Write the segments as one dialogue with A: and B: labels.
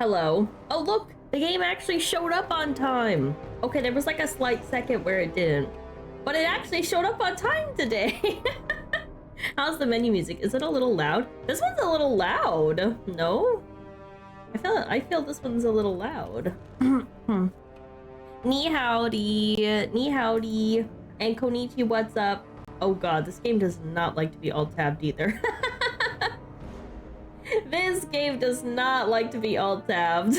A: Hello. Oh, look! The game actually showed up on time! Okay, there was like a slight second where it didn't. But it actually showed up on time today! How's the menu music? Is it a little loud? This one's a little loud! No? I feel this one's a little loud. Ni howdy! Ni howdy! And Konichi, what's up? Oh god, this game does not like to be alt-tabbed either. This game does not like to be alt-tabbed.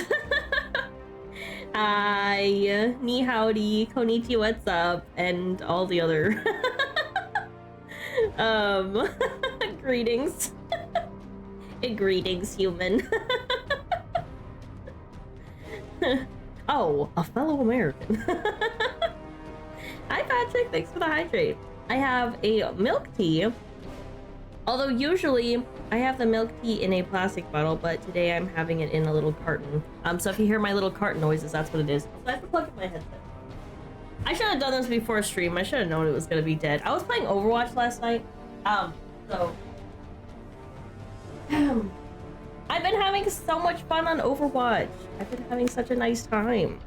A: Hi, ni howdy, konnichi, what's up, and all the other greetings. Greetings, human. Oh, a fellow American. Hi, Patrick, thanks for the hydrate. I have a milk tea. Although usually I have the milk tea in a plastic bottle, but today I'm having it in a little carton. So if you hear my little carton noises, that's what it is. So I have to plug in my headset. I should have done this before stream. I should have known it was gonna be dead. I was playing Overwatch last night. So I've been having so much fun on Overwatch. I've been having such a nice time.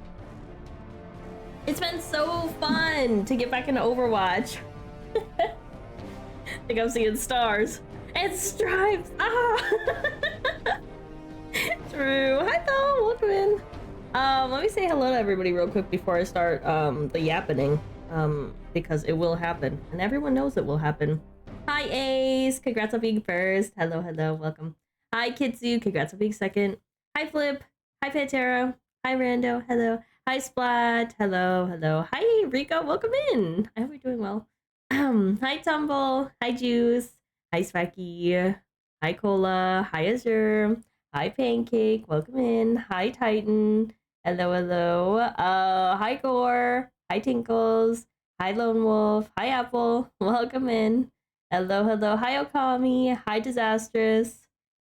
A: It's been so fun to get back into Overwatch. I think I'm seeing stars. And stripes! Ah! True. Hi, Thom. Welcome in. Let me say hello to everybody real quick before I start the yappening. Because it will happen. And everyone knows it will happen. Hi, Ace. Congrats on being first. Hello, hello. Welcome. Hi, Kitsu. Congrats on being second. Hi, Flip. Hi, Pantera. Hi, Rando. Hello. Hi, Splat. Hello, hello. Hi, Rico. Welcome in. I hope you're doing well. Hi, Tumble. Hi, Juice. Hi, Specky. Hi, Cola. Hi, Azure. Hi, Pancake. Welcome in. Hi, Titan. Hello, hello. Hi, Gore. Hi, Tinkles. Hi, Lone Wolf. Hi, Apple. Welcome in. Hello, hello. Hi, Okami. Hi, Disastrous.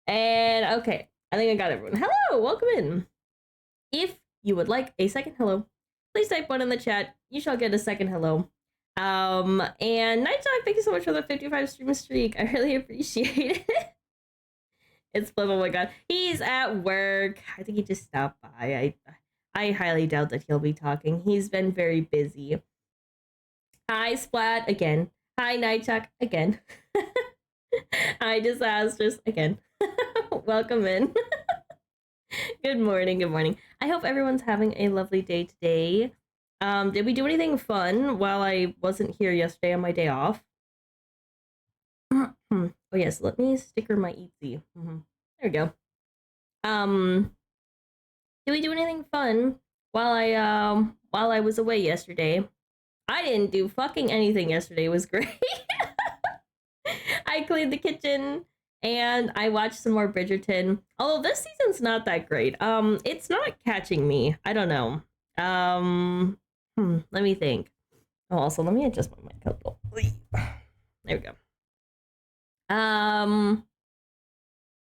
A: And okay, I think I got everyone. Hello, welcome in. If you would like a second hello, please type one in the chat. You shall get a second hello. And Night Talk, thank you so much for the 55 stream streak. I really appreciate it. It's Flip, oh my god. He's at work. I think he just stopped by. I highly doubt that he'll be talking. He's been very busy. Hi, Splat, again. Hi, Night Talk, again. Hi, Disastrous, again. Welcome in. Good morning, good morning. I hope everyone's having a lovely day today. Did we do anything fun while I wasn't here yesterday on my day off? Oh yes, let me sticker my Etsy. There we go. Did we do anything fun while I was away yesterday? I didn't do fucking anything yesterday. It was great. I cleaned the kitchen and I watched some more Bridgerton. Although this season's not that great. It's not catching me. I don't know. Let me think. Oh, also, let me adjust my mic a little. There we go.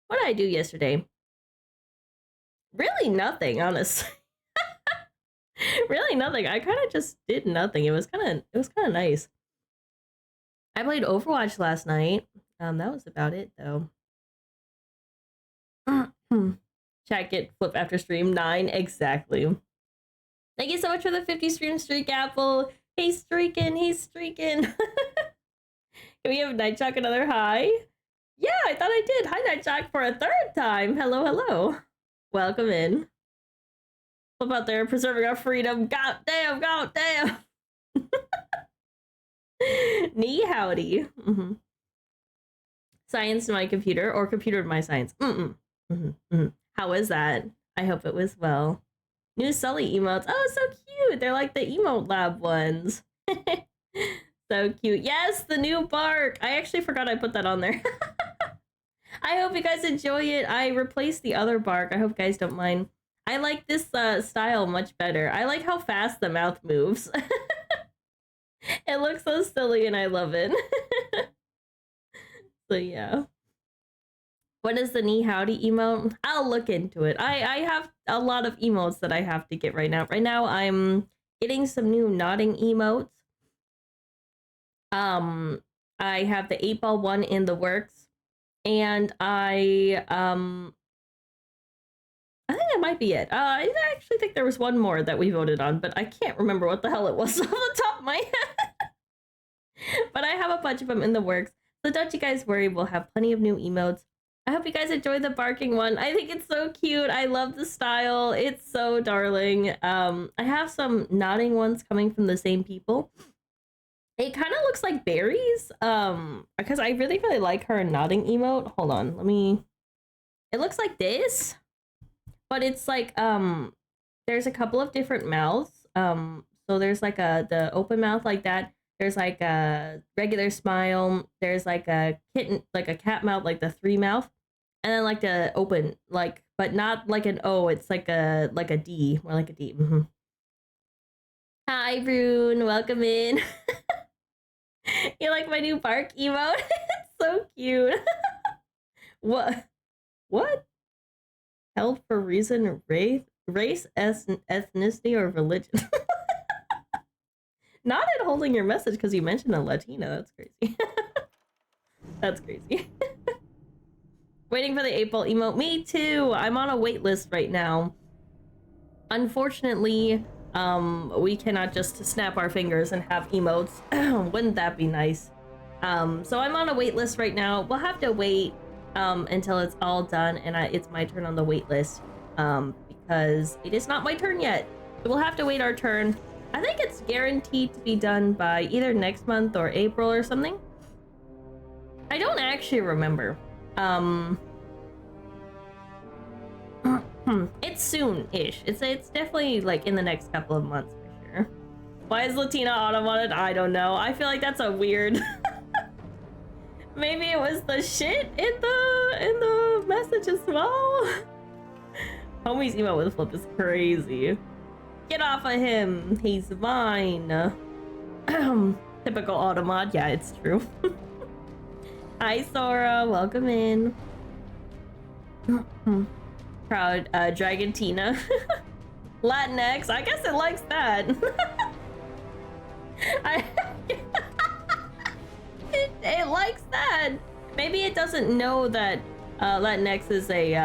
A: What did I do yesterday? Really nothing, honestly. Really nothing. I kind of just did nothing. It was kind of nice. I played Overwatch last night. That was about it though. Chat get flip after stream 9 exactly. Thank you so much for the 50 stream streak, Apple. He's streaking. Can we have Night Shock another hi? Yeah, I thought I did. Hi, Night Shock, for a third time. Hello, hello. Welcome in. Flip out there, preserving our freedom. God damn. Knee howdy. Science to my computer, or computer to my science. How was that? I hope it was well. New Sully emotes. Oh, so cute. They're like the emote lab ones. So cute. Yes, the new bark. I actually forgot I put that on there. I hope you guys enjoy it. I replaced the other bark. I hope you guys don't mind. I like this style much better. I like how fast the mouth moves. It looks so silly and I love it. So yeah. What is the knee howdy emote? I'll look into it. I have a lot of emotes that I have to get right now. Right now I'm getting some new nodding emotes. I have the 8-ball one in the works. And I think that might be it. I actually think there was one more that we voted on, but I can't remember what the hell it was off the top of my head. But I have a bunch of them in the works, so don't you guys worry, we'll have plenty of new emotes. I hope you guys enjoy the barking one. I think it's so cute. I love the style. It's so darling. I have some nodding ones coming from the same people. It kind of looks like berries, because I really like her nodding emote. Hold on, let me... It looks like this, but it's like, there's a couple of different mouths. So there's like the open mouth like that. There's like a regular smile. There's like a kitten, like a cat mouth, like the 3 mouth. And then like the open, like, but not like an O, it's like a D, more like a D. Mm-hmm. Hi, Rune, welcome in. You like my new bark emote? It's so cute. What? Held for reason, race, ethnicity, or religion? Not in holding your message because you mentioned a Latina. That's crazy. That's crazy. Waiting for the April emote. Me too. I'm on a wait list right now. Unfortunately, we cannot just snap our fingers and have emotes. Wouldn't that be nice? So I'm on a wait list right now. We'll have to wait until it's all done and it's my turn on the wait list, because it is not my turn yet. So we'll have to wait our turn. I think it's guaranteed to be done by either next month or April or something. I don't actually remember. It's soon-ish. It's definitely like in the next couple of months for sure. Why is Latina automated? I don't know. I feel like that's a weird... Maybe it was the shit in the message as well. Homie's email with flip is crazy. Get off of him. He's mine. Typical automod. Yeah, it's true. Hi, Sora. Welcome in. Proud Dragontina. Latinx. I guess it likes that. It likes that. Maybe it doesn't know that Latinx is a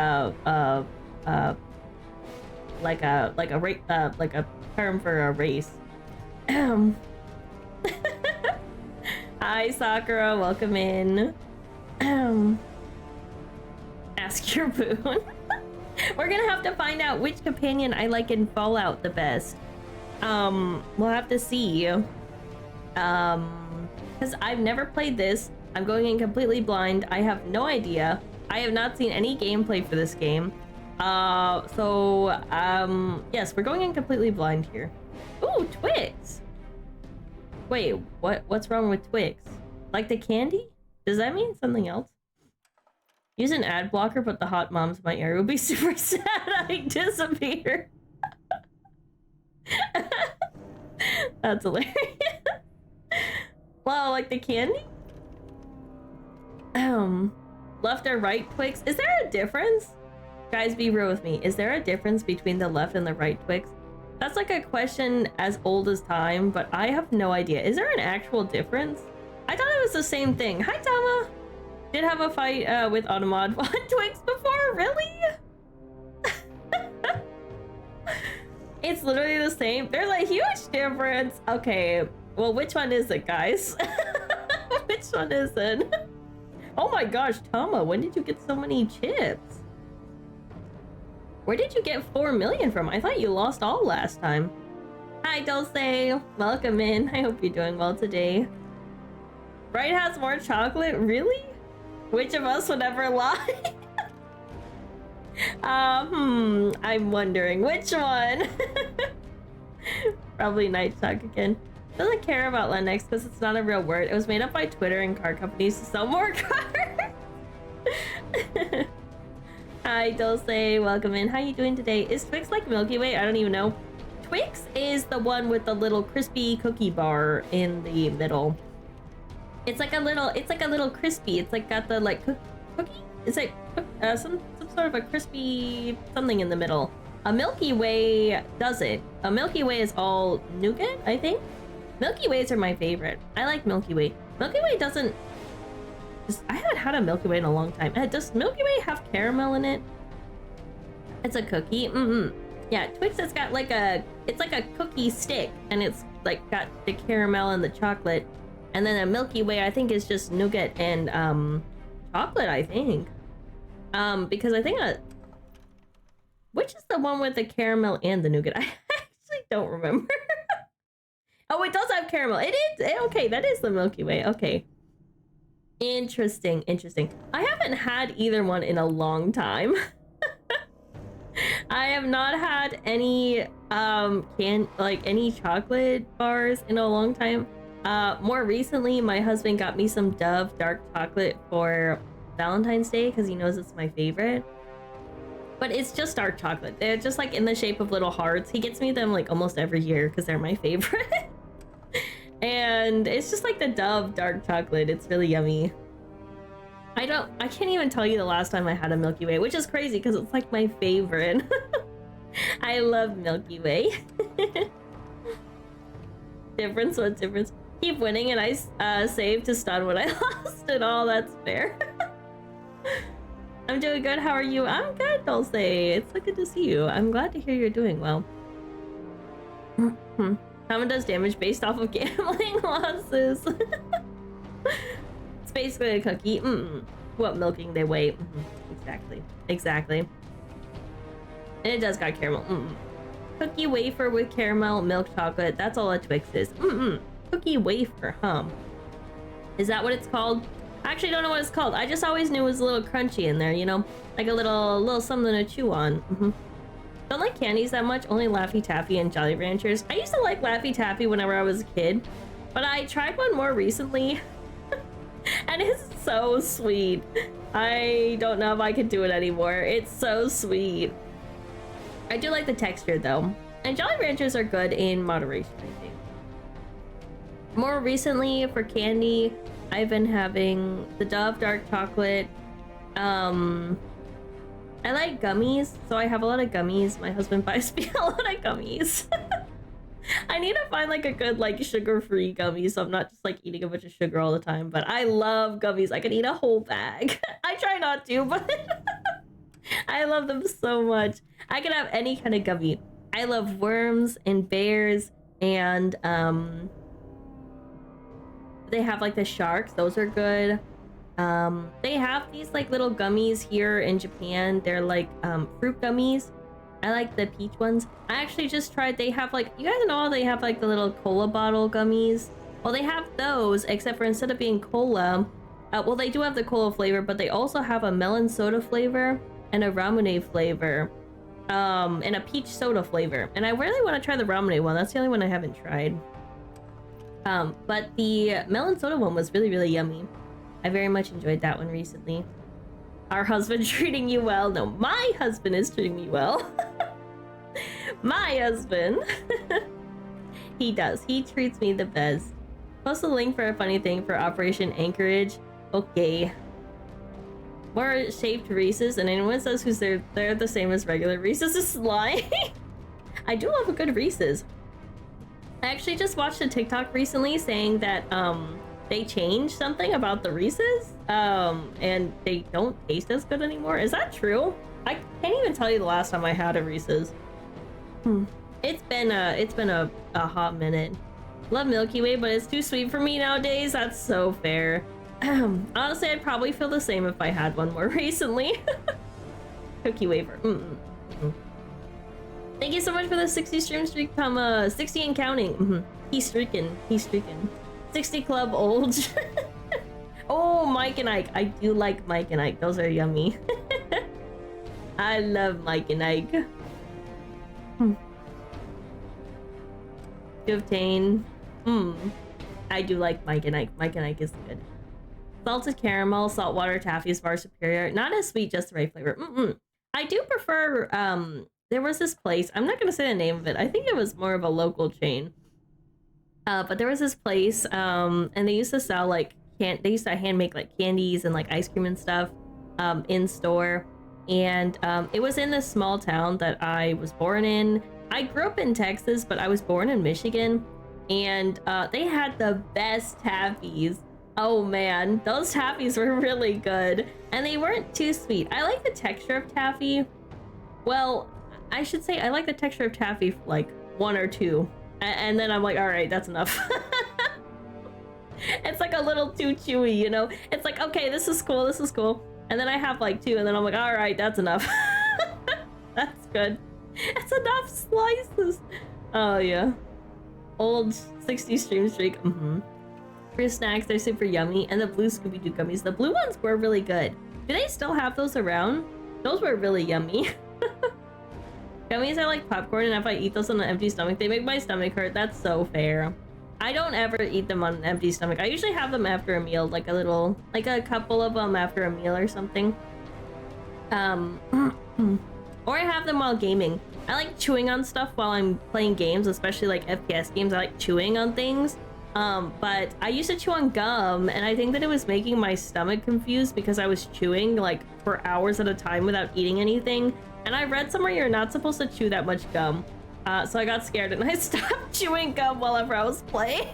A: like a term for a race. Hi, Sakura. Welcome in. Ask your boon. We're gonna have to find out which companion I like in Fallout the best. We'll have to see. Because I've never played this. I'm going in completely blind. I have no idea. I have not seen any gameplay for this game. Yes, we're going in completely blind here. Ooh, Twix! Wait, what's wrong with Twix? Like the candy? Does that mean something else? Use an ad blocker, but the hot moms in my area would be super sad. I disappear. That's hilarious. Wow, like the candy? Left or right Twix? Is there a difference? Guys, be real with me. Is there a difference between the left and the right Twix? That's like a question as old as time, but I have no idea. Is there an actual difference? I thought it was the same thing. Hi, Tama. Did have a fight with Automod on Twix before? Really? It's literally the same. There's a huge difference. Okay, well, which one is it, guys? Which one is it? Oh my gosh, Tama, when did you get so many chips? Where did you get 4 million from? I thought you lost all last time. Hi, Dulce. Welcome in. I hope you're doing well today. Right has more chocolate? Really? Which of us would ever lie? I'm wondering which one. Probably Night Talk again. Doesn't care about Latinx because it's not a real word. It was made up by Twitter and car companies to sell more cars. Hi, Dulce. Welcome in. How you doing today? Is Twix like Milky Way? I don't even know. Twix is the one with the little crispy cookie bar in the middle. It's like a little crispy. It's like got the like cookie. It's like some sort of a crispy something in the middle. A Milky Way doesn't. A Milky Way is all nougat, I think. Milky Ways are my favorite. I like Milky Way. Milky Way doesn't... I haven't had a Milky Way in a long time. Does Milky Way have caramel in it? It's a cookie. Yeah, Twix has got like it's like a cookie stick, and it's like got the caramel and the chocolate, and then a Milky Way I think is just nougat and chocolate, I think. Because I think which is the one with the caramel and the nougat? I actually don't remember. Oh, it does have caramel. It is okay. That is the Milky Way. Okay. Interesting. I haven't had either one in a long time. I have not had any any chocolate bars in a long time. More recently, my husband got me some Dove dark chocolate for Valentine's Day because he knows it's my favorite. But it's just dark chocolate. They're just like in the shape of little hearts. He gets me them like almost every year because they're my favorite. And it's just like the Dove dark chocolate. It's really yummy. I can't even tell you the last time I had a Milky Way, which is crazy because it's like my favorite. I love Milky Way. Difference? What difference? Keep winning and I saved to stun when I lost it all. That's fair. I'm doing good. How are you? I'm good, Dulce. It's so good to see you. I'm glad to hear you're doing well. How much does damage based off of gambling losses? It's basically a cookie. What milking they weigh. Exactly. And it does got caramel. Cookie wafer with caramel, milk chocolate. That's all a Twix is. Cookie wafer, huh? Is that what it's called? I actually don't know what it's called. I just always knew it was a little crunchy in there, you know? Like a little something to chew on. Don't like candies that much, only Laffy Taffy and Jolly Ranchers. I used to like Laffy Taffy whenever I was a kid, but I tried one more recently. And it's so sweet. I don't know if I could do it anymore. It's so sweet. I do like the texture though. And Jolly Ranchers are good in moderation, I think. More recently for candy, I've been having the Dove dark chocolate. I like gummies, so I have a lot of gummies. My husband buys me a lot of gummies. I need to find like a good like sugar-free gummy so I'm not just like eating a bunch of sugar all the time, but I love gummies. I can eat a whole bag. I try not to, but I love them so much. I can have any kind of gummy. I love worms and bears and they have like the sharks. Those are good. They have these like little gummies here in Japan. They're like fruit gummies. I like the peach ones. I actually just tried, they have like, you guys know they have like the little cola bottle gummies? Well, they have those, except for instead of being cola, well, they do have the cola flavor, but they also have a melon soda flavor and a ramune flavor, and a peach soda flavor. And I really want to try the ramune one. That's the only one I haven't tried. But the melon soda one was really, really yummy. I very much enjoyed that one recently. Our husband treating you well? No, my husband is treating me well. My husband. He does. He treats me the best. Post a link for a funny thing for Operation Anchorage. Okay. More shaped Reese's, and anyone says who's they're the same as regular Reese's is lying. I do love a good Reese's. I actually just watched a TikTok recently saying that they changed something about the Reese's, and they don't taste as good anymore. Is that true? I can't even tell you the last time I had a Reese's. It's been a hot minute. Love Milky Way, but it's too sweet for me nowadays. That's so fair. Honestly, I'd probably feel the same if I had one more recently. Cookie wafer. Thank you so much for the 60 stream streak, 60 and counting. He's streaking. 60 club old. Oh, Mike and Ike. I do like Mike and Ike. Those are yummy. I love Mike and Ike. Fifteen. I do like Mike and Ike. Mike and Ike is good. Salted caramel, saltwater taffy is far superior. Not as sweet, just the right flavor. I do prefer, there was this place, I'm not gonna say the name of it. I think it was more of a local chain. But there was this place, and they used to sell like, they used to hand make like candies and like ice cream and stuff, in store. And it was in this small town that I was born in. I grew up in Texas, but I was born in Michigan. And they had the best taffies. Oh man, those taffies were really good. And they weren't too sweet. I like the texture of taffy. Well, I should say I like the texture of taffy for like 1 or 2. And then I'm like, all right, that's enough. It's like a little too chewy, you know? It's like, okay, this is cool, this is cool. And then I have like 2, and then I'm like, all right, that's enough. That's good. It's enough slices. Oh, yeah. Old 60 stream streak. For snacks, they're super yummy. And the blue Scooby-Doo gummies. The blue ones were really good. Do they still have those around? Those were really yummy. Gummies are like popcorn, and if I eat those on an empty stomach, they make my stomach hurt. That's so fair. I don't ever eat them on an empty stomach. I usually have them after a meal, like a couple of them after a meal or something. Or I have them while gaming. I like chewing on stuff while I'm playing games, especially like FPS games. I like chewing on things. But I used to chew on gum, and I think that it was making my stomach confused because I was chewing like for hours at a time without eating anything. And I read somewhere you're not supposed to chew that much gum. So I got scared and I stopped chewing gum whenever I was playing.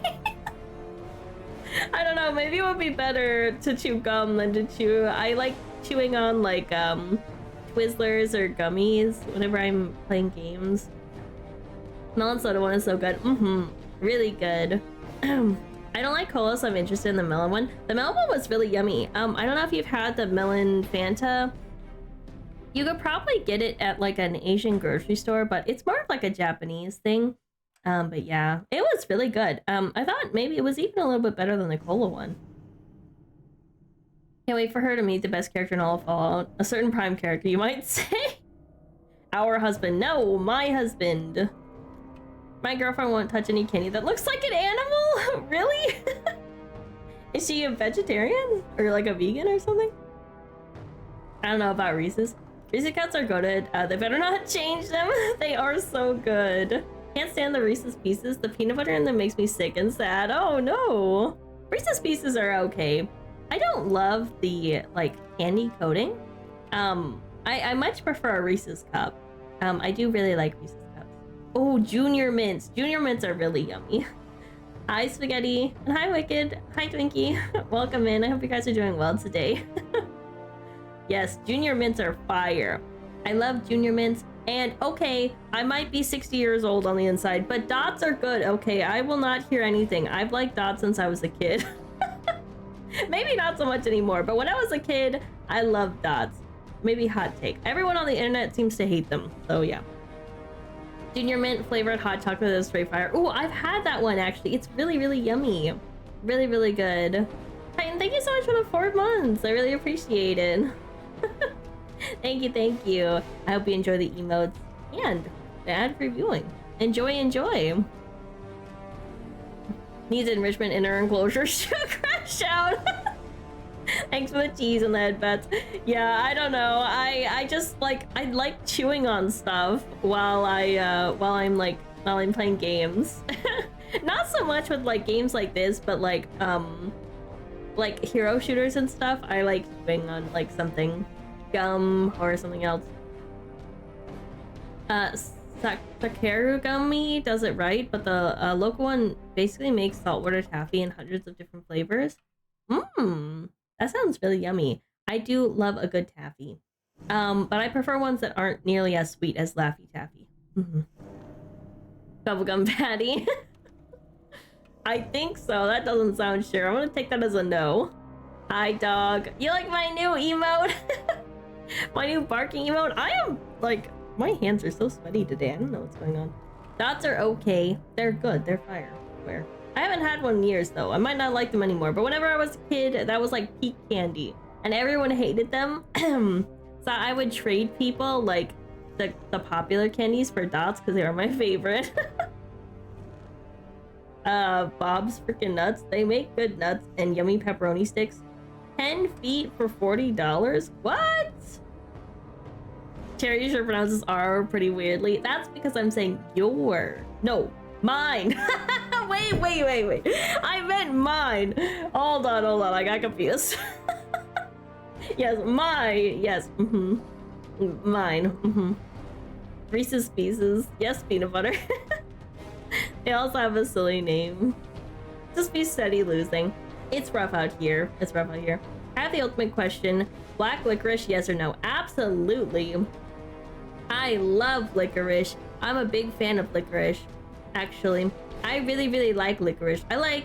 A: I don't know, maybe it would be better to chew gum than to chew. I like chewing on like Twizzlers or gummies whenever I'm playing games. Melon soda one is so good. Really good. I don't like cola, so I'm interested in the melon one. The melon one was really yummy. I don't know if you've had the melon Fanta. You could probably get it at like an Asian grocery store, but it's more of like a Japanese thing. But yeah, it was really good. I thought maybe it was even a little bit better than the cola one. Can't wait for her to meet the best character in all of Fallout. A certain Prime character, you might say. Our husband. No, my husband. My girlfriend won't touch any candy that looks like an animal? Really? Is she a vegetarian? Or like a vegan or something? I don't know about Reese's. Reese's Cups are goated. They better not change them. They are so good. Can't stand the Reese's Pieces. The peanut butter in them makes me sick and sad. Oh no. Reese's Pieces are okay. I don't love the like candy coating. I much prefer a Reese's Cup. I do really like Reese's Cups. Oh, Junior Mints. Junior Mints are really yummy. Hi Spaghetti. And hi Wicked. Hi Twinkie. Welcome in. I hope you guys are doing well today. Yes, Junior Mints are fire. I love Junior Mints. And okay, I might be 60 years old on the inside, but dots are good. Okay, I will not hear anything. I've liked dots since I was a kid. Maybe not so much anymore, but when I was a kid, I loved dots. Maybe hot take. Everyone on the internet seems to hate them, so yeah. Junior Mint flavored hot chocolate is straight fire. Oh, I've had that one actually. It's really, really yummy. Really, really good. Titan, thank you so much for the 4 months. I really appreciate it. Thank you, thank you. I hope you enjoy the emotes and the ad reviewing. Enjoy, enjoy. Needs enrichment inner enclosure to crash out. Thanks for the cheese and the headbutts. Yeah, I don't know. I just like I like chewing on stuff while I'm playing games. Not so much with like games like this, but like hero shooters and stuff. I like chewing on like something, gum or something else. Takeru Gummy does it right, but the local one basically makes saltwater taffy in hundreds of different flavors. That sounds really yummy. I do love a good taffy. But I prefer ones that aren't nearly as sweet as Laffy Taffy. Bubblegum patty. I think so. That doesn't sound sure. I'm gonna take that as a no. Hi, dog. You like my new emote? My new barking emote? I am like, my hands are so sweaty today. I don't know what's going on. Dots are okay. They're good. They're fire. Where? I haven't had one in years though. I might not like them anymore. But whenever I was a kid, that was like peak candy, and everyone hated them. So I would trade people like the popular candies for dots because they were my favorite. Bob's freaking Nuts. They make good nuts and yummy pepperoni sticks. 10 feet for $40? What? Cherry sure pronounces R pretty weirdly. That's because I'm saying your. No, mine. Wait. I meant mine. Hold on. I got confused. Yes, yes, mine, Reese's Pieces. Yes, peanut butter. They also have a silly name. Just be steady losing. It's rough out here. I have the ultimate question. Black licorice, yes or no? Absolutely. I love licorice. I'm a big fan of licorice, actually. I really, really like licorice. I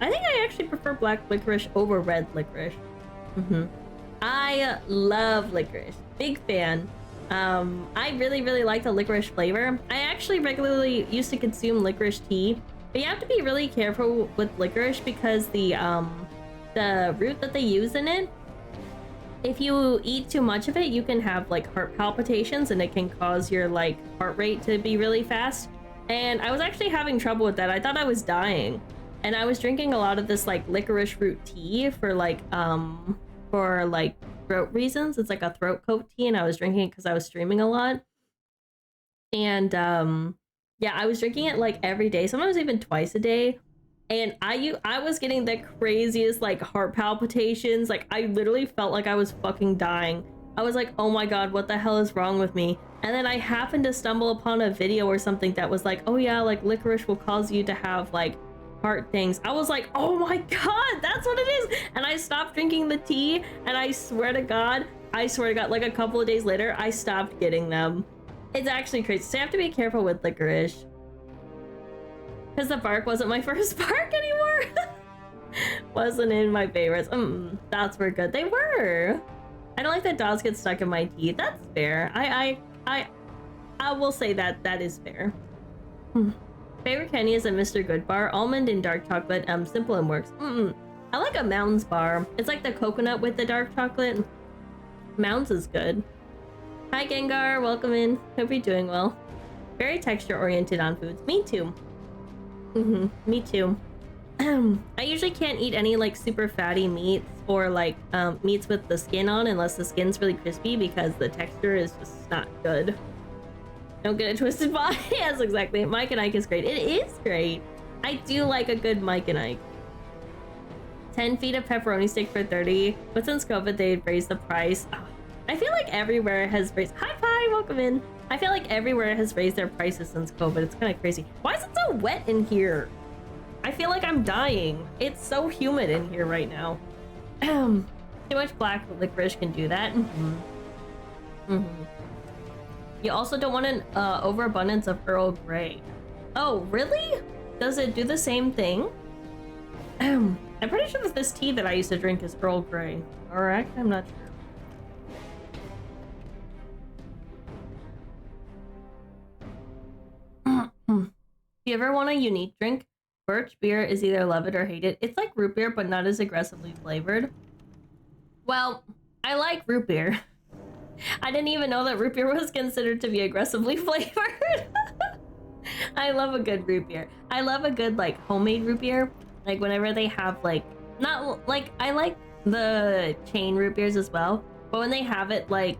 A: think I actually prefer black licorice over red licorice. I love licorice. Big fan. I really, really like the licorice flavor. I actually regularly used to consume licorice tea, but you have to be really careful with licorice because the root that they use in it, if you eat too much of it, you can have like heart palpitations and it can cause your like heart rate to be really fast. And I was actually having trouble with that. I thought I was dying. And I was drinking a lot of this like licorice root tea for like throat reasons. It's like a throat coat tea, and I was drinking it because I was streaming a lot. And yeah, I was drinking it like every day, sometimes even twice a day. And I was getting the craziest like heart palpitations. Like I literally felt like I was fucking dying. I was like, oh my god, what the hell is wrong with me? And then I happened to stumble upon a video or something that was like, oh yeah, like licorice will cause you to have like heart things. I was like, oh my god, that's what it is. And I stopped drinking the tea, and I swear to god, like a couple of days later, I stopped getting them. It's actually crazy. So you have to be careful with licorice. Because the bark wasn't my first bark anymore. Wasn't in my favorites. Dots were good. They were. I don't like that dots get stuck in my teeth. That's fair. I will say that is fair. Favorite candy is a Mr. Good bar, almond and dark chocolate, simple and works. I like a Mounds bar. It's like the coconut with the dark chocolate. Mounds is good. Hi Gengar, welcome in. Hope you're doing well. Very texture oriented on foods. Me too. Me too. I usually can't eat any like super fatty meats or like meats with the skin on unless the skin's really crispy because the texture is just not good. Don't get it twisted by. Yes, exactly. Mike and Ike is great. It is great. I do like a good Mike and Ike. 10 feet of pepperoni stick for 30, but since COVID they've raised the price. I feel like everywhere has raised. Hi Pi, welcome in. I feel like everywhere has raised their prices since COVID. It's kind of crazy. Why is it so wet in here? I feel like I'm dying. It's so humid in here right now. Too much black licorice can do that. You also don't want an overabundance of Earl Grey. Oh, really? Does it do the same thing? I'm pretty sure that this tea that I used to drink is Earl Grey. Correct? I'm not sure. Do you ever want a unique drink? Birch beer is either love it or hate it. It's like root beer, but not as aggressively flavored. Well, I like root beer. I didn't even know that root beer was considered to be aggressively flavored. I love a good root beer. I love a good like homemade root beer. Like whenever they have like, not like, I like the chain root beers as well, but when they have it like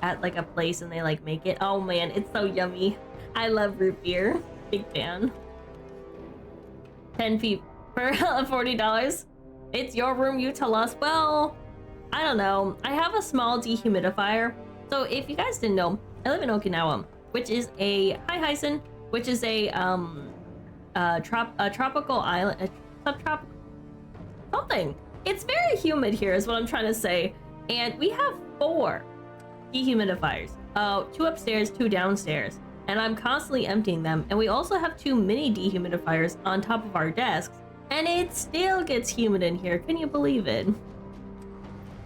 A: at like a place and they like make it, oh man, it's so yummy. I love root beer. Big fan. 10 feet for $40. It's your room, you tell us. Well, I don't know. I have a small dehumidifier. So if you guys didn't know, I live in Okinawa, which is a Hyson, which is a tropical island, a subtropical something. It's very humid here, is what I'm trying to say. And we have 4 dehumidifiers. 2 upstairs, 2 downstairs. And I'm constantly emptying them. And we also have 2 mini dehumidifiers on top of our desks. And it still gets humid in here. Can you believe it?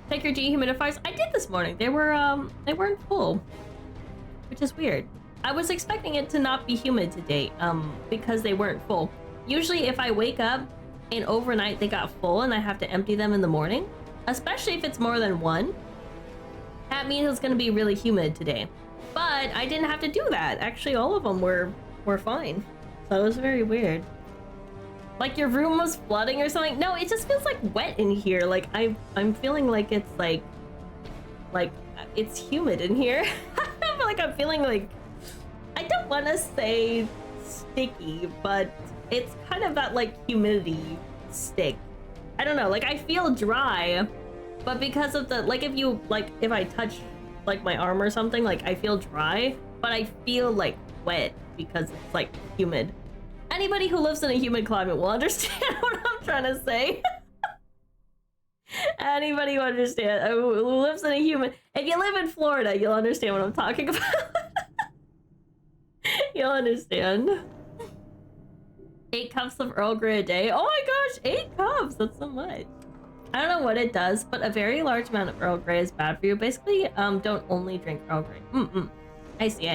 A: Take your dehumidifiers. I did this morning. They weren't full, which is weird. I was expecting it to not be humid today, because they weren't full. Usually if I wake up and overnight they got full and I have to empty them in the morning, especially if it's more than 1, that means it's gonna be really humid today. But I didn't have to do that. Actually, all of them were fine. So it was very weird. Like your room was flooding or something? No, it just feels like wet in here. Like I'm feeling like it's like it's humid in here. I feel like I'm feeling like, I don't want to say sticky, but it's kind of that like humidity stick. I don't know, like I feel dry, but because of the, like if you, like if I touch like my arm or something, like I feel dry, but I feel like wet because it's like humid. Anybody who lives in a humid climate will understand what I'm trying to say. Anybody who lives in a humid, if you live in Florida, you'll understand what I'm talking about. You'll understand. 8 cups of Earl Grey a day. Oh my gosh, 8 cups! That's so much. I don't know what it does, but a very large amount of Earl Grey is bad for you. Basically, don't only drink Earl Grey. I see.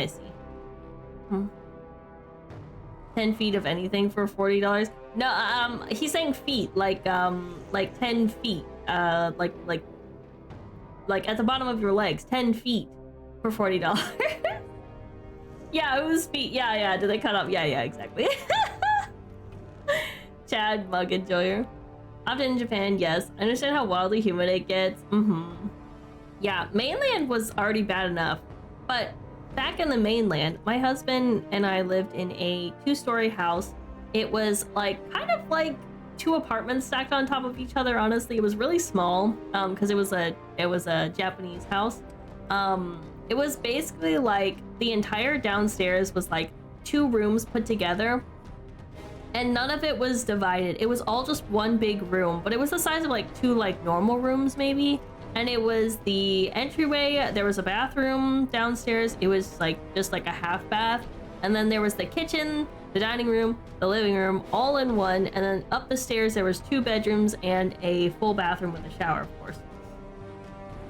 A: 10 feet of anything for $40. No, he's saying feet, like 10 feet. Like at the bottom of your legs, 10 feet for $40. Yeah, it was feet. Yeah. Did they cut off? Yeah, exactly. Chad, mug enjoyer. Often in Japan, yes. I understand how wildly humid it gets. Yeah, mainland was already bad enough, but back in the mainland, my husband and I lived in a 2-story house. It was like kind of like 2 apartments stacked on top of each other. Honestly, it was really small because it was a Japanese house. It was basically like the entire downstairs was like 2 rooms put together, and none of it was divided. It was all just one big room, but it was the size of like 2 like normal rooms maybe. And it was the entryway, there was a bathroom downstairs. It was like just like a half bath. And then there was the kitchen, the dining room, the living room, all in one. And then up the stairs, there was 2 bedrooms and a full bathroom with a shower, of course.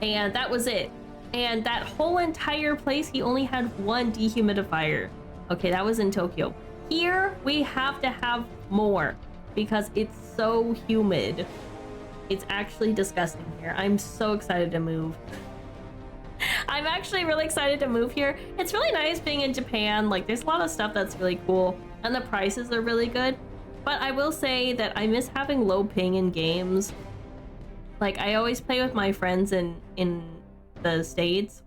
A: And that was it. And that whole entire place, he only had 1 dehumidifier. Okay, that was in Tokyo. Here, we have to have more because it's so humid. It's actually disgusting here. I'm so excited to move. I'm actually really excited to move here. It's really nice being in Japan. Like, there's a lot of stuff that's really cool, and the prices are really good. But I will say that I miss having low ping in games. Like, I always play with my friends in the States,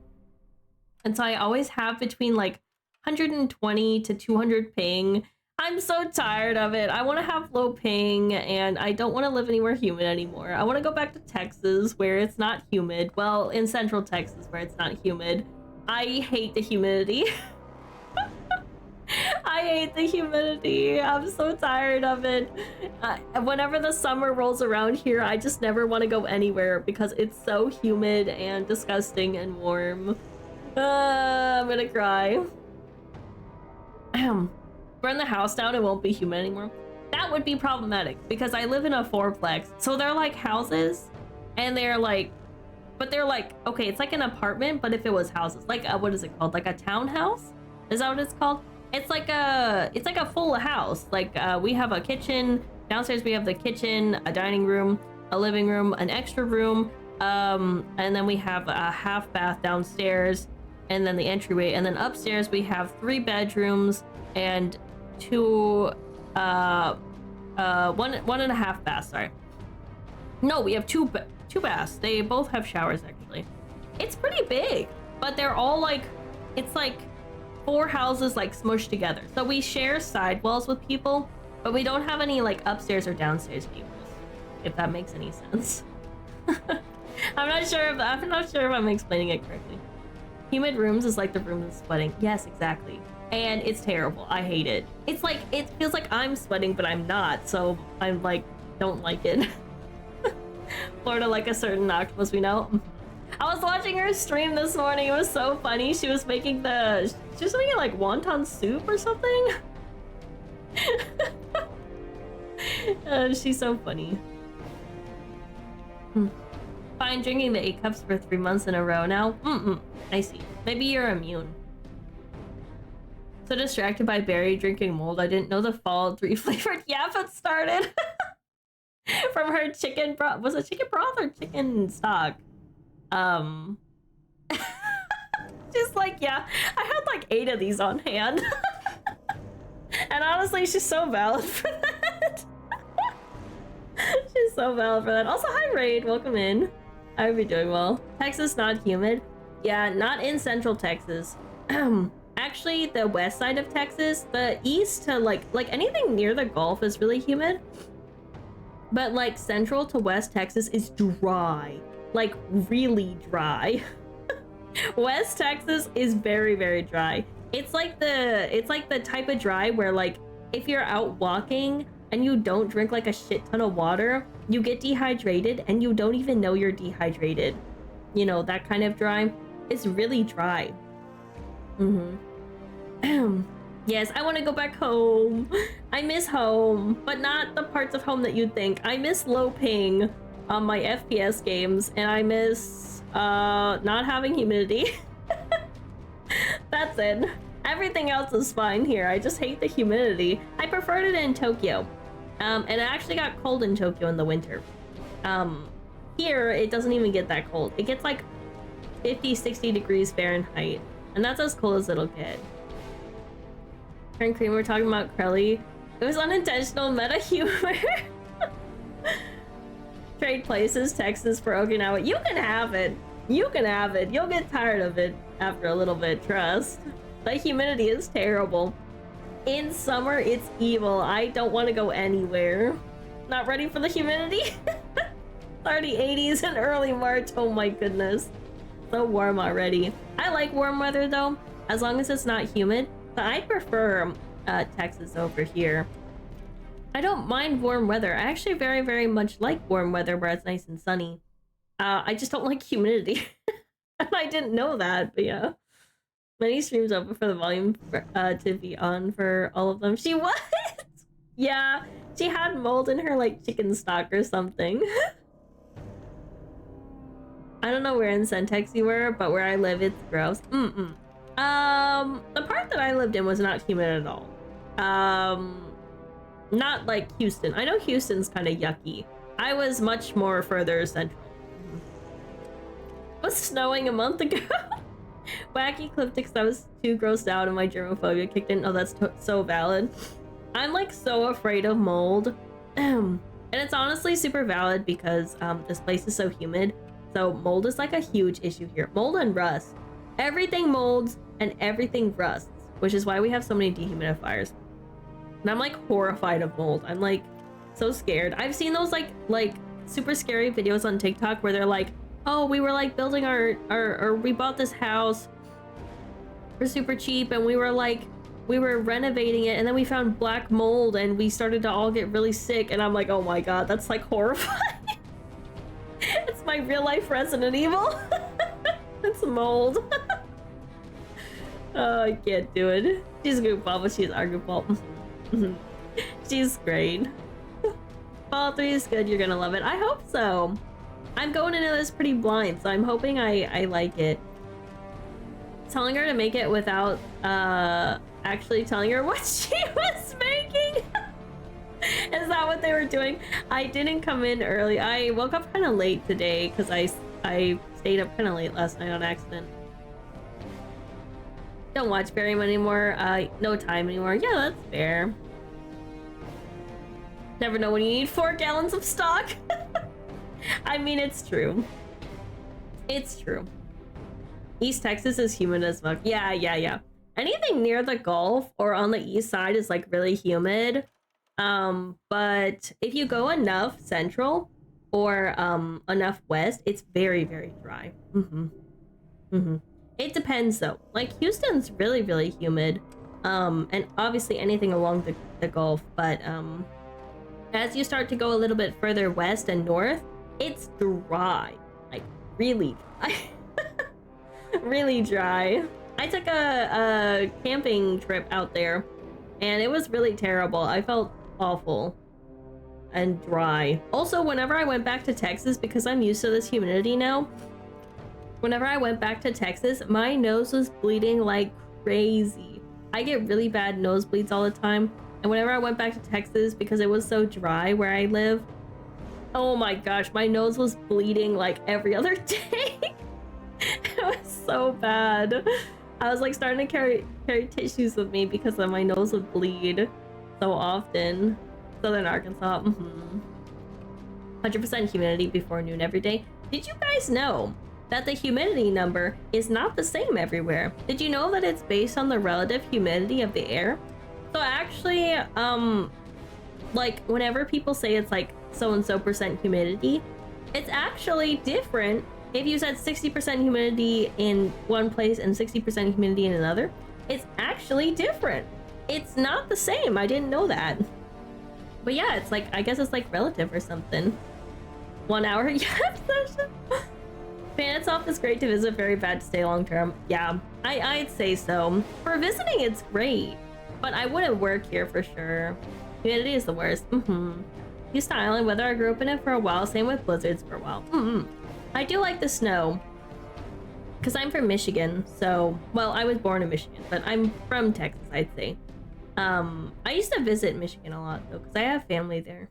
A: and so I always have between like 120 to 200 ping. I'm so tired of it. I want to have low ping, and I don't want to live anywhere humid anymore. I want to go back to Texas where it's not humid. Well, in central Texas where it's not humid. I hate the humidity. I hate the humidity. I'm so tired of it. Whenever the summer rolls around here, I just never want to go anywhere because it's so humid and disgusting and warm. I'm gonna cry. Burn the house down, it won't be humid anymore. That would be problematic because I live in a 4-plex. So they're like houses, and they're like, but they're like, okay, it's like an apartment, but if it was houses, like what is it called? Like a townhouse? Is that what it's called? It's like a full house. Like we have a kitchen downstairs. We have the kitchen, a dining room, a living room, an extra room, and then we have a half bath downstairs, and then the entryway, and then upstairs we have 3 bedrooms and 1 and a half baths. Sorry, no, we have two baths. They both have showers actually. It's pretty big, but they're all like, it's like 4 houses like smushed together. So we share side walls with people, but we don't have any like upstairs or downstairs neighbors, if that makes any sense. I'm not sure if I'm explaining it correctly. Humid rooms is like the room that's sweating. Yes, exactly. And it's terrible. I hate it. It's like, it feels like I'm sweating, but I'm not. So I'm like, don't like it. Florida like a certain octopus we know. I was watching her stream this morning. It was so funny. She was making like wonton soup or something. She's so funny. Fine, drinking the 8 cups for 3 months in a row now. I see. Maybe you're immune. So distracted by berry drinking mold, I didn't know the fall 3 flavored yap had started. From her chicken broth. Was it chicken broth or chicken stock? She's like, yeah, I had like 8 of these on hand. And honestly, she's so valid for that. She's so valid for that. Also, hi Raid, welcome in. I hope you're doing well. Texas not humid. Yeah, not in central Texas. Actually, the west side of Texas, the east to like anything near the Gulf is really humid. But like central to west Texas is dry, like really dry. West Texas is very, very dry. It's like the type of dry where like if you're out walking and you don't drink like a shit ton of water, you get dehydrated and you don't even know you're dehydrated. You know, that kind of dry. It's really dry. Yes, I want to go back home. I miss home, but not the parts of home that you'd think. I miss low ping on my FPS games, and I miss not having humidity. That's it. Everything else is fine here. I just hate the humidity. I preferred it in Tokyo. And it actually got cold in Tokyo in the winter. Here, it doesn't even get that cold. It gets like 50, 60 degrees Fahrenheit. And that's as cold as it'll get. And Cream, we're talking about Krelly. It was unintentional meta humor. Trade places, Texas for Okinawa. You can have it. You can have it. You'll get tired of it after a little bit, trust. The humidity is terrible. In summer, it's evil. I don't want to go anywhere. Not ready for the humidity? 30 80s in early March. Oh my goodness. So warm already. I like warm weather though, as long as it's not humid. But I prefer Texas over here. I don't mind warm weather. I actually very, very much like warm weather where it's nice and sunny. I just don't like humidity. And I didn't know that, but yeah. Many streams open for the volume to be on for all of them. She was? Yeah, she had mold in her like chicken stock or something. I don't know where in Centex you were, but where I live, it's gross. The part that I lived in was not humid at all. Not like Houston. I know Houston's kind of yucky. I was much more further central. It was snowing a month ago. Wacky clipped because I was too grossed out and my germophobia kicked in. Oh, that's so valid. I'm like so afraid of mold. And it's honestly super valid because this place is so humid. So mold is like a huge issue here. Mold and rust. Everything molds and everything rusts, which is why we have so many dehumidifiers. And I'm like horrified of mold. I'm like so scared. I've seen those like super scary videos on TikTok where they're like, oh, we were like building we bought this house for super cheap and we were renovating it and then we found black mold and we started to all get really sick, and I'm like, oh my god, that's like horrifying. It's my real life Resident Evil. It's mold. Oh, I can't do it. She's a goofball, but she's our goofball. She's great. Fall 3 is good. You're gonna love it. I hope so. I'm going into this pretty blind, so I'm hoping I like it. Telling her to make it without actually telling her what she was making. Is that what they were doing? I didn't come in early. I woke up kind of late today because I stayed up kind of late last night on accident. Don't watch very much anymore. No time anymore. Yeah, that's fair. Never know when you need 4 gallons of stock. I mean, it's true. It's true. East Texas is humid as fuck. Yeah. Anything near the Gulf or on the east side is like really humid. But if you go enough central or enough west, it's very, very dry. It depends though. Like Houston's really, really humid. And obviously anything along the Gulf, but as you start to go a little bit further west and north, it's dry. Like really dry. Really dry. I took a camping trip out there and it was really terrible. I felt awful and dry. Also, whenever I went back to Texas, because I'm used to this humidity now, whenever I went back to Texas, my nose was bleeding like crazy. I get really bad nosebleeds all the time. And whenever I went back to Texas, because it was so dry where I live, oh my gosh, my nose was bleeding like every other day. It was so bad. I was like starting to carry tissues with me because my nose would bleed so often. Southern Arkansas. 100% humidity before noon every day. Did you guys know that the humidity number is not the same everywhere? Did you know that it's based on the relative humidity of the air? So actually, like whenever people say it's like so-and-so percent humidity, it's actually different. If you said 60% humidity in one place and 60% humidity in another, it's actually different. It's not the same. I didn't know that. But yeah, it's like, I guess it's like relative or something. 1 hour yap session. Fan itself is great to visit, very bad to stay long term. Yeah, I'd say so. For visiting, it's great. but I wouldn't work here for sure. Humidity is the worst. Used to island weather. I grew up in it for a while. Same with blizzards for a while. I do like the snow. Because I'm from Michigan, so... Well, I was born in Michigan, but I'm from Texas, I'd say. I used to visit Michigan a lot, though, because I have family there.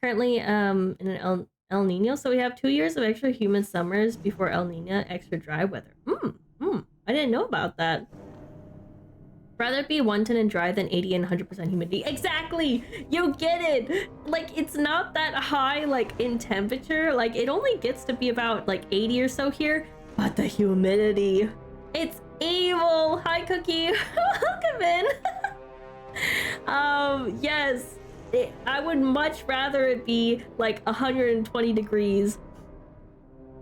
A: Currently, in an El Nino, so we have 2 years of extra humid summers before El Nino, extra dry weather. I didn't know about that. Rather be 110 and dry than 80 and 100% humidity. Exactly! You get it! Like, it's not that high, like, in temperature. Like, it only gets to be about, like, 80 or so here. But the humidity, it's evil! Hi, Cookie! Welcome in! Yes. I would much rather it be, like, 120 degrees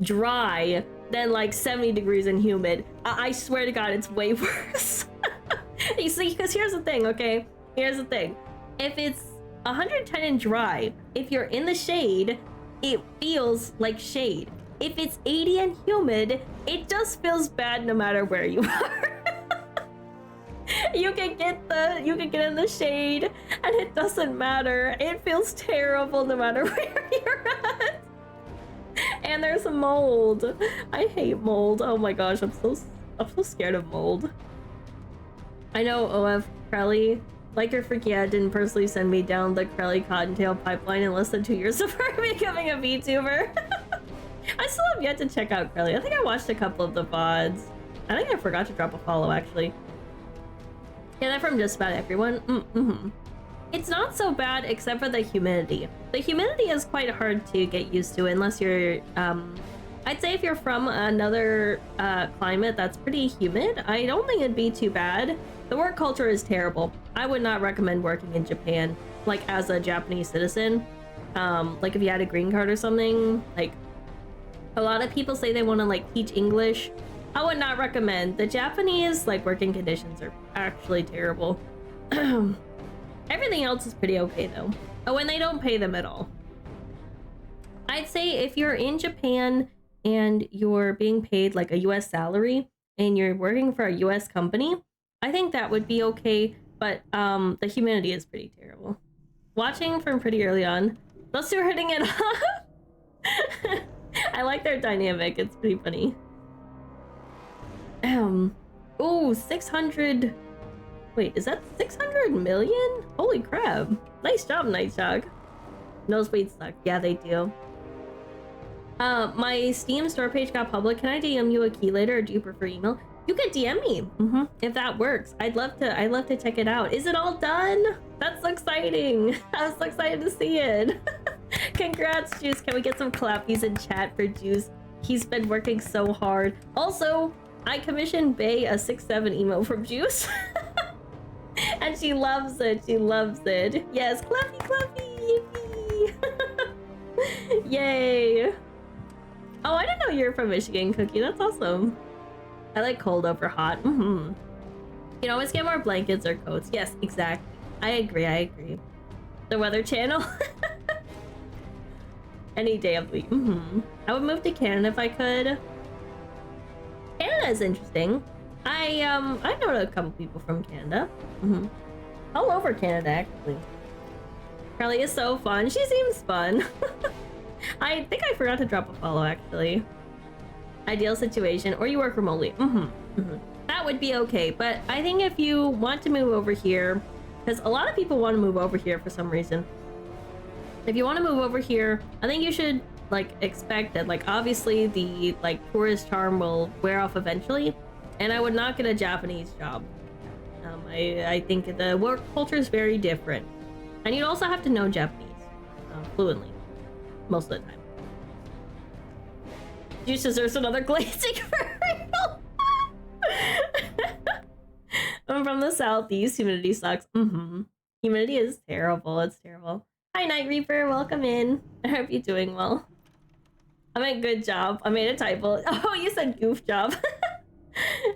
A: dry than, like, 70 degrees and humid. I swear to God, it's way worse. You see, because here's the thing, okay? Here's the thing. If it's 110 and dry, if you're in the shade, it feels like shade. If it's 80 and humid, it just feels bad no matter where you are. You can get in the shade, and it doesn't matter. It feels terrible no matter where you're at. And there's mold. I hate mold. Oh my gosh, I'm so scared of mold. I know OF Crelly, like your freaky ad, didn't personally send me down the Crelly Cottontail pipeline in less than 2 years before becoming a VTuber. I still have yet to check out Crelly. I think I watched a couple of the VODs. I think I forgot to drop a follow, actually. Yeah, they're from just about everyone. It's not so bad except for the humidity. The humidity is quite hard to get used to unless you're, I'd say if you're from another climate that's pretty humid, I don't think it'd be too bad. The work culture is terrible. I would not recommend working in Japan, like as a Japanese citizen. Like if you had a green card or something, like a lot of people say they want to like teach English. I would not recommend. The Japanese like working conditions are actually terrible. Everything else is pretty okay though. Oh, and they don't pay them at all. I'd say if you're in Japan and you're being paid like a US salary and you're working for a US company, I think that would be okay, but the humidity is pretty terrible. Watching from pretty early on. Those two are hitting it off. I like their dynamic, it's pretty funny. Oh, 600. Wait, is that 600 million? Holy crap. Nice job, Nightshog. Nosebleeds suck. Yeah, they do. My Steam store page got public. Can I DM you a key later, or do you prefer email? You can DM me, if that works. I'd love to check it out. Is it all done? That's so exciting. I'm so excited to see it. Congrats, Juice. Can we get some clappies in chat for Juice? He's been working so hard. Also, I commissioned Bae a 6-7 emo from Juice. And she loves it. She loves it. Yes, clappy, clappy. Yippee. Yay. Oh, I didn't know you were from Michigan, Cookie. That's awesome. I like cold over hot. You can always get more blankets or coats. Yes, exactly. I agree. The Weather Channel. Any day of the week. I would move to Canada if I could. Canada is interesting. I know a couple people from Canada. All over Canada, actually. Carly is so fun. She seems fun. I think I forgot to drop a follow, actually. Ideal situation, or you work remotely. That would be okay, but I think if you want to move over here, because a lot of people want to move over here for some reason. If you want to move over here, I think you should like expect that like obviously the like tourist charm will wear off eventually, and I would not get a Japanese job. I think the work culture is very different, and you'd also have to know Japanese fluently most of the time. Juice deserves another glazing for real. I'm from the southeast. Humidity sucks. Humidity is terrible. It's terrible. Hi, Night Reaper. Welcome in. I hope you're doing well. I meant good job. I made a typo. Oh, you said goof job.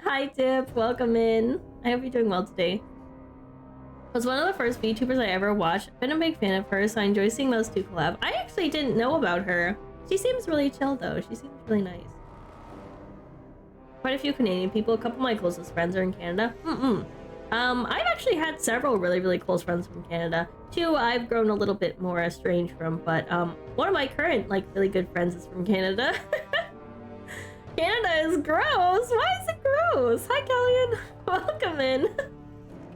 A: Hi, Tip. Welcome in. I hope you're doing well today. Was one of the first VTubers I ever watched. Been a big fan of hers, so I enjoy seeing those two collab. I actually didn't know about her. She seems really chill, though. She seems really nice. Quite a few Canadian people. A couple of my closest friends are in Canada. I've actually had several really, really close friends from Canada. Two I've grown a little bit more estranged from, but one of my current, like, really good friends is from Canada. Canada is gross! Why is it gross? Hi, Callian! Welcome in!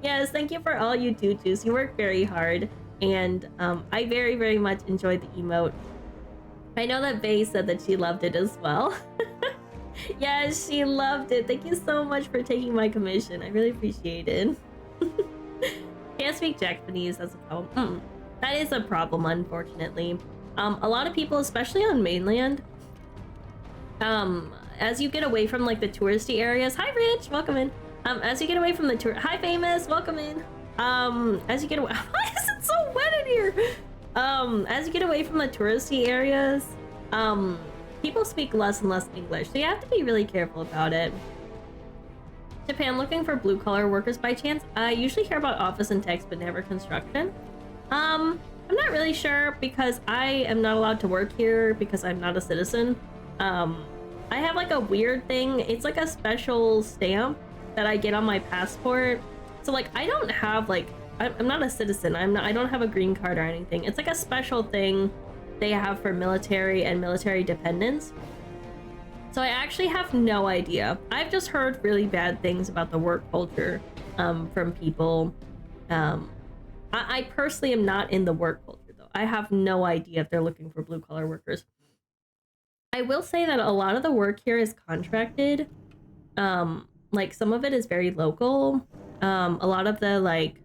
A: Yes, thank you for all you do, Juice. You work very hard, and I very, very much enjoyed the emote. I know that Vay said that she loved it as well. Yes, she loved it. Thank you so much for taking my commission. I really appreciate it. Can't speak Japanese, that's a problem. That is a problem, unfortunately. A lot of people, especially on mainland, as you get away from like the touristy areas. Hi, Rich, welcome in. As you get away from the tour, hi, Famous, welcome in. As you get away, why is it so wet in here? As you get away from the touristy areas, people speak less and less English, so you have to be really careful about it. Japan looking for blue collar workers by chance? I usually hear about office and tech, but never construction. I'm not really sure because I am not allowed to work here because I'm not a citizen. I have like a weird thing. It's like a special stamp that I get on my passport. So like I don't have like I'm not a citizen. I don't have a green card or anything. It's like a special thing they have for military and military dependents. So I actually have no idea. I've just heard really bad things about the work culture from people. I personally am not in the work culture though. I have no idea if they're looking for blue collar workers. I will say that a lot of the work here is contracted. Like some of it is very local. A lot of the like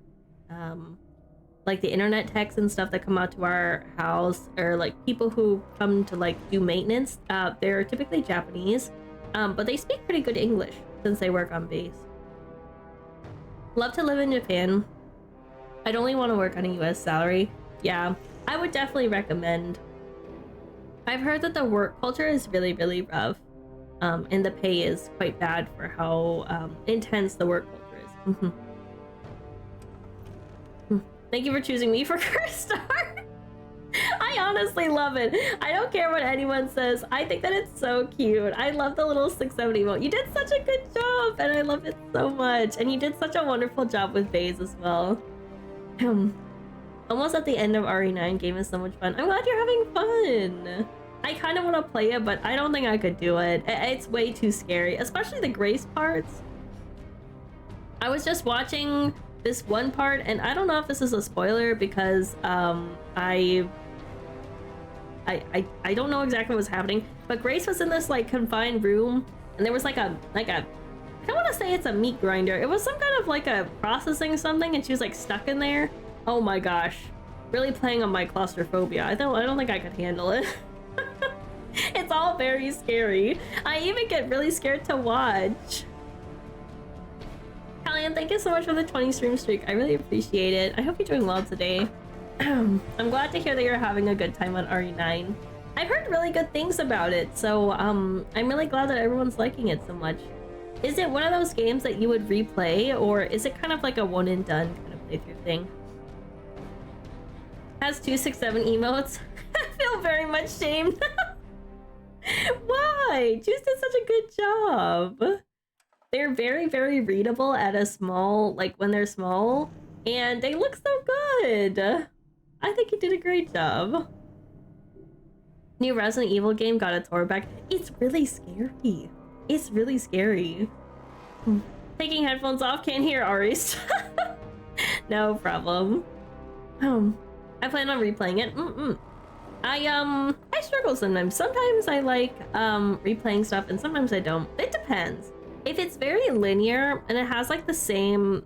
A: the internet techs and stuff that come out to our house, or like people who come to like do maintenance, they're typically Japanese, but they speak pretty good English since they work on base. Love to live in Japan. I'd only want to work on a US salary. Yeah, I would definitely recommend. I've heard that the work culture is really, really rough, and the pay is quite bad for how intense the work culture is. Thank you for choosing me for first star. I honestly love it. I don't care what anyone says. I think that it's so cute. I love the little 670 emote. You did such a good job, and I love it so much. And you did such a wonderful job with Vase as well. Almost at the end of RE9. Game is so much fun. I'm glad you're having fun. I kind of want to play it, but I don't think I could do it. It's way too scary, especially the Grace parts. I was just watching this one part, and I don't know if this is a spoiler because I don't know exactly what's happening, but Grace was in this like confined room, and there was like a I don't want to say it's a meat grinder. It was some kind of like a processing something, and she was like stuck in there. Oh my gosh, really playing on my claustrophobia. I don't think I could handle it. It's all very scary. I even get really scared to watch. Callian, thank you so much for the 20 stream streak. I really appreciate it. I hope you're doing well today. I'm glad to hear that you're having a good time on RE9. I've heard really good things about it, so I'm really glad that everyone's liking it so much. Is it one of those games that you would replay, or is it kind of like a one and done kind of playthrough thing? Has 267 emotes. I feel very much shamed. Why? Juice did such a good job. They're very, very readable at a small, like when they're small, and they look so good. I think you did a great job. New Resident Evil game got its horror back. It's really scary. It's really scary. Taking headphones off, can't hear Ari's. No problem. I plan on replaying it. I struggle sometimes. Sometimes I like replaying stuff, and sometimes I don't. It depends. If it's very linear and it has like the same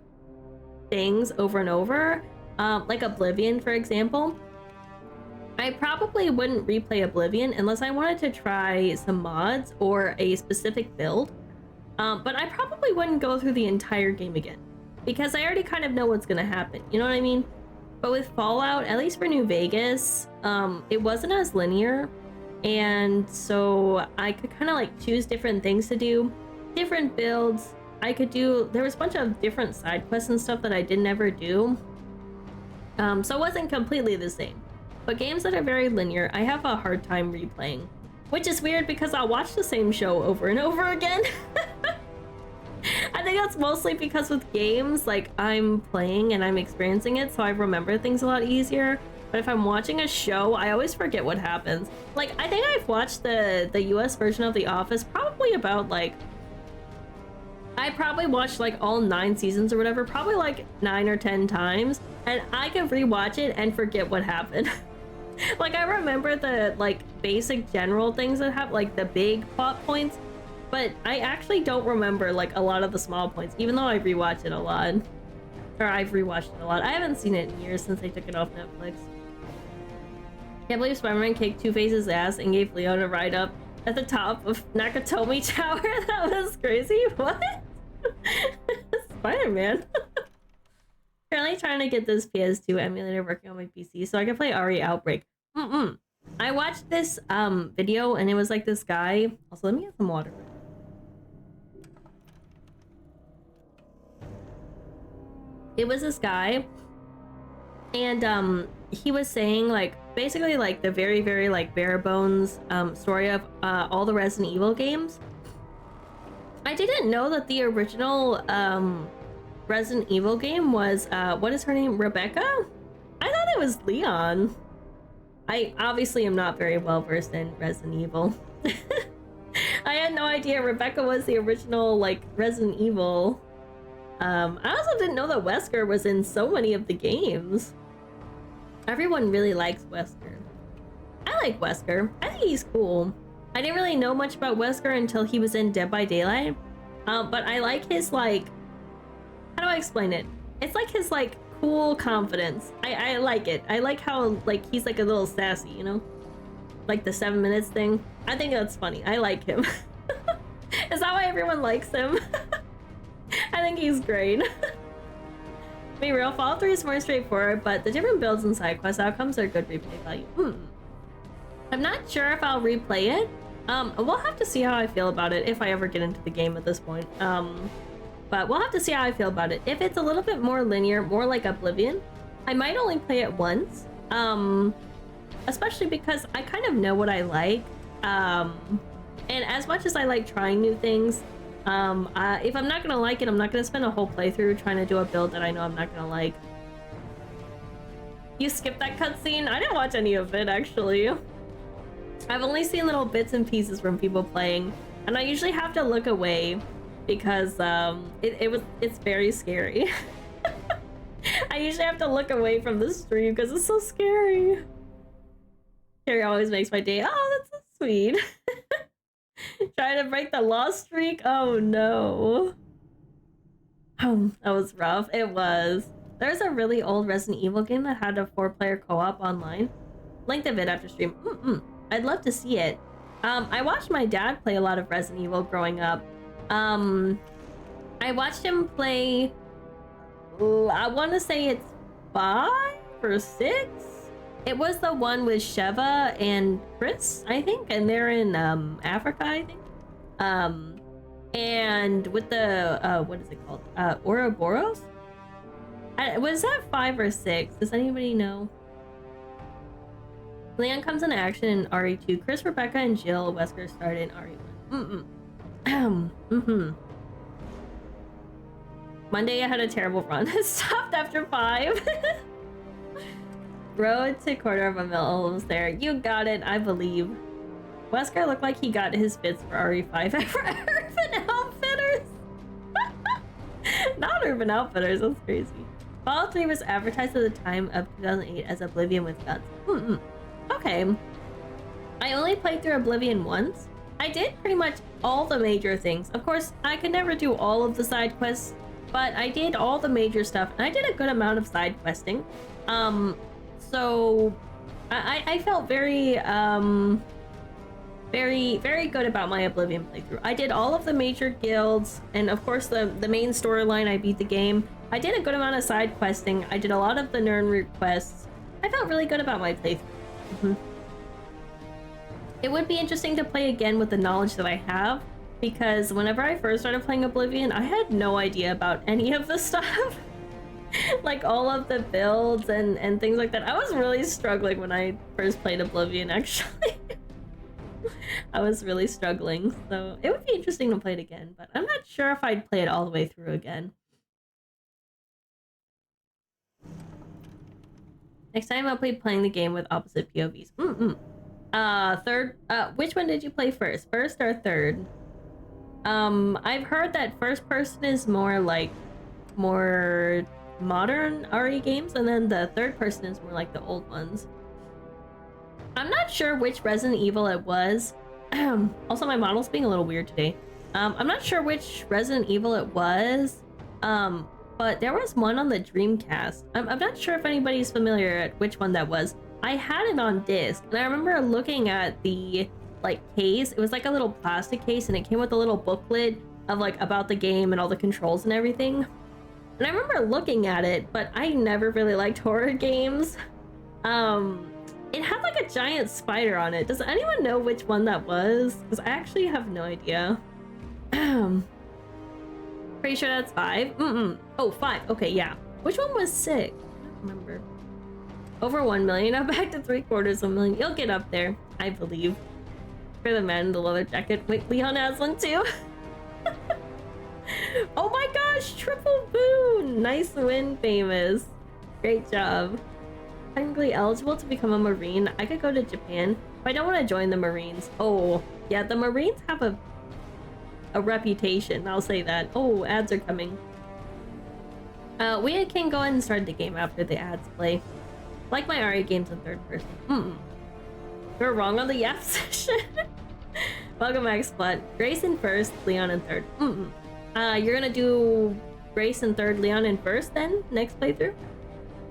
A: things over and over, like Oblivion, for example, I probably wouldn't replay Oblivion unless I wanted to try some mods or a specific build. But I probably wouldn't go through the entire game again because I already kind of know what's gonna happen. You know what I mean? But with Fallout, at least for New Vegas, it wasn't as linear, and so I could kind of like choose different things to do. Different builds I could do. There was a bunch of different side quests and stuff that I didn't ever do, so it wasn't completely the same. But games that are very linear, I have a hard time replaying, which is weird because I'll watch the same show over and over again. I think that's mostly because with games, like, I'm playing and I'm experiencing it, so I remember things a lot easier. But if I'm watching a show, I always forget what happens. Like, I think I've watched the US version of The Office probably about, like... I probably watched, like, all 9 seasons or whatever, probably, like, 9 or 10 times. And I can rewatch it and forget what happened. Like, I remember the, like, basic general things that have, like, the big plot points. But I actually don't remember, like, a lot of the small points, even though I rewatched it a lot. Or I've rewatched it a lot. I haven't seen it in years since they took it off Netflix. Can't believe Spider-Man kicked Two-Face's ass and gave Leon a ride up at the top of Nakatomi Tower. That was crazy. What? Spider-Man. Currently trying to get this PS2 emulator working on my PC so I can play RE Outbreak. I watched this video and it was like this guy. Also, let me get some water. It was this guy and he was saying like basically like the very like bare bones story of all the Resident Evil games. I didn't know that the original Resident Evil game was what is her name, Rebecca? I thought it was Leon. I obviously am not very well versed in Resident Evil. I had no idea Rebecca was the original like Resident Evil. I also didn't know that Wesker was in so many of the games. Everyone really likes Wesker. I like Wesker. I think he's cool. I didn't really know much about Wesker until he was in Dead by Daylight. But I like his like... How do I explain it? It's like his like cool confidence. I like it. I like how like he's like a little sassy, you know? Like the 7 minutes thing. I think that's funny. I like him. Is that why everyone likes him? I think he's great. Be real, Fallout 3 is more straightforward, but the different builds and side quest outcomes are good replay value. I'm not sure if I'll replay it. We'll have to see how I feel about it if I ever get into the game at this point. But we'll have to see how I feel about it. If it's a little bit more linear, more like Oblivion, I might only play it once. Especially because I kind of know what I like. And as much as I like trying new things, if I'm not gonna like it, I'm not gonna spend a whole playthrough trying to do a build that I know I'm not gonna like. You skipped that cutscene? I didn't watch any of it, actually. I've only seen little bits and pieces from people playing, and I usually have to look away because it's very scary. I usually have to look away from the stream because it's so scary. Carrie always makes my day. Oh, that's so sweet. Trying to break the lost streak? Oh no. Oh, that was rough. It was. There's a really old Resident Evil game that had a 4-player co-op online. Link the vid after stream. I'd love to see it. I watched my dad play a lot of Resident Evil growing up. I watched him play... I want to say it's 5 or 6? It was the one with Sheva and Chris, I think, and they're in Africa, I think. And with the what is it called? Ouroboros? Was that 5 or 6? Does anybody know? Leon comes into action in RE2. Chris, Rebecca, and Jill Wesker started in RE1. Monday I had a terrible run. It stopped after 5. Road to quarter of a mil almost there. You got it, I believe. Wesker looked like he got his bits for RE5 for Urban Outfitters. Not Urban Outfitters, that's crazy. Fallout 3 was advertised at the time of 2008 as Oblivion with guns. Okay. I only played through Oblivion once. I did pretty much all the major things. Of course, I could never do all of the side quests, but I did all the major stuff, and I did a good amount of side questing. So I felt very good about my Oblivion playthrough. I did all of the major guilds, and of course the main storyline. I beat the game. I did a good amount of side questing. I did a lot of the Nirnroot quests. I felt really good about my playthrough. It would be interesting to play again with the knowledge that I have, because whenever I first started playing Oblivion, I had no idea about any of the stuff. Like all of the builds and things like that. I was really struggling when I first played Oblivion, actually. I was really struggling, so it would be interesting to play it again, but I'm not sure if I'd play it all the way through again. Next time I'll be playing the game with opposite POVs. Third, which one did you play first? First or third? I've heard that first person is more like more modern RE games, and then the third person is more like the old ones. I'm not sure which Resident Evil it was. Also, my model's being a little weird today. I'm not sure which Resident Evil it was. But there was one on the Dreamcast. I'm not sure if anybody's familiar at which one that was. I had it on disc, and I remember looking at the like case. It was like a little plastic case, and it came with a little booklet of like about the game and all the controls and everything. And I remember looking at it, but I never really liked horror games. It had like a giant spider on it. Does anyone know which one that was? Because I actually have no idea. Pretty sure that's 5. Oh, 5. Okay, yeah. Which one was 6? I don't remember. Over 1 million. I'm back to 750,000. You'll get up there, I believe. For the man in the leather jacket. Wait, Leon has one too. Oh my gosh, triple boon! Nice win, Famous. Great job. Technically eligible to become a Marine. I could go to Japan, but I don't want to join the Marines. Oh, yeah, the Marines have a reputation, I'll say that. Oh, ads are coming. We can go ahead and start the game after the ads play. Like my RE games in third person. We're wrong on the yap session. Welcome back, Splat. Grace in first, Leon in third. You're gonna do Grace in third, Leon in first then, next playthrough?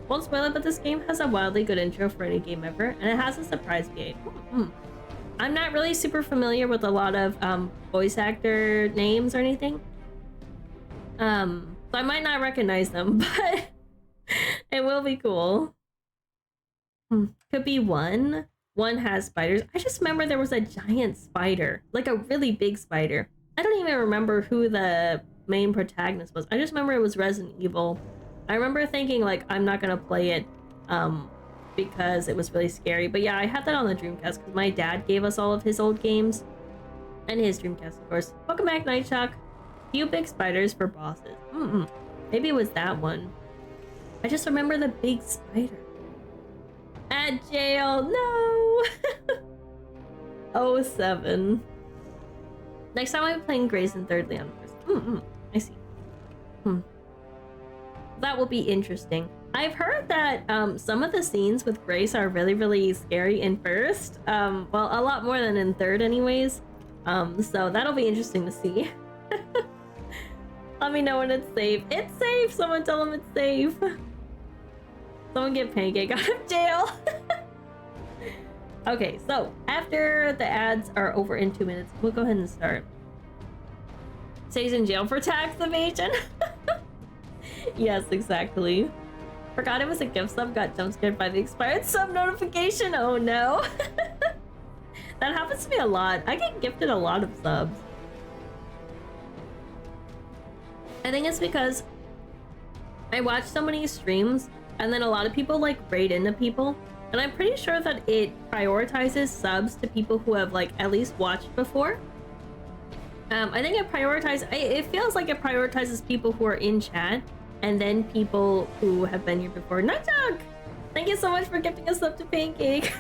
A: Won't spoil it, but this game has a wildly good intro for any game ever, and it has a surprise V8. I'm not really super familiar with a lot of voice actor names or anything. So I might not recognize them, but it will be cool. Could be one. One has spiders. I just remember there was a giant spider, like a really big spider. I don't even remember who the main protagonist was. I just remember it was Resident Evil. I remember thinking like I'm not gonna play it because it was really scary. But yeah, I had that on the Dreamcast because my dad gave us all of his old games and his Dreamcast, of course. Welcome back, Nightshock. Few big spiders for bosses. Maybe it was that one. I just remember the big spider. At jail, no. 07. Next time I'm playing Grace in third, Leon first. I see. That will be interesting. I've heard that some of the scenes with Grace are really, really scary in first. Well, a lot more than in third anyways. So that'll be interesting to see. Let me know when it's safe. It's safe! Someone tell them it's safe. Someone get Pancake out of jail. Okay, so after the ads are over in 2 minutes, we'll go ahead and start. Stays in jail for tax evasion. Yes, exactly. Forgot it was a gift sub, got jump scared by the expired sub notification. Oh no. That happens to me a lot. I get gifted a lot of subs. I think it's because I watch so many streams and then a lot of people like raid into people, and I'm pretty sure that it prioritizes subs to people who have like at least watched before. I think it feels like it prioritizes people who are in chat and then people who have been here before. Nightdog! Thank you so much for gifting us up to Pancake.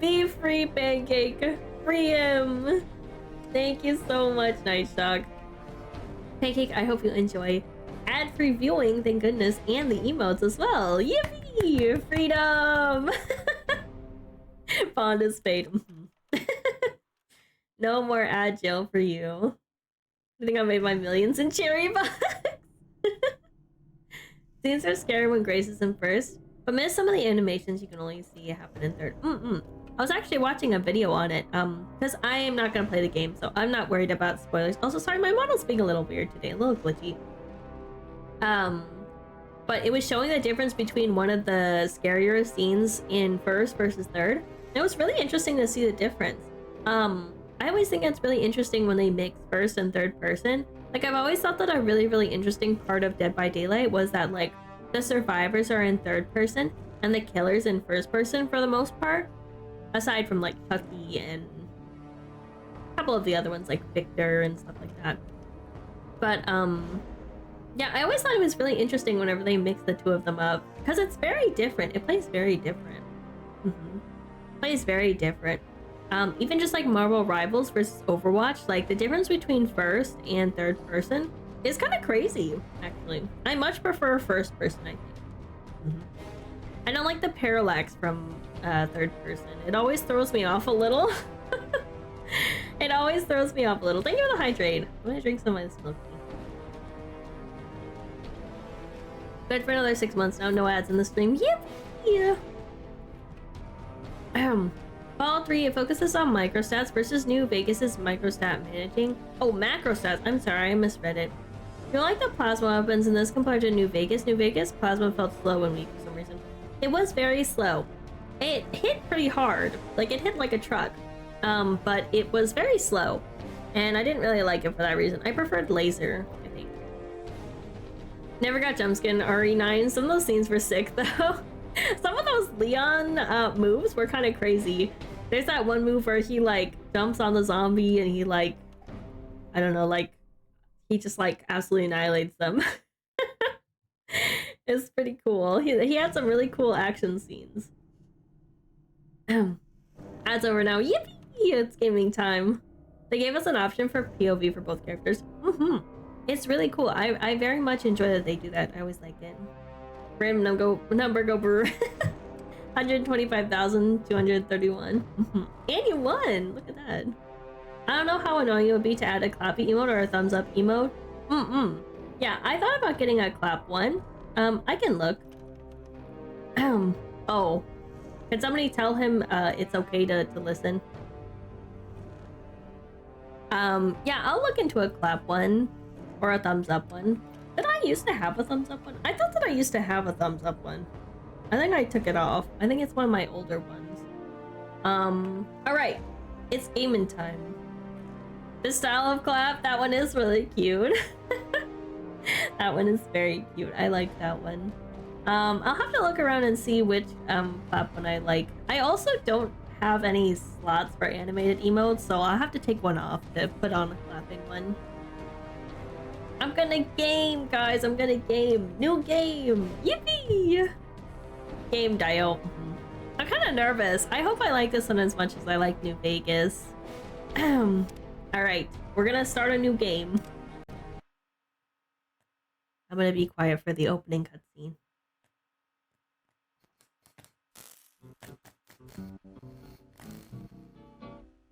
A: Be free, Pancake. Free him. Thank you so much, Nightdog. Pancake, I hope you enjoy ad-free viewing, thank goodness, and the emotes as well. Yippee! Freedom! Bond is paid. No more ad jail for you. I think I made my millions in cherry bucks. Scenes are scary when Grace is in first, but miss some of the animations you can only see happen in third. I was actually watching a video on it, because I am not gonna play the game, so I'm not worried about spoilers. Also, sorry, my model's being a little weird today, a little glitchy. But it was showing the difference between one of the scarier scenes in first versus third. And it was really interesting to see the difference. I always think it's really interesting when they mix first and third person. Like, I've always thought that a really, really interesting part of Dead by Daylight was that, like, the survivors are in third person and the killers in first person for the most part. aside from like Chucky and a couple of the other ones like Victor and stuff like that. But yeah, I always thought it was really interesting whenever they mix the two of them up because it's very different. It plays very different. Plays very different. Even just like Marvel Rivals versus Overwatch, like the difference between first and third person is kind of crazy. Actually, I much prefer first person. I think. I don't like the parallax from third person. It always throws me off a little. It always throws me off a little. Thank you for the hydrate. I'm gonna drink some of this milk tea. Good for another 6 months now. No ads in the stream. Yep. Yeah. Fallout 3, it focuses on microstats versus New Vegas's microstat managing. Oh, macrostats. I'm sorry, I misread it. You like the plasma weapons in this compared to New Vegas? New Vegas plasma felt slow and weak for some reason. It was very slow. It hit pretty hard. Like, it hit like a truck. But it was very slow. And I didn't really like it for that reason. I preferred laser, I think. Never got jumpscared in RE9. Some of those scenes were sick, though. Some of those Leon moves were kind of crazy. There's that one move where he like jumps on the zombie and he like, I don't know, like he just like absolutely annihilates them. It's pretty cool. He had some really cool action scenes. Ads over now. Yippee! It's gaming time. They gave us an option for POV for both characters. It's really cool. I very much enjoy that they do that. I always like it. Random number go brewer. 125,231. And you won! Look at that. I don't know how annoying it would be to add a clappy emote or a thumbs up emote. Yeah, I thought about getting a clap one. I can look. Oh. Can somebody tell him it's okay to listen? Yeah, I'll look into a clap one or a thumbs up one. Did I used to have a thumbs up one? I thought that I used to have a thumbs up one. I think I took it off. I think it's one of my older ones. Alright. It's gaming time. This style of clap, that one is really cute. That one is very cute. I like that one. I'll have to look around and see which clap one I like. I also don't have any slots for animated emotes, so I'll have to take one off to put on a clapping one. I'm gonna game, guys. I'm gonna game. New game. Yippee! Game Dio. I'm kind of nervous. I hope I like this one as much as I like New Vegas. Alright, we're gonna start a new game. I'm gonna be quiet for the opening cutscene.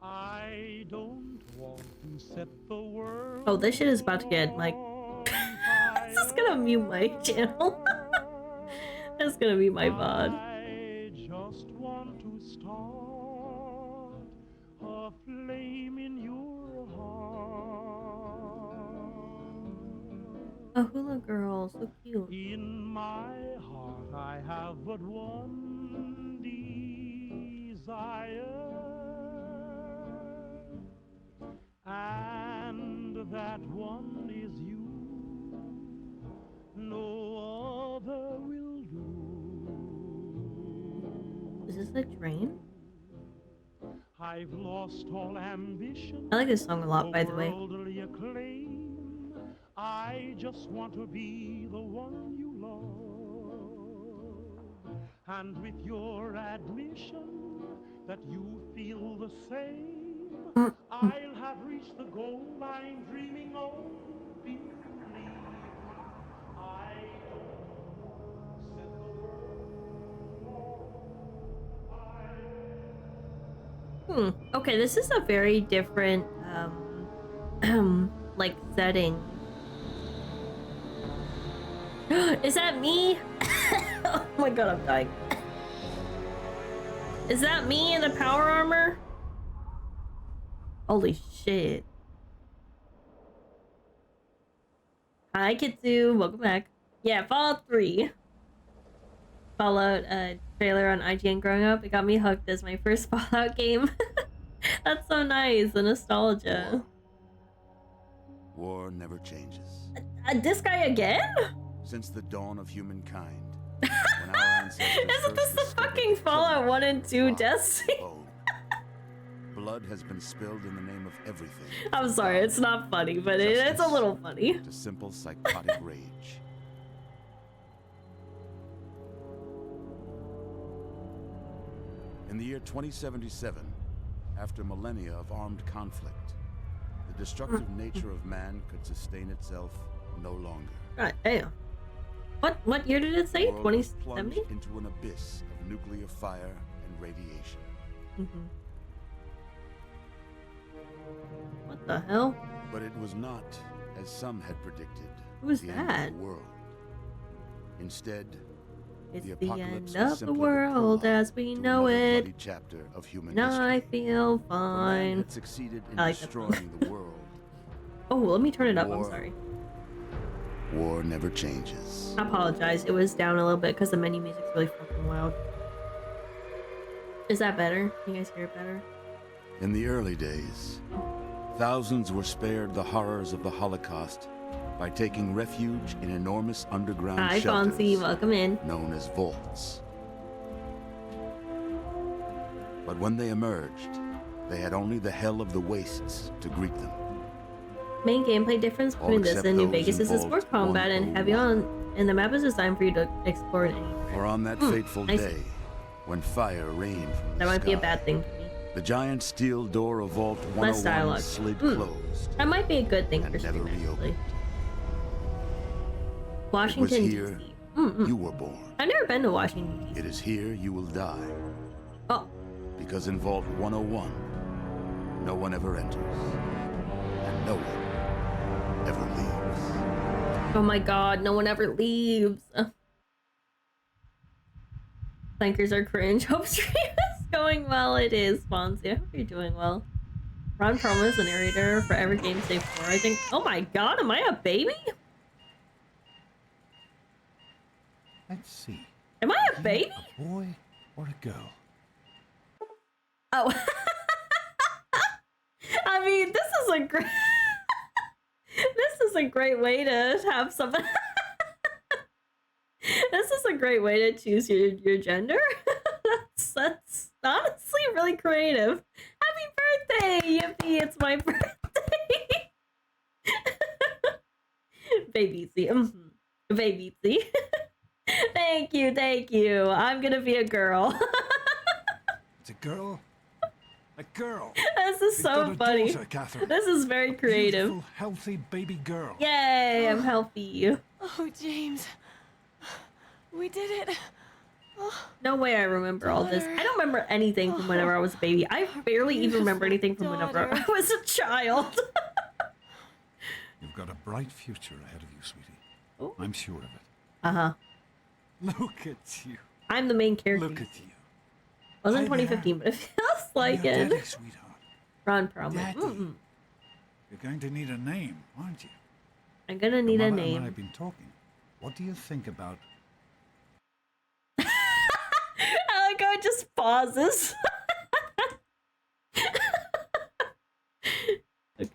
B: I don't want to set the world.
A: Oh, this shit is about to get like. This is gonna mute my channel. That's gonna be my VOD.
B: I just want to start a flame in your heart.
A: A hula girl, so cute.
B: In my heart, I have but one desire. And that one is you. No other will do.
A: Is this a train?
B: I've lost all ambition.
A: I like this song a lot, by the way.
B: Worldly acclaim. I just want to be the one you love. And with your admission that you feel the same, I'll have reached the goal I'm dreaming of. Believe me, I don't set the world.
A: Okay, this is a very different, like, setting. Is that me? Oh my god, I'm dying. Is that me in the power armor? Holy shit. Hi, Kitsu. Welcome back. Yeah, Fallout 3. Fallout trailer on IGN growing up. It got me hooked as my first Fallout game. That's so nice. The nostalgia.
C: War never changes.
A: This guy again?
C: Since the dawn of humankind. When our ancestors
A: Isn't this
C: first
A: the
C: discovered
A: fucking Fallout 1 and 2
C: killing
A: death scene?
C: bone blood has been spilled in the name of everything.
A: I'm sorry, it's not funny, but it's a little funny.
C: To simple psychotic rage. In the year 2077, after millennia of armed conflict, the destructive nature of man could sustain itself no longer.
A: Right, damn. What year did it say?
C: The world was
A: 2070?
C: plunged into an abyss of nuclear fire and radiation.
A: Mm-hmm. What the hell?
C: But it was not, as some had predicted,
A: Who's
C: the end
A: that?
C: of the world. Instead,
A: It's
C: the
A: the
C: apocalypse
A: end
C: was
A: of the
C: simply
A: world
C: prologue
A: as we
C: to
A: know
C: another
A: it.
C: bloody chapter of human
A: And I
C: history.
A: feel
C: For man
A: fine.
C: had succeeded in
A: I like that song.
C: destroying the world.
A: Oh, let me turn it up. I'm
C: War.
A: sorry.
C: War never changes.
A: I apologize. It was down a little bit because the menu music's really fucking loud. Is that better? Can you guys hear it better?
C: In the early days, thousands were spared the horrors of the Holocaust by taking refuge in enormous underground
A: Hi,
C: shelters
A: Fonzie. Welcome in.
C: known as vaults. But when they emerged, they had only the hell of the wastes to greet them.
A: Main gameplay difference between this
C: except
A: and New
C: those
A: Vegas is the
C: involved
A: sport combat and heavy on, and the map is designed for you to explore it anywhere.
C: For on that fateful
A: I see.
C: day, when fire rained from the
A: That might be a
C: sky,
A: bad thing for me.
C: the giant steel door of Vault
A: Less
C: 101
A: dialogue.
C: slid closed.
A: That might be a good thing
C: And
A: for
C: never
A: stream, actually.
C: reopened.
A: Washington,
C: It was here
A: D.C.
C: you were born.
A: I've never been to Washington, D.C.
C: It is here you will die.
A: Oh,
C: Because in Vault 101, no one ever enters. And no one ever leaves.
A: oh my god, no one ever leaves. Flankers are cringe. Hope stream is going well. It is, Fonzie. I hope you're doing well. Ron Promo is the narrator for every game save 4, I think. Oh my god, am I a baby?
D: Let's see.
A: Am I a baby?
D: A boy or a girl?
A: Oh. I mean, this is a great this is a great way to have some this is a great way to choose your gender. that's honestly really creative. Happy birthday, Yippee, it's my birthday. Baby Z. Baby Z. Thank you. I'm gonna be a girl.
D: It's a girl. A girl.
A: This is
D: You've
A: so
D: got a
A: funny.
D: daughter, Catherine.
A: This is very creative.
D: Beautiful, healthy baby girl.
A: Yay, I'm healthy.
E: Oh, James. We did it.
A: No way I remember all this. I don't remember anything from whenever I was a baby. I barely even remember anything from whenever I was a child.
D: You've got a bright future ahead of you, sweetie.
A: Oh.
D: I'm sure of it.
A: Uh-huh.
D: Look at you.
A: I'm the main character.
D: Look at you.
A: It wasn't
D: Hi there.
A: 2015, but it feels like
D: Your
A: it.
D: daddy, sweetheart.
A: Ron Promo.
D: Daddy.
A: Mm-mm.
D: You're going to need a name, aren't you?
A: I'm gonna need a
D: Mama and I
A: name.
D: have been talking. What do you think about...
A: I like how it just pauses. Okay.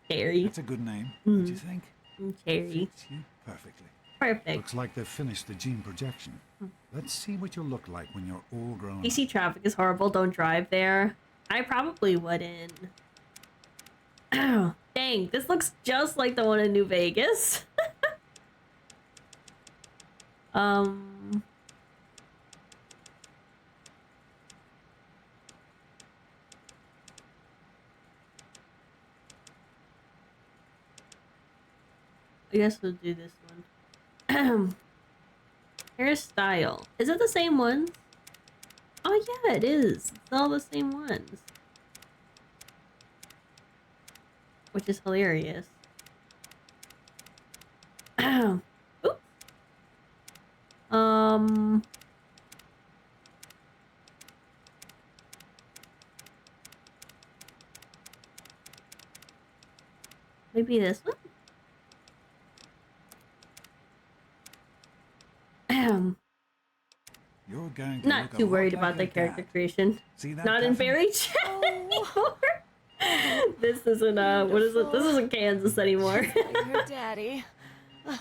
A: Carrie.
D: It's a good name, don't you think?
A: Carrie.
D: Fits you perfectly.
A: Perfect.
D: Looks like they've finished the gene projection. Let's see what you'll look like when you're all grown up.
A: DC traffic is horrible. Don't drive there. I probably wouldn't. Dang, this looks just like the one in New Vegas. I guess we'll do this one. Hairstyle. Is it the same ones? Oh yeah, it is. It's all the same ones. Which is hilarious. Oops. Maybe this one?
D: You're going to
A: Not
D: look a
A: too
D: lot
A: worried
D: like
A: about the
D: your
A: character
D: dad.
A: creation.
D: See that,
A: Not in
D: Catherine?
A: Barry Chat anymore. This isn't what is it? This isn't Kansas anymore.
E: Like her daddy.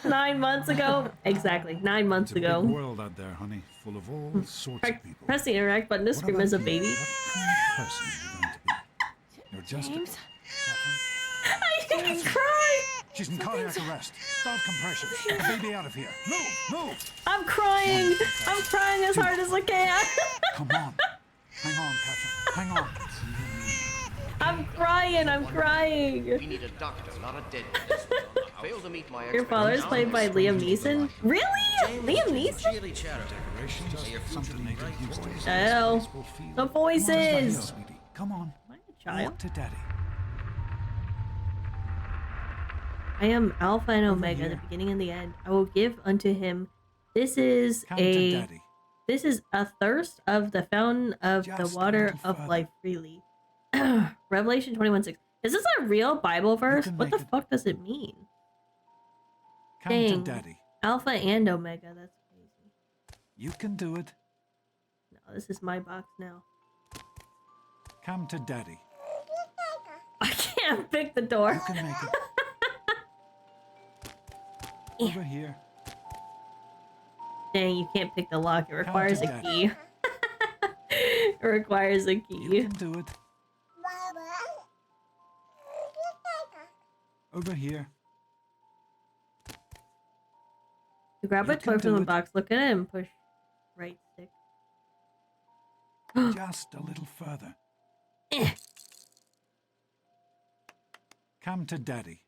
A: 9 months ago. Exactly. 9 months
D: It's a
A: ago.
D: big world out there, honey, full of all sorts of people.
A: Press the interact button to
D: What
A: scream
D: about
A: as a
D: you?
A: baby.
D: What kind of person are you going to be? Just
E: James?
D: Catherine,
A: I didn't cry.
D: she's in cardiac arrest. Start compression. Get the baby out of here. Move, move.
A: I'm crying. I'm crying as hard as I can.
D: Come on. Hang on, Catherine. Hang on.
A: I'm crying. I'm crying.
F: We need a doctor, not a dentist. Fail to meet my
A: Your father is played by Liam Neeson. Really? Liam Neeson?
F: Chili chatter.
D: Just something they get used to.
A: Oh,
D: Peaceful feel.
A: the
D: Come on, just like
A: voices.
D: this, sweetie. Come on.
A: Am I a child?
D: Walk to daddy.
A: I am Alpha and Omega, the
D: here.
A: beginning and the end. I will give unto him. This is
D: Come to
A: a
D: daddy.
A: this is a thirst of the fountain of the
D: Just a
A: water
D: little
A: of
D: further.
A: life freely. Revelation 21:6. Is this a real Bible verse?
D: can
A: What the
D: make it.
A: fuck does it mean?
D: Come
A: Dang.
D: to daddy.
A: Alpha and Omega. That's crazy.
D: You can do it.
A: No, this is my box now.
D: Come to daddy.
A: I can't pick the door.
D: You can make it.
A: Yeah.
D: Over here.
A: Dang, you can't pick the lock. It
D: to
A: requires a
D: daddy.
A: key. It requires a
D: You
A: key.
D: can do it. Over here.
A: You grab
D: You
A: a
D: can
A: toy from
D: do
A: the
D: it.
A: box, look at it, and push right stick.
D: Just a little further.
A: Eh,
D: Come to daddy.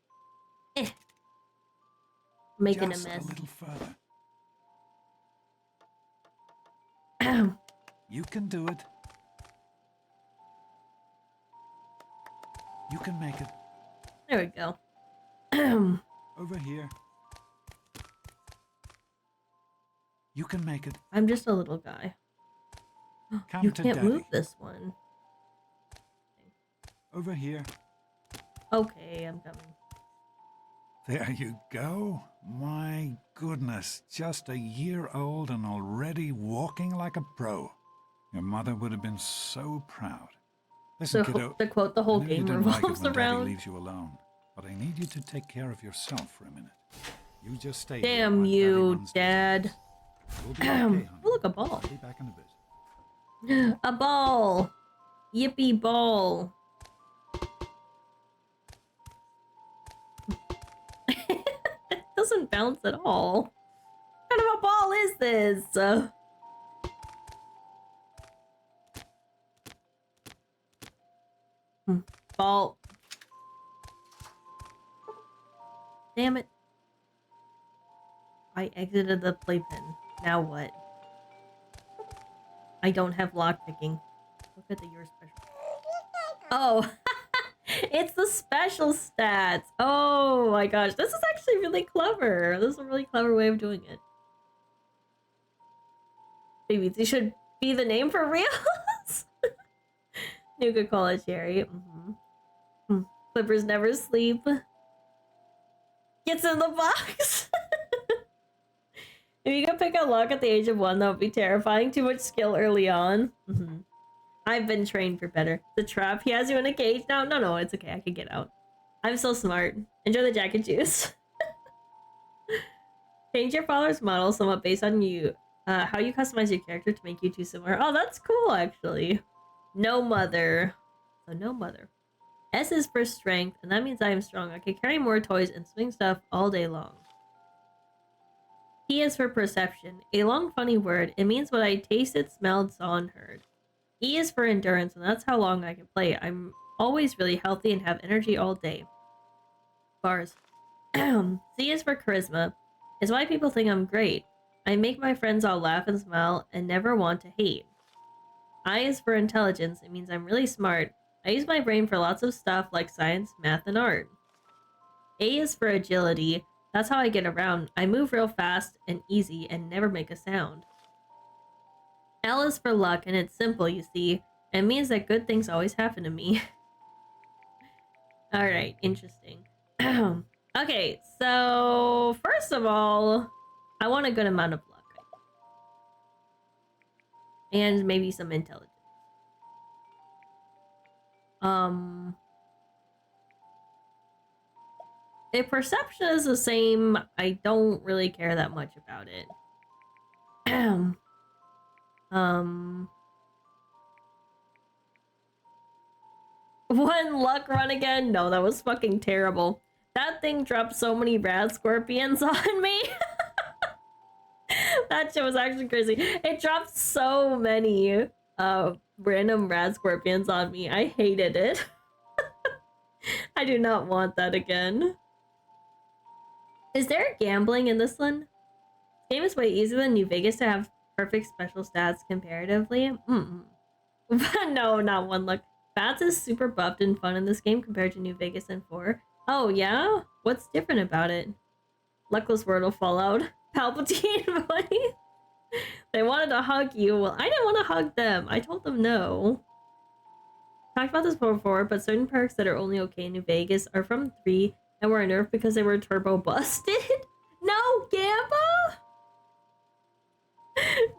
A: making
D: Just
A: a
D: a
A: mess.
D: little further. You can do it. You can make it.
A: There we go.
D: Over here. You can make it.
A: I'm just a little guy.
D: Come
A: You
D: to
A: can't
D: daddy.
A: move this one.
D: Over here.
A: Okay, I'm coming.
D: There you go. My goodness, just a year old and already walking like a pro. Your mother would have been so proud. Listen,
A: So
D: kiddo.
A: the quote, the
D: I
A: whole
D: know you
A: game
D: don't like it
A: revolves
D: when Daddy
A: around.
D: leaves you alone, but I need you to take care of yourself for a minute. You just stay here
A: Damn
D: while Daddy
A: you,
D: runs
A: Dad.
D: business. We'll be okay, honey.
A: Oh, look, a ball.
D: I'll be back in a bit.
A: A ball. Yippee ball. It doesn't bounce at all. What kind of a ball is this? Ball. Damn it. I exited the playpen. Now what? I don't have lockpicking. Look at the your special. Oh, it's the special stats. Oh my gosh, this is actually really clever. This is a really clever way of doing it. Maybe this should be the name for reals. Nuka Cola Cherry. Clippers never sleep. Gets in the box. If you could pick a lock at the age of 1, that would be terrifying. Too much skill early on. I've been trained for better. The trap, he has you in a cage. No, it's okay. I can get out. I'm so smart. Enjoy the jacket juice. Change your father's model somewhat based on you. How you customize your character to make you two similar. Oh, that's cool, actually. No mother. So no mother. S is for strength, and that means I am strong. I can carry more toys and swing stuff all day long. P is for perception. A long, funny word. It means what I tasted, smelled, saw, and heard. E is for endurance, and that's how long I can play. I'm always really healthy and have energy all day. Bars. C is for charisma. It's why people think I'm great. I make my friends all laugh and smile and never want to hate. I is for intelligence. It means I'm really smart. I use my brain for lots of stuff like science, math, and art. A is for agility. That's how I get around. I move real fast and easy and never make a sound. L is for luck, and it's simple, you see. It means that good things always happen to me. Alright, interesting. Okay, so first of all, I want a good amount of luck. And maybe some intelligence. If perception is the same, I don't really care that much about it. One luck run again? No, that was fucking terrible. That thing dropped so many rad scorpions on me. That shit was actually crazy. It dropped so many random rad scorpions on me. I hated it. I do not want that again. Is there gambling in this one? This game is way easier than New Vegas to have perfect special stats comparatively. No, not one luck. Bats is super buffed and fun in this game compared to New Vegas and 4. Oh yeah? What's different about it? Luckless Wordle Fallout. Palpatine buddy. They wanted to hug you. Well, I didn't want to hug them. I told them no. Talked about this before, but certain perks that are only okay in New Vegas are from 3 and were nerfed because they were turbo busted. No Gamba?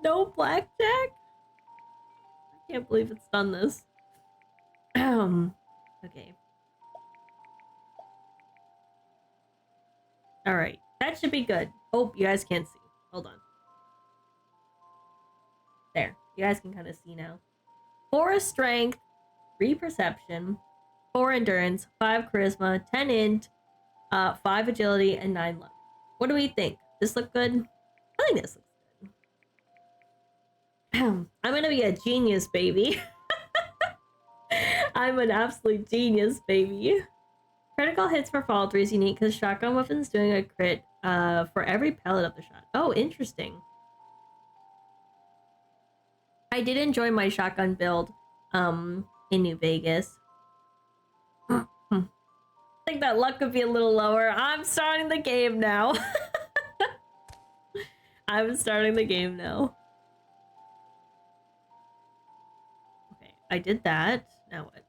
A: No Blackjack? I can't believe it's done this. Okay. Alright, that should be good. Oh, you guys can't see. Hold on. There. You guys can kind of see now. 4 strength, 3 perception, 4 endurance, 5 charisma, 10 int, 5 agility, and 9 luck. What do we think? This look good? I think this looks good. I'm gonna be a genius, baby. I'm an absolute genius, baby. Critical hits for Fallout 3 is unique because shotgun weapons doing a crit for every pellet of the shot. Oh, interesting. I did enjoy my shotgun build in New Vegas. I think that luck could be a little lower. I'm starting the game now. I'm starting the game now. Okay, I did that. Now what?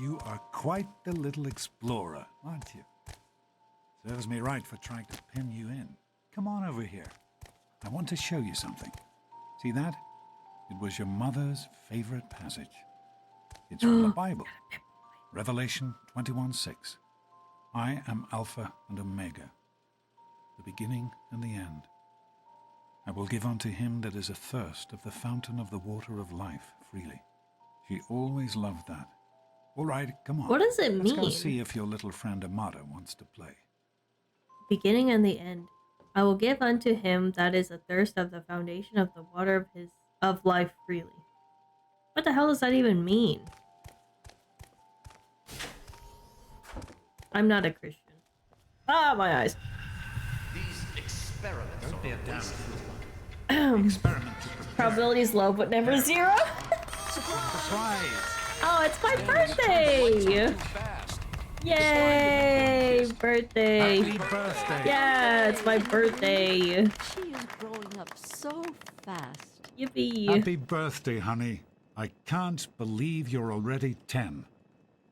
D: You are quite the little explorer, aren't you? Serves me right for trying to pin you in. Come on over here. I want to show you something. See that? It was your mother's favorite passage. It's from the Bible. Revelation 21:6. I am Alpha and Omega, the beginning and the end. I will give unto him that is athirst of the fountain of the water of life freely. She always loved that. All right, come on.
A: What does it
D: Let's go
A: mean?
D: see if your little friend Amada wants to play.
A: Beginning and the end. I will give unto him that is athirst of the foundation of the water of life freely. What the hell does that even mean? I'm not a Christian. Ah, my eyes.
F: These experiments are
D: Experiment to prepare.
A: Probability is low, but never zero.
D: Surprise!
A: Oh, it's my birthday! Yay! Birthday!
D: Happy birthday!
A: Yeah, it's my birthday.
E: She is growing up so fast.
A: Yippee!
D: Happy birthday, honey. I can't believe you're already 10.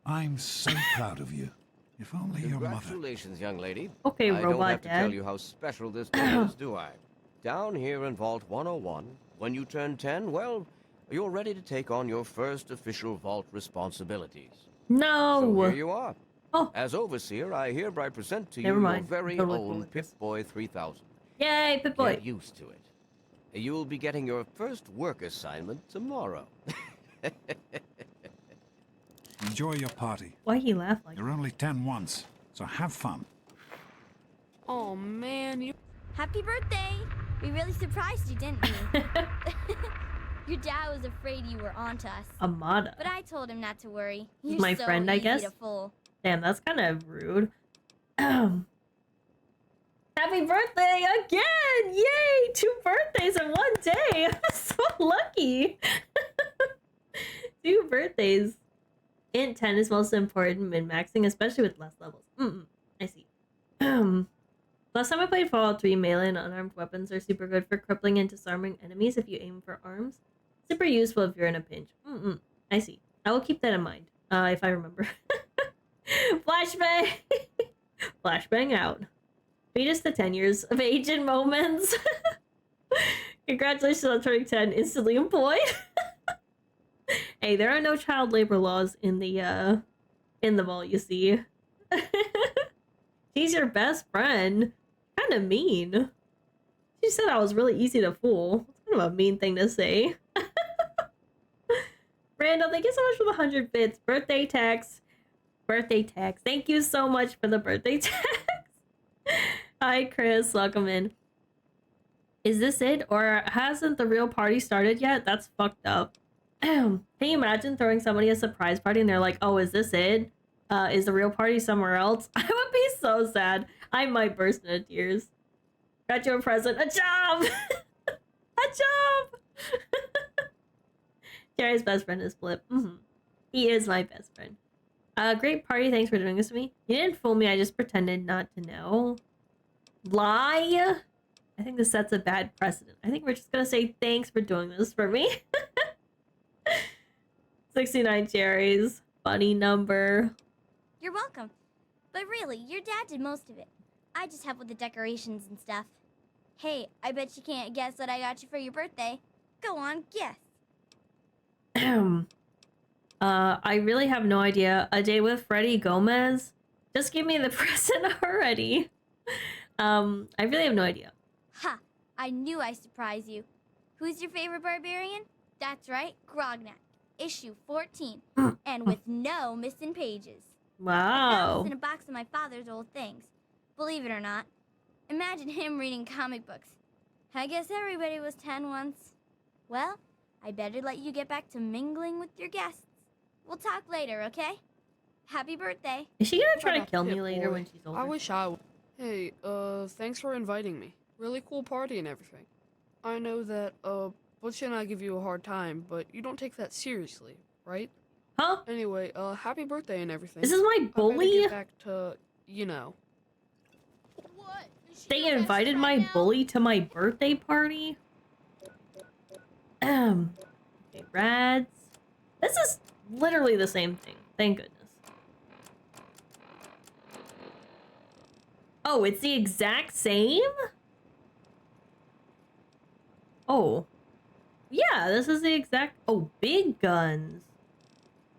D: I'm so proud of you. If only your mother...
F: Congratulations, young lady.
A: Okay,
F: I don't
A: robot
F: have to tell
A: dad.
F: you how special this day is, do I? Down here in Vault 101, when you turn 10, well, you're ready to take on your first official Vault responsibilities.
A: No.
F: So here you are.
A: Oh.
F: As Overseer, I hereby present to you
A: Never
F: your
A: mind.
F: very
A: Totally cool
F: own
A: with this.
F: Pip-Boy 3000.
A: Yay, Pip-Boy.
F: Get used to it. You'll be getting your first work assignment tomorrow.
D: Enjoy your party.
A: Why he laugh like
D: You're only 10 once, so have fun.
E: Oh man, you.
G: Happy birthday! We really surprised you, didn't we? Your dad was afraid you were onto us.
A: Amada?
G: But I told him not to worry. You're
A: My
G: so
A: friend, I
G: easy
A: guess?
G: to fool.
A: Damn, that's kind of rude. Happy birthday again! Yay! 2 birthdays in one day! I'm so lucky! 2 birthdays. Int 10 is most important min-maxing, especially with less levels. I see. Last time I played Fallout 3, melee and unarmed weapons are super good for crippling and disarming enemies if you aim for arms. Super useful if you're in a pinch. I see. I will keep that in mind, if I remember. Flashbang! Flashbang out. Fetus to 10 years of age and moments. Congratulations on turning 10. Instantly employed. Hey, there are no child labor laws in the vault, you see. She's your best friend. Kind of mean. She said I was really easy to fool. What's Kind of a mean thing to say. Randall, thank you so much for the 100 bits. Birthday tax. Birthday tax. Thank you so much for the birthday tax. Hi, Chris. Welcome in. Is this it? Or hasn't the real party started yet? That's fucked up. Can you imagine throwing somebody a surprise party and they're like, oh, is this it? Is the real party somewhere else? I would be so sad. I might burst into tears. Got you a present. A job! A job! Jerry's best friend is Flip. He is my best friend. Great party. Thanks for doing this to me. You didn't fool me. I just pretended not to know. Lie? I think this sets a bad precedent. I think we're just gonna say thanks for doing this for me. 69 cherries. Funny number.
G: You're welcome. But really, your dad did most of it. I just help with the decorations and stuff. Hey, I bet you can't guess what I got you for your birthday. Go on, guess.
A: I really have no idea. A day with Freddy Gomez? Just give me the present already. I really have no idea.
G: Ha! I knew I'd surprise you. Who's your favorite barbarian? That's right, Grognak. Issue 14. And with no missing pages. I found
A: Wow.
G: this in a box of my father's old things. Believe it or not. Imagine him reading comic books. I guess everybody was 10 once. Well, I better let you get back to mingling with your guests. We'll talk later, okay? Happy birthday.
A: Is she gonna try to
H: Shut up,
A: kill me
H: Pip
A: later
H: boy.
A: when she's older?
H: I wish I would. Hey, thanks for inviting me. Really cool party and everything. I know that, Butch and I give you a hard time, but you don't take that seriously, right?
A: Huh?
H: Anyway, happy birthday and everything.
A: This is my
H: I better
A: bully?
H: get back to, you know.
G: What?
A: They invited my bully to my birthday party? Okay, rads. This is literally the same thing. Thank goodness. Oh, it's the exact same? Oh. Yeah, this is the exact... Oh, big guns.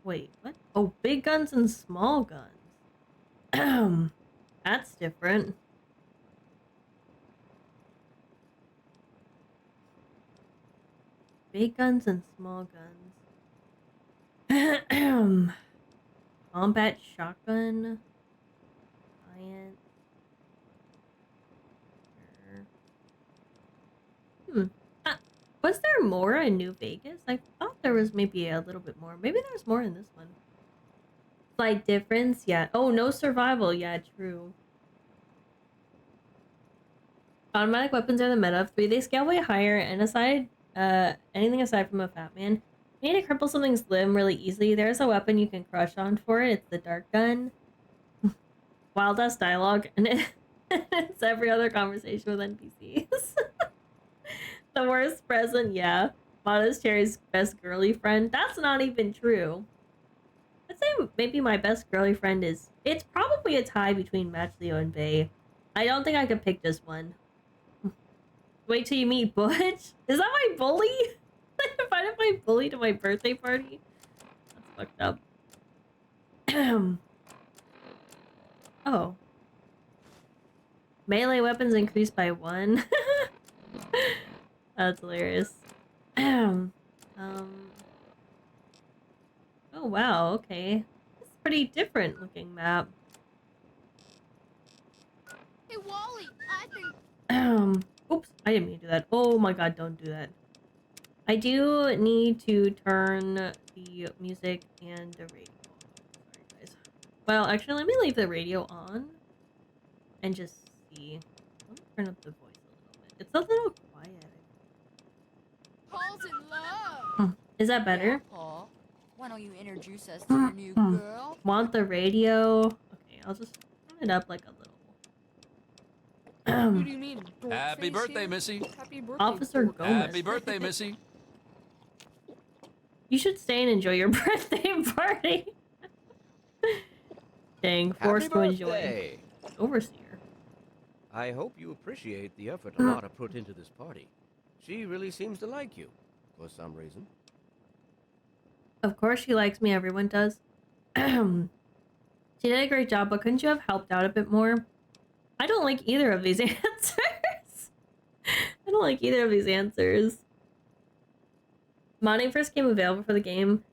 A: Wait, what? Oh, big guns and small guns. That's different. Big guns and small guns. Combat shotgun. Giant. Was there more in New Vegas? I thought there was maybe a little bit more. Maybe there's more in this one. Slight difference? Yeah. Oh, no survival. Yeah, true. Automatic weapons are the meta of 3. They scale way higher, and anything aside from a fat man, you need to cripple something's limb really easily. There's a weapon you can crush on for it. It's the dart gun. Wild ass dialogue, and it's every other conversation with NPCs. The worst present, yeah. Modest Cherry's best girly friend. That's not even true. I'd say maybe my best girly friend is... It's probably a tie between Match Leo and Bae. I don't think I could pick just one. Wait till you meet Butch? Is that my bully? I invited my bully to my birthday party? That's fucked up. Oh. Melee weapons increased by 1. That's hilarious. Oh wow, okay. It's a pretty different looking map.
G: Hey, Wally, I think...
A: Oops, I didn't mean to do that. Oh my god, don't do that. I do need to turn the music and the radio on. Sorry, guys. Well, actually, let me leave the radio on and just see. Let me turn up the voice a little bit. It's a little quiet.
E: Paul's in love.
A: Is that better?
E: Yeah, Paul. Why don't you introduce us to your new girl?
A: Want the radio? Okay, I'll just turn it up like a little.
H: What do you mean?
I: Happy birthday, Missy.
H: Happy birthday,
A: Officer
H: dork.
A: Gomez.
I: Happy birthday, Missy.
A: You should stay and enjoy your birthday party. Dang, forced to enjoy.
F: birthday.
A: Overseer.
F: I hope you appreciate the effort Amata put into this party. She really seems to like you, for some reason.
A: Of course she likes me, everyone does. She did a great job, but couldn't you have helped out a bit more? I don't like either of these answers. I don't like either of these answers. Modding first came available for the game.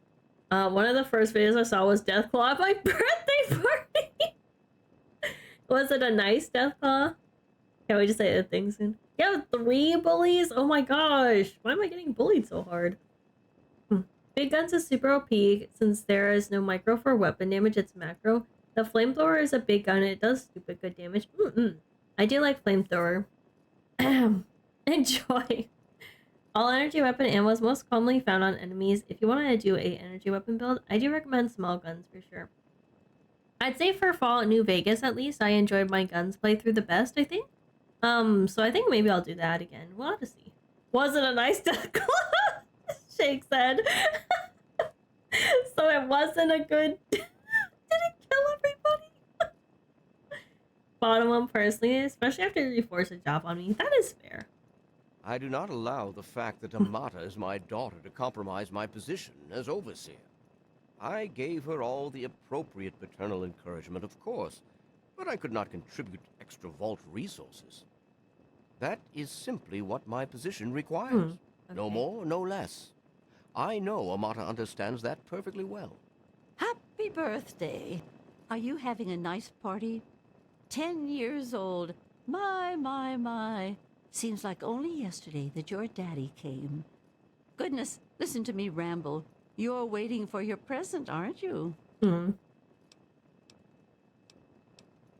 A: One of the first videos I saw was Deathclaw at my birthday party. Was it a nice Deathclaw? Can't we just say that thing soon? Yeah, 3 bullies? Oh my gosh. Why am I getting bullied so hard? Big Guns is super OP since there is no micro for weapon damage, it's macro. The flamethrower is a big gun and it does stupid good damage. I do like flamethrower. Enjoy. All energy weapon ammo is most commonly found on enemies. If you want to do a energy weapon build, I do recommend small guns for sure. I'd say for Fallout New Vegas at least, I enjoyed my guns playthrough the best, I think. So I think maybe I'll do that again. We'll have to see. Was it a nice Deathclaw? Shake said. So it wasn't a good... Did it kill everybody? Bottom one personally, especially after you force a job on me. That is fair.
F: I do not allow the fact that Amata is my daughter to compromise my position as overseer. I gave her all the appropriate paternal encouragement, of course, but I could not contribute extra vault resources. That is simply what my position requires.
A: Okay.
F: No more, no less. I know Amata understands that perfectly well.
J: Happy birthday. Are you having a nice party? 10 years old. My. Seems like only yesterday that your daddy came. Goodness, listen to me ramble. You're waiting for your present, aren't you?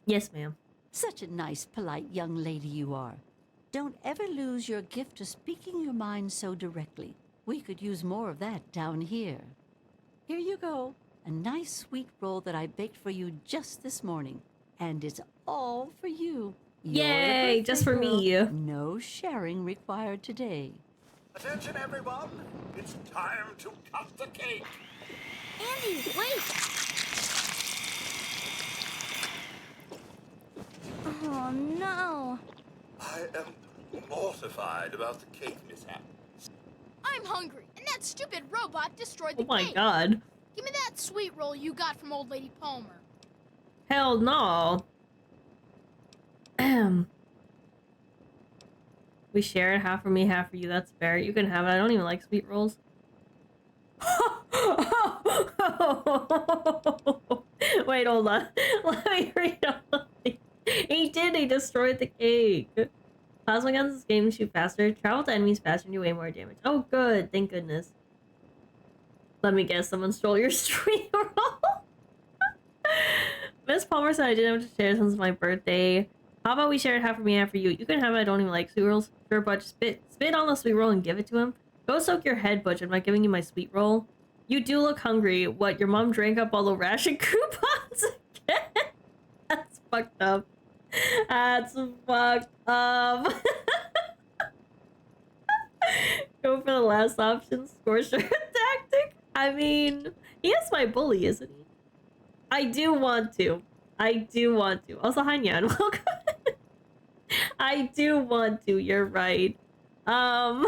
A: Yes, ma'am.
J: Such a nice, polite young lady you are. Don't ever lose your gift of speaking your mind so directly. We could use more of that down here. Here you go. A nice sweet roll that I baked for you just this morning. And it's all for you. You're the
A: Yay, just for
J: birthday
A: me.
J: girl. No sharing required today.
K: Attention, everyone! It's time to cut the cake!
G: Andy, wait! Oh no!
K: I am mortified about the cake mishap.
L: I'm hungry, and that stupid robot destroyed the
A: Oh my
L: cake.
A: god.
L: Give me that sweet roll you got from Old Lady Palmer.
A: Hell no. We share it, half for me, half for you. That's fair. You can have it. I don't even like sweet rolls. Wait, hold on. Let me read all of these. He did. He destroyed the cake. Plasma guns in this game shoot faster, travel to enemies faster, and do way more damage. Oh, good. Thank goodness. Let me guess. Someone stole your sweet roll. Miss Palmer said I didn't have to share since my birthday. How about we share it half for me, half for you? You can have it. I don't even like sweet rolls. Sure, but spit on the sweet roll and give it to him. Go soak your head, Butch. I'm not giving you my sweet roll. You do look hungry. What, your mom drank up all the ration coupons again? That's fucked up. That's fucked up. Go for the last option. Scorcher tactic. I mean, he is my bully, isn't he? I do want to. Also, hi, Nyan. Welcome. I do want to. You're right. I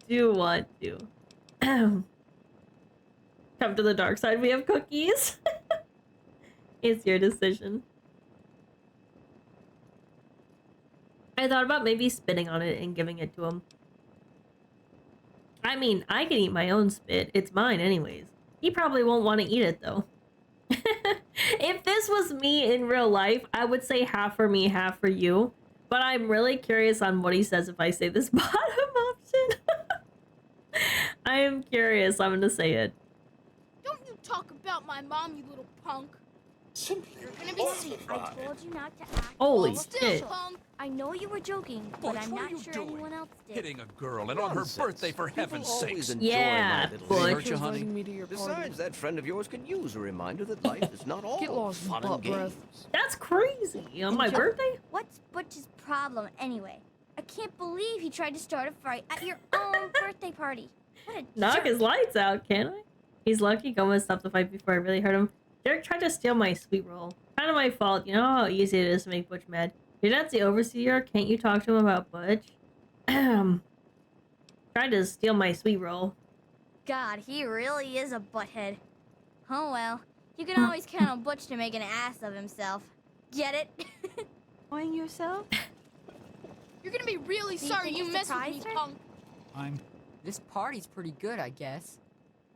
A: do want to. Come to the dark side. We have cookies. It's your decision. I thought about maybe spitting on it and giving it to him. I mean, I can eat my own spit. It's mine anyways. He probably won't want to eat it though. If this was me in real life, I would say half for me, half for you. But I'm really curious on what he says if I say this bottom option. I am curious. I'm gonna say it.
L: Don't you talk about my mom, you little punk.
K: Simply
L: You're gonna be seen.
G: I told you not to act.
A: Holy
G: all
L: Still,
A: shit.
L: punk.
G: I know you were joking, but
I: Butch,
G: I'm
I: what are
G: not
I: you
G: sure
I: doing?
G: anyone else did.
I: Hitting a girl and on her
F: Nonsense.
I: birthday, for
F: People
I: heaven's
F: always
I: sakes.
F: enjoy
A: Yeah,
F: my little
A: Butch.
I: Hurt
H: Thanks
I: you,
H: for
I: honey?
H: inviting me to your party.
F: Besides, that friend of yours could use a reminder that life is not all
H: Get lost,
F: fun
H: butt
F: and games.
H: breath.
A: That's crazy. On my birthday?
G: What's Butch's problem anyway? I can't believe he tried to start a fight at your own birthday party. What a
A: Knock
G: jerk.
A: his lights out, can I? He's lucky Gomez stopped the fight before I really hurt him. Derek tried to steal my sweet roll. Kind of my fault. You know how easy it is to make Butch mad. Your dad's the overseer. Can't you talk to him about Butch? Tried to steal my sweet roll.
G: God, he really is a butthead. Oh well, you can always count on Butch to make an ass of himself. Get it?
J: Enjoying yourself?
L: You're gonna be really
G: Do you
L: sorry
G: think
L: you
G: you
L: messed with me,
G: surprised her?
L: punk.
D: I'm...
E: This party's pretty good, I guess.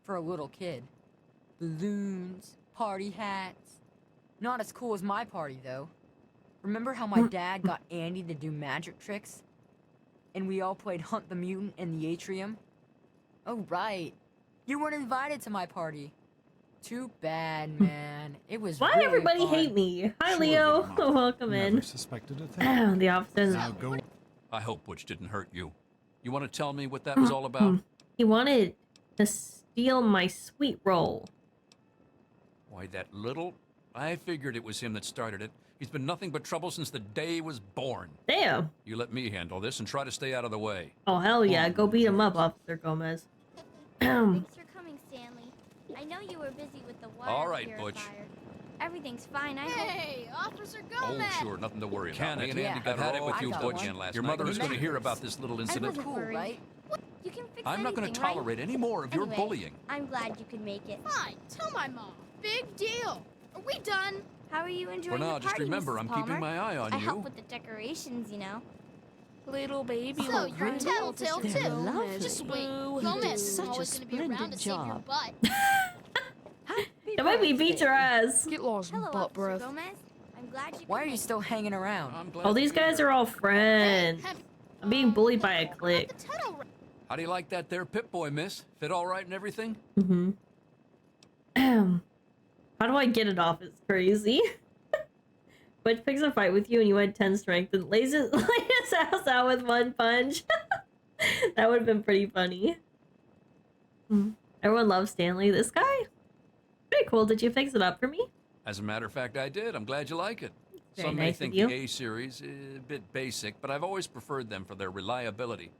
E: For a little kid. Balloons, party hats. Not as cool as my party, though. Remember how my dad got Andy to do magic tricks? And we all played Hunt the Mutant in the atrium? Oh, right. You weren't invited to my party. Too bad, man. It was
A: Why
E: really
A: everybody
E: fun.
A: hate me? Hi,
D: Sure,
A: Leo.
D: Vidmar.
A: Welcome
D: Never
A: in.
D: suspected a thing.
A: The officers.
D: Now go...
I: I hope Butch didn't hurt you. You want to tell me what that was all about?
A: He wanted to steal my sweet roll.
I: Why, that little... I figured it was him that started it. He's been nothing but trouble since the day he was born.
A: Damn.
I: You let me handle this and try to stay out of the way.
A: Oh, hell yeah. Go beat him up, Officer Gomez.
G: Thanks for coming, Stanley. I know you were busy with the water
I: All right,
G: purifier.
I: Butch.
G: Everything's fine, I hope.
L: Hey, Officer
I: Oh,
L: Gomez!
I: sure, nothing to worry
M: Can
I: about.
M: it?
I: Me and Andy
E: Yeah.
I: got had it with
E: I
I: you,
E: got
I: Butch.
E: one.
I: Last
M: Your
I: night.
M: mother
I: You're
M: is
I: going to
E: gonna-
I: hear about this little
G: I
I: incident.
G: wasn't
E: Cool,
G: worried.
E: right?
G: You can fix
I: I'm not going to
G: anything, right?
I: tolerate any more of your
G: Anyway,
I: bullying.
G: I'm glad you could make it.
L: Fine, tell my mom. Big deal. Are we done?
G: How are you enjoying
I: For now,
G: the
I: just
G: party,
I: remember,
G: Mrs.
I: I'm
G: Palmer?
I: keeping my eye on
G: I
I: you.
G: help with the decorations, you know.
H: Little baby
L: So
H: look
L: you're
H: good.
L: Telltale
J: They're
L: too.
J: lovely.
L: Just wait.
J: You
L: Gomez
J: did
L: is
J: such a
L: always gonna be around
J: splendid
L: to save your
J: job.
L: butt.
J: Happy
A: Don't make me beat
J: birthday.
A: your ass.
H: Get lost in
G: Hello,
H: butt
G: Officer
H: breath.
G: Gomez. I'm glad you
E: Why
G: could
E: are you
G: make
E: still hanging around?
I: I'm glad
A: Oh,
I: to
A: these
I: be
A: guys
I: here.
A: are all friends.
L: Have-
A: I'm being bullied by a clique.
L: The tunnel ra-
I: How do you like that there Pip-Boy, miss? Fit all right and everything?
A: Mm-hmm. How do I get it off? It's crazy. Butch picks a fight with you and you had 10 strength and lays his ass out with one punch. That would have been pretty funny. Everyone loves Stanley. This guy? Pretty cool. Did you fix it up for me?
I: As a matter of fact, I did. I'm glad you like it.
A: Very
I: Some may
A: nice of
I: think
A: you.
I: the A-series is a bit basic, but I've always preferred them for their reliability.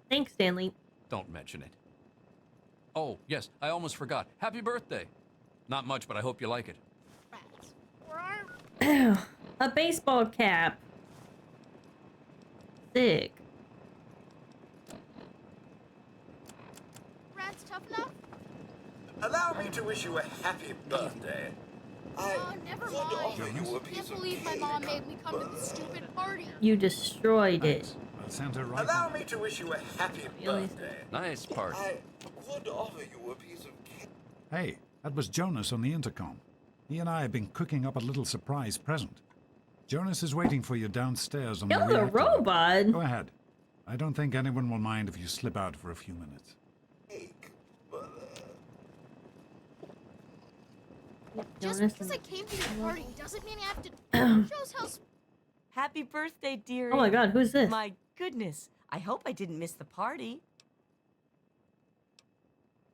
A: Thanks, Stanley.
I: Don't mention it. Oh, yes, I almost forgot. Happy birthday. Not much, but I hope you like it.
L: rats. Where are
A: A baseball cap. Sick.
L: rats tough enough?
K: Allow me to wish you a happy birthday. I
L: Oh, never
K: would
L: mind.
K: offer you a
L: Can't
K: piece of
L: believe my
K: cake.
L: mom made me come to the stupid party.
A: You destroyed it.
D: Thanks. Well, Santa right
K: Allow
D: on.
K: me to wish you a happy
A: Really?
K: birthday.
I: Nice party.
K: I would offer you a piece of cake.
D: Hey, that was Jonas on the intercom. He and I have been cooking up a little surprise present. Jonas is waiting for you downstairs on the
A: You're the
D: reactor.
A: robot.
D: Go ahead. I don't think anyone will mind if you slip out for a few minutes.
K: Cake, but
L: Just
A: Jonas
L: because I came to your party doesn't mean I have to. Shows how.
N: Happy birthday, dearie.
A: Oh my god, who's this?
N: My goodness. I hope I didn't miss the party.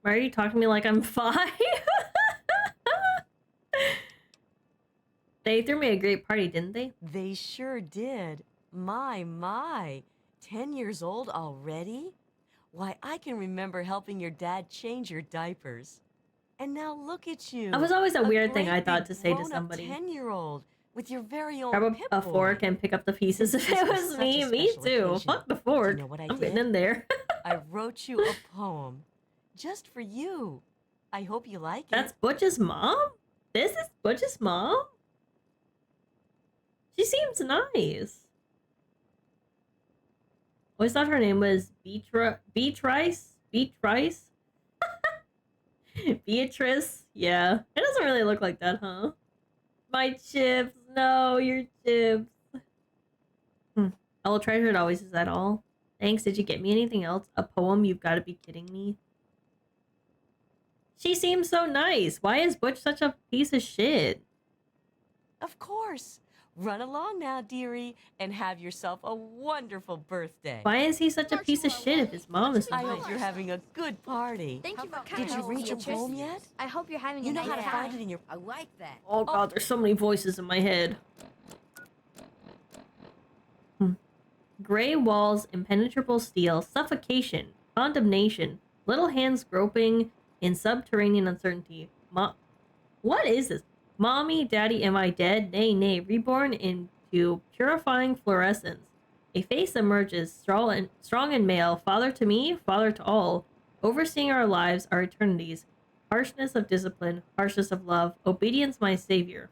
A: Why are you talking to me like I'm 5? They threw me a great party, didn't they?
N: They sure did. My. 10 years old already? Why, I can remember helping your dad change your diapers. And now look at you.
A: That was always a weird thing I
N: great
A: thought
N: big
A: to say to
N: grown-up
A: somebody.
N: 10-year-old with your very own
A: Grab a
N: Pip-Boy.
A: fork and pick up the pieces if
N: This
A: it
N: was
A: was
N: such
A: me.
N: a
A: Me
N: special
A: too.
N: occasion.
A: Fuck the
N: Do
A: fork.
N: you know what I
A: I'm getting
N: did?
A: in there.
N: I wrote you a poem. Just for you. I hope you like it.
A: That's Butch's mom? This is Butch's mom? She seems nice. Always thought her name was Beatrice? Beatrice? Yeah. It doesn't really look like that, huh? My chips. No, your chips. I will treasure it always. Is that all? Thanks. Did you get me anything else? A poem? You've got to be kidding me. She seems so nice. Why is Butch such a piece of shit?
N: Of course. Run along now, dearie, and have yourself a wonderful birthday.
A: Why is he such a piece of shit if his mom is so
N: I
A: nice?
N: hope you're having a good party.
G: Thank you for
N: Did you
G: coming,
N: read your
G: Beatrice.
N: poem yet?
G: I hope you're having
N: You
G: a
N: know
G: nice
N: how to
G: time.
N: find it in your...
E: I like that.
A: Oh god, there's so many voices in my head. Gray walls, impenetrable steel, suffocation, condemnation, little hands groping in subterranean uncertainty. What is this? Mommy, daddy, am I dead? Nay, nay, reborn into purifying fluorescence. A face emerges, strong and male, father to me, father to all, overseeing our lives, our eternities, harshness of discipline, harshness of love, obedience my savior.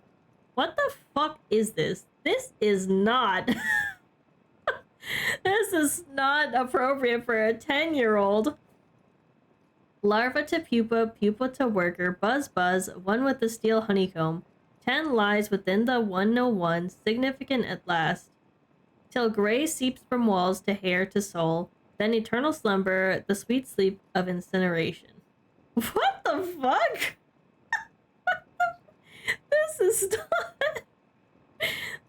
A: What the fuck is this? This is not... This is not appropriate for a 10-year-old. Larva to pupa, pupa to worker, buzz buzz, one with the steel honeycomb. 10 lies within the 101, significant at last. Till gray seeps from walls to hair to soul, then eternal slumber, the sweet sleep of incineration. What the fuck?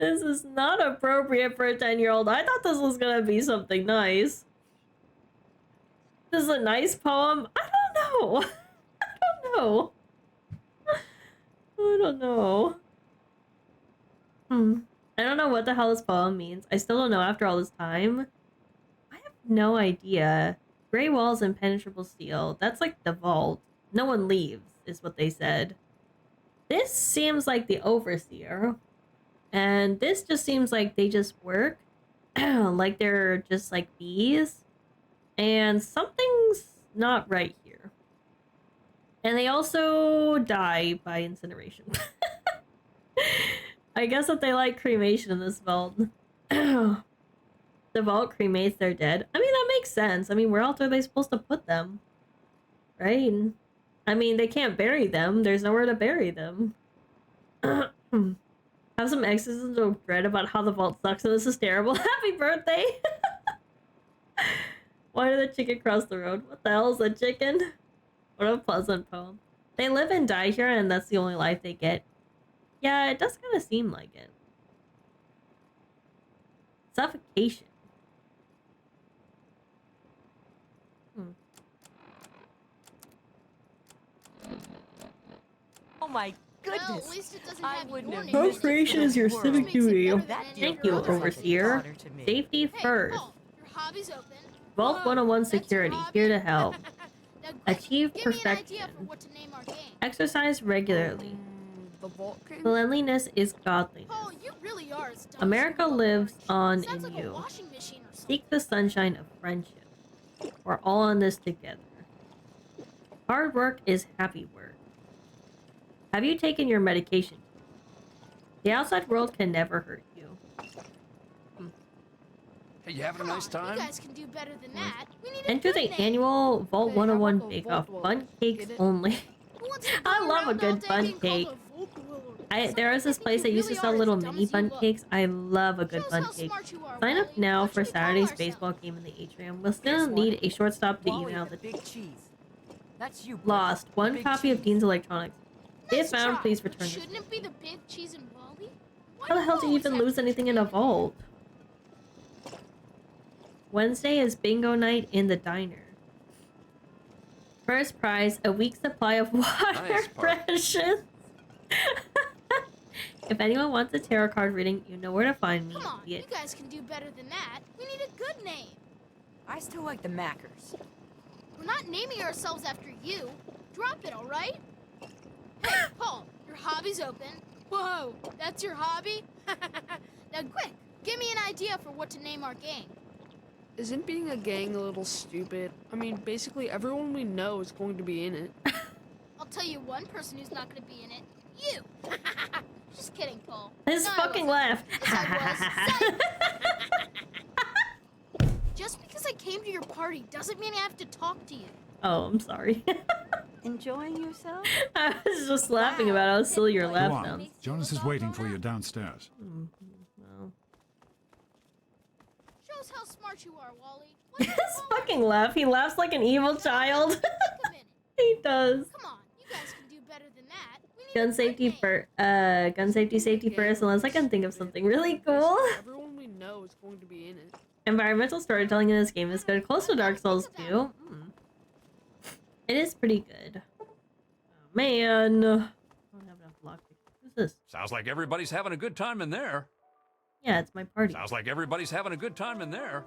A: This is not appropriate for a 10-year-old. I thought this was gonna be something nice. This is a nice poem? I don't know. I don't know. I don't know what the hell this poem means. I still don't know after all this time. I have no idea. Gray walls, impenetrable steel. That's like the vault. No one leaves, is what they said. This seems like the overseer. And this just seems like they just work. Like they're just like bees. And something's not right here. And they also die by incineration. I guess that they like cremation in this vault. The vault cremates their dead. I mean, that makes sense. I mean, where else are they supposed to put them? Right? I mean, they can't bury them. There's nowhere to bury them. Have some exorcisms of dread about how the vault sucks and this is terrible. Happy birthday! Why did the chicken cross the road? What the hell is a chicken? What a pleasant poem. They live and die here and that's the only life they get. Yeah, it does kind of seem like it. Suffocation.
N: Oh my goodness.
L: Well, at least it doesn't
N: I
L: have
N: wouldn't
L: your
N: have
L: name.
N: missed
A: Procreation is your
N: for the
A: civic
N: world.
A: duty.
N: That dear
A: Thank you,
N: girl is like a
A: Overseer.
N: daughter to me.
A: Safety
L: Hey,
A: first.
L: Paul, your hobby's open.
A: Vault
L: Whoa,
A: 101
L: that's your
A: security,
L: hobby?
A: here to help.
L: Now, quick,
A: Achieve
L: give me an idea
A: perfection.
L: for what to name our game.
A: Exercise regularly.
H: The Vault King?
A: Cleanliness is godliness.
L: Paul, you really are as dumb as
A: America
L: you look.
A: lives on
L: Sounds
A: in
L: like a
A: you.
L: washing machine or something.
A: Seek the sunshine of friendship. We're all in this together. Hard work is happy work. Have you taken your medication? The outside world can never hurt you.
I: Hey, you having a
L: Come
I: nice
L: on,
I: time?
L: You guys can do better than that. We need a
A: Enter
L: good
A: the
L: name.
A: annual Vault
H: Hey, how
A: 101
H: about the
A: Bake
H: Vault
A: Off.
H: Dwellers?
A: Bun cakes
H: Get it?
A: only.
L: Who wants to
A: I
L: go
A: love a
L: around
A: good
L: all day
A: bun
L: being called
A: cake.
L: a Vault Dweller?
A: There is this
L: I think
A: place
L: you
A: that used to
L: really
A: sell
L: are as
A: little
L: dumb
A: mini
L: as you
A: bun
L: look.
A: cakes. I love a good
L: Show us
A: bun
L: how
A: cake.
L: smart you are,
A: Sign up
L: Wally.
A: now
L: What
A: for
L: should we call
A: Saturday's
L: ourselves?
A: baseball game in the atrium. We'll
N: Guess
A: still
N: what?
A: need a shortstop to
N: Wally
A: even out
N: the
A: the
N: big cheese. That's you. Bert.
A: lost.
N: The
A: One
N: big
A: copy of
N: cheese.
A: Dean's Electronics. If
L: Nice
A: found,
L: try,
A: please
L: but
A: return this.
L: Shouldn't it be the big cheese and Wally? Why
A: How the hell do you
L: always
A: even
L: have
A: lose
L: to
A: anything in a
L: change?
A: vault? Wednesday is bingo night in the diner. First prize, a week's supply of water
I: Nice part.
A: rations. If anyone wants a tarot card reading, you know where to find me.
L: Come on,
A: Be
L: you
A: it
L: guys can do better than that. We need a good name.
E: I still like the Mackers.
L: We're not naming ourselves after you. Drop it, all right? Hey, Paul, your hobby's open. Whoa, that's your hobby? Now, quick, give me an idea for what to name our gang.
H: Isn't being a gang a little stupid? I mean, basically everyone we know is going to be in it.
L: I'll tell you one person who's not going to be in it. You. Just kidding, Paul.
A: his
L: No, I
A: fucking
L: wasn't.
A: laugh.
L: Yes, I was. Just because I came to your party doesn't mean I have to talk to you.
A: Oh, I'm sorry.
J: Enjoying yourself?
A: I was just laughing about how silly your
J: Go
A: laugh
D: Go on.
A: sounds.
D: Jonas is waiting for you downstairs.
A: Well.
L: Show us how smart you are, Wally. What's
A: His
L: your homework?
A: fucking laugh. He laughs like an evil child.
L: Take a minute.
A: He does.
L: Come on, you guys can do better than that. We need
A: Gun
L: a
A: safety
L: good name.
A: first. Gun safety first. Unless I can think of something really cool.
H: Basically, everyone we know is going to be in it.
A: Environmental storytelling in this game is good. Close to Dark Souls 2. It is pretty good. Oh, man. I don't have enough lockpick. Who's this?
I: Sounds like everybody's having a good time in there.
A: Yeah, it's my party.
I: Sounds like everybody's having a good time in there.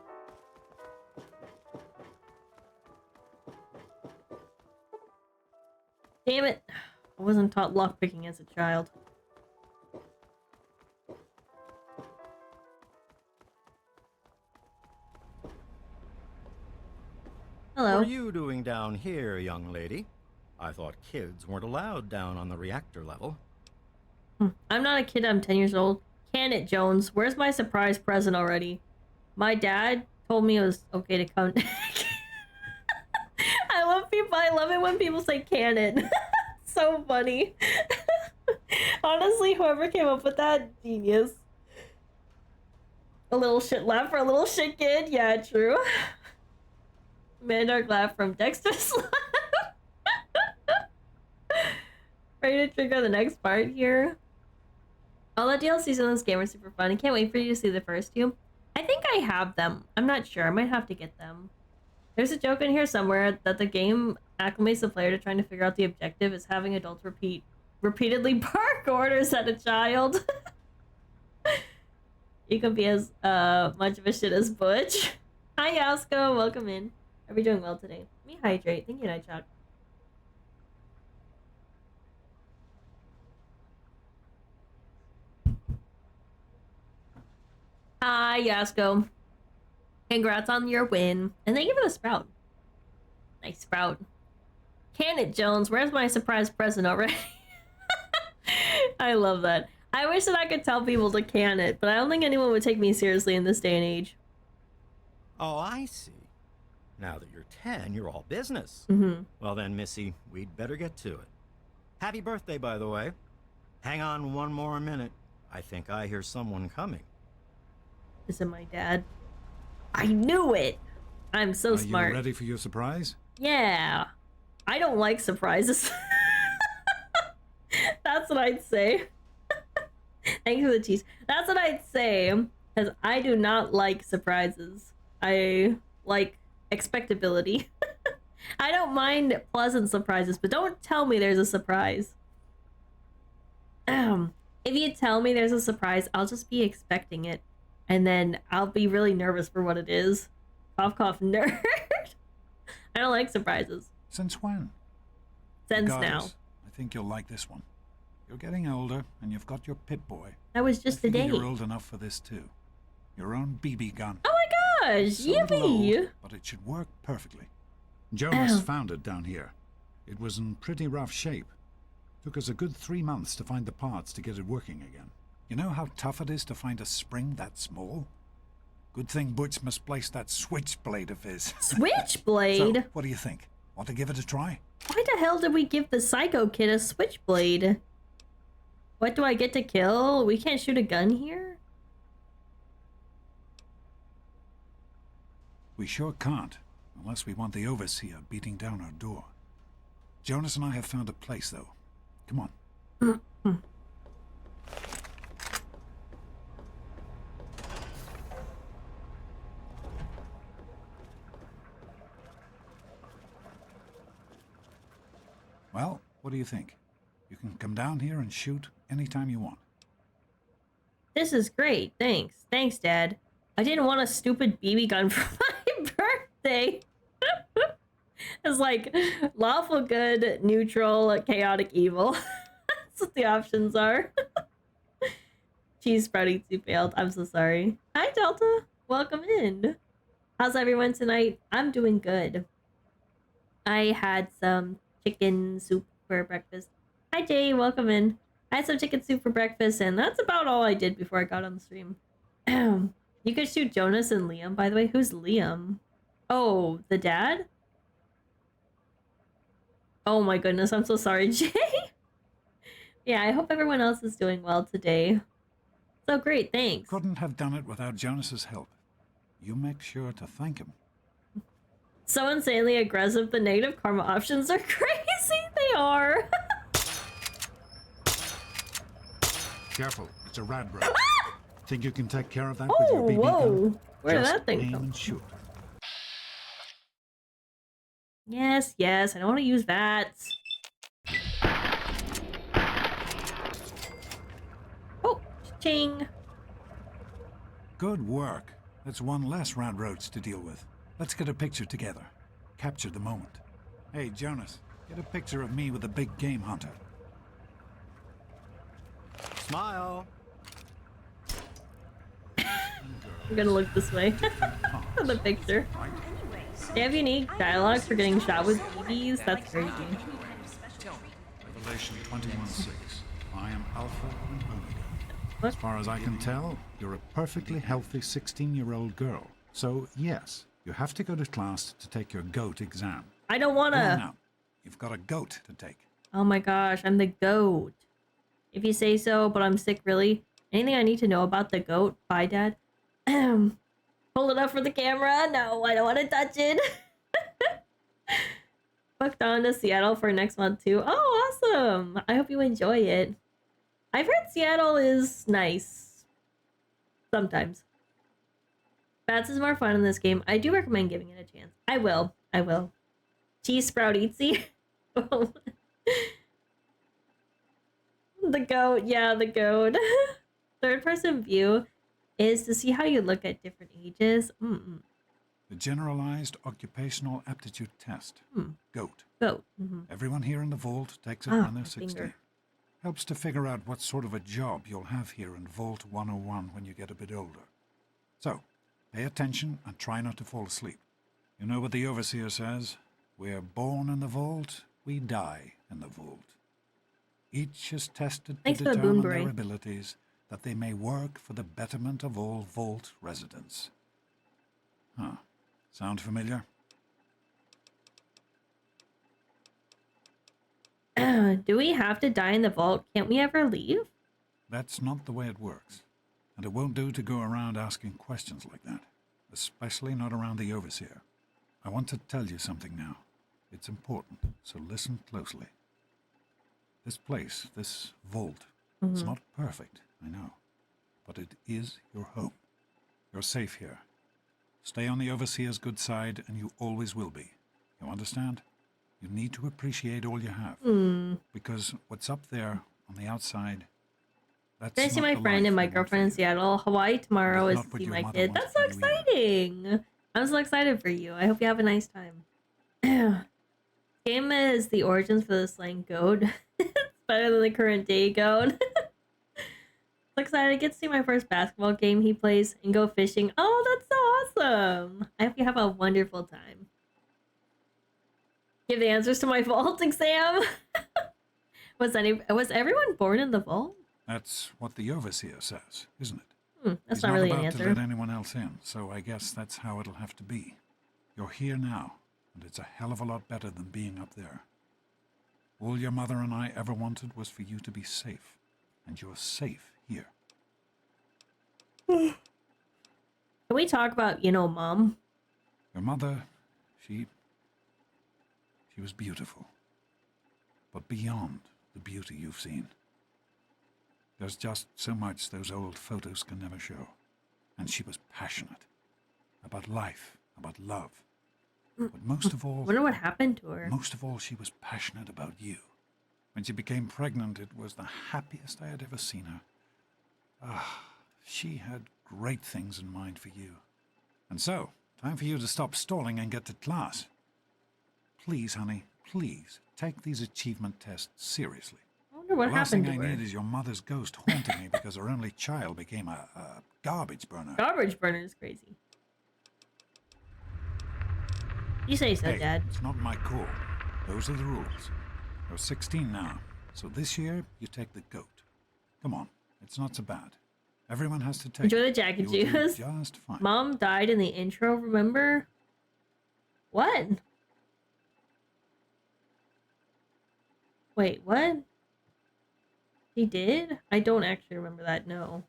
A: Damn it. I wasn't taught lockpicking as a child. Hello.
M: What are you doing down here, young lady? I thought kids weren't allowed down on the reactor level.
A: I'm not a kid, I'm 10 years old. Can it, Jones? Where's my surprise present already? My dad told me it was okay to come. I love it when people say can it. So funny. Honestly, whoever came up with that, genius. A little shit laugh for a little shit kid. Yeah, true. Mandark laugh from Dexter's laugh. Ready to trigger the next part here. All the DLCs in this game are super fun. I can't wait for you to see the first two. I think I have them. I'm not sure. I might have to get them. There's a joke in here somewhere that the game acclimates the player to trying to figure out the objective is having adults repeatedly bark orders at a child. You can be as much of a shit as Butch. Hi Yasko, welcome in. Are we doing well today? Let me hydrate. Thank you, Nightshot. Hi Yasko. Congrats on your win. And thank you for the sprout. Nice sprout. Can it, Jones? Where's my surprise present already? I love that. I wish that I could tell people to can it, but I don't think anyone would take me seriously in this day and age.
M: Oh, I see. Now that you're 10, you're all business. Well then, Missy, we'd better get to it. Happy birthday, by the way. Hang on one more minute. I think I hear someone coming.
A: Is it my dad? I knew it! I'm so smart.
D: Are you ready for your surprise?
A: Yeah. I don't like surprises. That's what I'd say. Thanks for the cheese. That's what I'd say, because I do not like surprises. I like expectability. I don't mind pleasant surprises, but don't tell me there's a surprise. If you tell me there's a surprise, I'll just be expecting it. And then I'll be really nervous for what it is. Cough, cough, nerd. I don't like surprises.
D: Since when?
A: Since now.
D: Regardless, I think you'll like this one. You're getting older, and you've got your Pip-Boy.
A: That was just today.
D: You're old enough for this, too. Your own BB gun.
A: Oh my gosh!
D: It's a little
A: Yippee!
D: old, but it should work perfectly. Jonas found it down here. It was in pretty rough shape. Took us a good 3 months to find the parts to get it working again. You know how tough it is to find a spring that small? Good thing Butch misplaced that switchblade of his.
A: Switchblade?
D: So, what do you think? Want to give it a try?
A: Why the hell did we give the Psycho Kid a switchblade? What do I get to kill? We can't shoot a gun here?
D: We sure can't, unless we want the Overseer beating down our door. Jonas and I have found a place, though. Come on. Well, what do you think? You can come down here and shoot anytime you want.
A: This is great, thanks. Thanks, Dad. I didn't want a stupid BB gun for my birthday. It's like lawful good, neutral, chaotic evil. That's what the options are. Cheese sprouting too failed. I'm so sorry. Hi, Delta. Welcome in. How's everyone tonight? I'm doing good. I had some chicken soup for breakfast. Hi, Jay. Welcome in. I had some chicken soup for breakfast, and that's about all I did before I got on the stream. You could shoot Jonas and Liam, by the way. Who's Liam? Oh, the dad? Oh my goodness, I'm so sorry, Jay. Yeah, I hope everyone else is doing well today. So great, thanks.
D: Couldn't have done it without Jonas's help. You make sure to thank him.
A: So insanely aggressive, the negative karma options are crazy. They are.
D: Careful, it's a rad bro. Think you can take care of that with your BB gun?
A: Where did
D: Just
A: that thing
D: aim
A: come
D: and shoot.
A: Yes, yes, I don't want to use that. Oh, ching.
D: Good work. That's one less Rad Roach to deal with. Let's get a picture together. Capture the moment. Hey, Jonas, get a picture of me with a big game hunter.
M: Smile.
A: I'm gonna look this way for the picture. They have unique dialogue for getting shot with BBs? That's crazy.
D: Revelation 21:6. I am Alpha and Omega. As far as I can tell, you're a perfectly healthy 16-year-old girl. So, yes, you have to go to class to take your GOAT exam.
A: I don't
D: Go on
A: wanna.
D: now. You've got a GOAT to take.
A: Oh my gosh, I'm the goat. If you say so, but I'm sick, really. Anything I need to know about the goat? Bye, Dad. Hold it up for the camera. No, I don't want to touch it. Booked on to Seattle for next month, too. Oh, awesome. I hope you enjoy it. I've heard Seattle is nice. Sometimes. Bats is more fun in this game. I do recommend giving it a chance. I will. I will. Cheese Sprout Eatsy. The goat. Yeah, the goat. Third person view is to see how you look at different ages.
D: The Generalized Occupational Aptitude Test. GOAT.
A: Goat.
D: Everyone here in the vault takes it
A: Ah,
D: when they're
A: my
D: 16.
A: finger.
D: Helps to figure out what sort of a job you'll have here in Vault 101 when you get a bit older. So, pay attention and try not to fall asleep. You know what the Overseer says? We're born in the vault, we die in the vault. Each is tested to
A: Thanks for the
D: determine
A: boomerang.
D: their abilities, that they may work for the betterment of all vault residents. Huh. Sound familiar?
A: Do we have to die in the vault? Can't we ever leave?
D: That's not the way it works. And it won't do to go around asking questions like that. Especially not around the Overseer. I want to tell you something now. It's important, so listen closely. This place, this vault, it's not perfect, I know. But it is your home. You're safe here. Stay on the Overseer's good side, and you always will be. You understand? You need to appreciate all you have. Because what's up there, on the outside, that's
A: Can I see
D: not
A: my
D: the
A: friend
D: life
A: and my
D: you want for
A: girlfriend in
D: you.
A: Seattle? Hawaii tomorrow
D: It's
A: is
D: not
A: to
D: what
A: see
D: your
A: my
D: mother
A: kid.
D: wants
A: That's so
D: for you either.
A: exciting! I'm so excited for you. I hope you have a nice time. Game is the origins for the slang goat. It's better than the current day goat. So excited. I get to see my first basketball game he plays and go fishing. Oh, that's so awesome! I hope you have a wonderful time. Give the answers to my vault exam. Was everyone born in the vault?
D: That's what the Overseer says, isn't it?
A: That's
D: He's
A: not really an
D: about to
A: answer.
D: let anyone else in, so I guess that's how it'll have to be. You're here now, and it's a hell of a lot better than being up there. All your mother and I ever wanted was for you to be safe, and you're safe here.
A: Can we talk about, Mom?
D: Your mother, she was beautiful. But beyond the beauty you've seen. There's just so much those old photos can never show. And she was passionate. About life, about love. But most of all...
A: I wonder what happened to her.
D: Most of all, she was passionate about you. When she became pregnant, it was the happiest I had ever seen her. She had great things in mind for you. And so, time for you to stop stalling and get to class. Please, honey, please, take these achievement tests seriously.
A: I wonder what
D: The last
A: happened
D: thing
A: to
D: I
A: her.
D: need is your mother's ghost haunting me because her only child became a garbage burner.
A: Garbage burner is crazy. You say so,
D: Hey,
A: Dad.
D: it's not my call. Those are the rules. You're 16 now, so this year you take the goat. Come on, it's not so bad. Everyone has to take
A: Enjoy
D: it.
A: the Jack and
D: You'll do
A: Juice.
D: just fine.
A: Mom died in the intro, remember? What? Wait, what? She did? I don't actually remember that, no.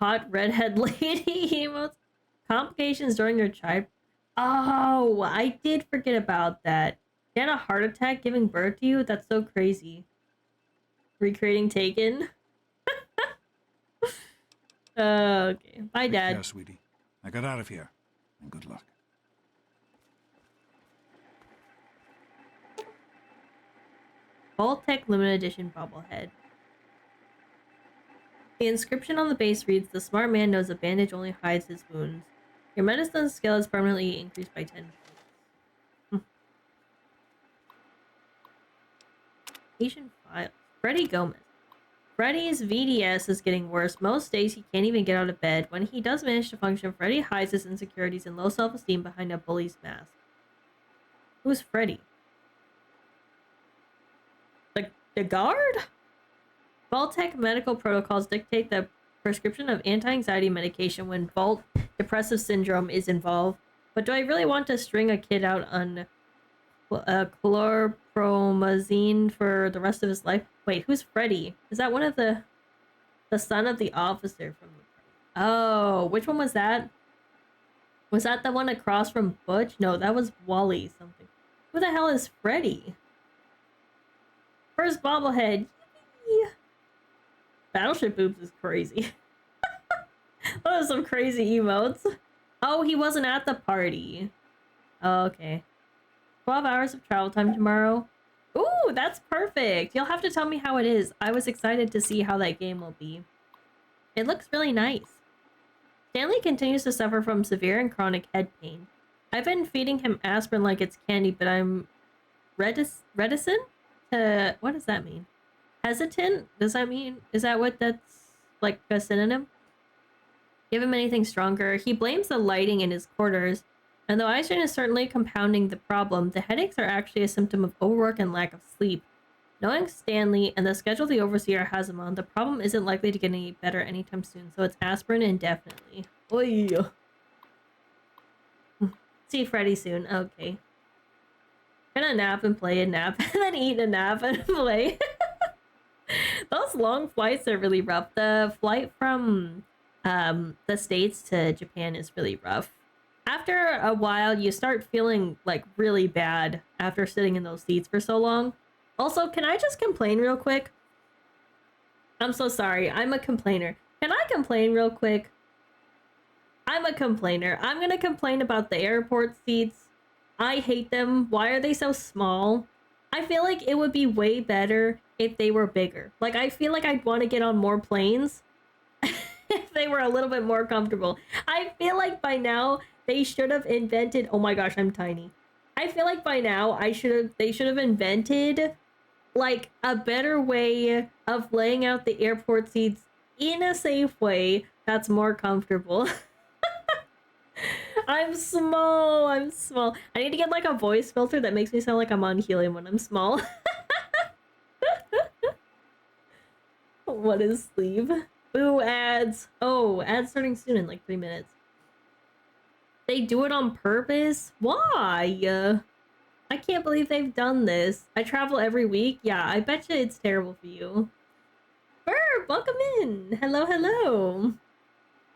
A: Hot redhead lady emotes. Complications during your child. Oh, I did forget about that. She had a heart attack giving birth to you? That's so crazy. Recreating Taken? Okay. Bye,
D: Take
A: Dad.
D: care, sweetie. Now get out of here, and good luck.
A: Vault-Tec Limited Edition bobblehead. The inscription on the base reads, "The smart man knows a bandage only hides his wounds. Your medicine skill is permanently increased by 10 points." Patient file. Freddy Gomez. Freddy's VDS is getting worse. Most days he can't even get out of bed. When he does manage to function, Freddy hides his insecurities and low self-esteem behind a bully's mask. Who's Freddy? The guard? Vault-Tec medical protocols dictate the prescription of anti-anxiety medication when Vault depressive syndrome is involved. But do I really want to string a kid out on chlorpromazine for the rest of his life? Wait, who's Freddy? Is that one of the son of the officer from... Oh, which one was that? Was that the one across from Butch? No, that was Wally something. Who the hell is Freddy? First bobblehead. Yippee. Battleship boobs is crazy. Those are some crazy emotes. Oh, he wasn't at the party. Oh, okay. 12 hours of travel time tomorrow. Ooh, that's perfect. You'll have to tell me how it is. I was excited to see how that game will be. It looks really nice. Stanley continues to suffer from severe and chronic head pain. I've been feeding him aspirin like it's candy, but I'm reticent to... What does that mean? Hesitant? Does that mean... Is that what that's like a synonym? Give him anything stronger. He blames the lighting in his quarters. And though eye strain is certainly compounding the problem, the headaches are actually a symptom of overwork and lack of sleep. Knowing Stanley and the schedule the overseer has him on, the problem isn't likely to get any better anytime soon, so it's aspirin indefinitely. Oy. See Freddy soon. Okay. Gonna nap and play a nap, and then eat a nap and play. Those long flights are really rough. The flight from the States to Japan is really rough. After a while, you start feeling like really bad after sitting in those seats for so long. Also, can I just complain real quick? I'm so sorry. I'm a complainer. Can I complain real quick? I'm a complainer. I'm gonna complain about the airport seats. I hate them. Why are they so small? I feel like it would be way better if they were bigger. Like, I feel like I'd want to get on more planes if they were a little bit more comfortable. I feel like by now they should have invented... Oh my gosh, I'm tiny. I feel like by now they should have invented like a better way of laying out the airport seats in a safe way that's more comfortable. I'm small. I need to get like a voice filter that makes me sound like I'm on helium when I'm small. What is sleeve? Boo, ads. Oh, ads starting soon in like 3 minutes. They do it on purpose? Why? I can't believe they've done this. I travel every week. Yeah, I bet you it's terrible for you. Burb, welcome in. Hello, hello.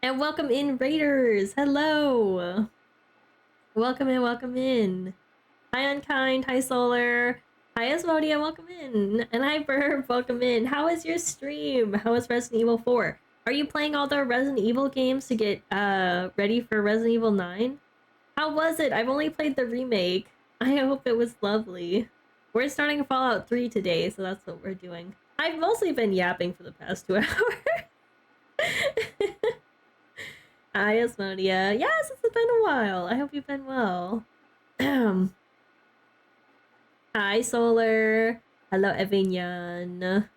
A: And welcome in, Raiders. Hello. Welcome in, welcome in. Hi, Unkind. Hi, Solar. Hi, Asmodia. Welcome in. And hi, Burb. Welcome in. How is your stream? How is Resident Evil 4? Are you playing all the Resident Evil games to get ready for Resident Evil 9? How was it? I've only played the remake. I hope it was lovely. We're starting Fallout 3 today, so that's what we're doing. I've mostly been yapping for the past 2 hours. Hi, Asmodia. Yes, it's been a while. I hope you've been well. Hi, Solar. Hello, Evignan.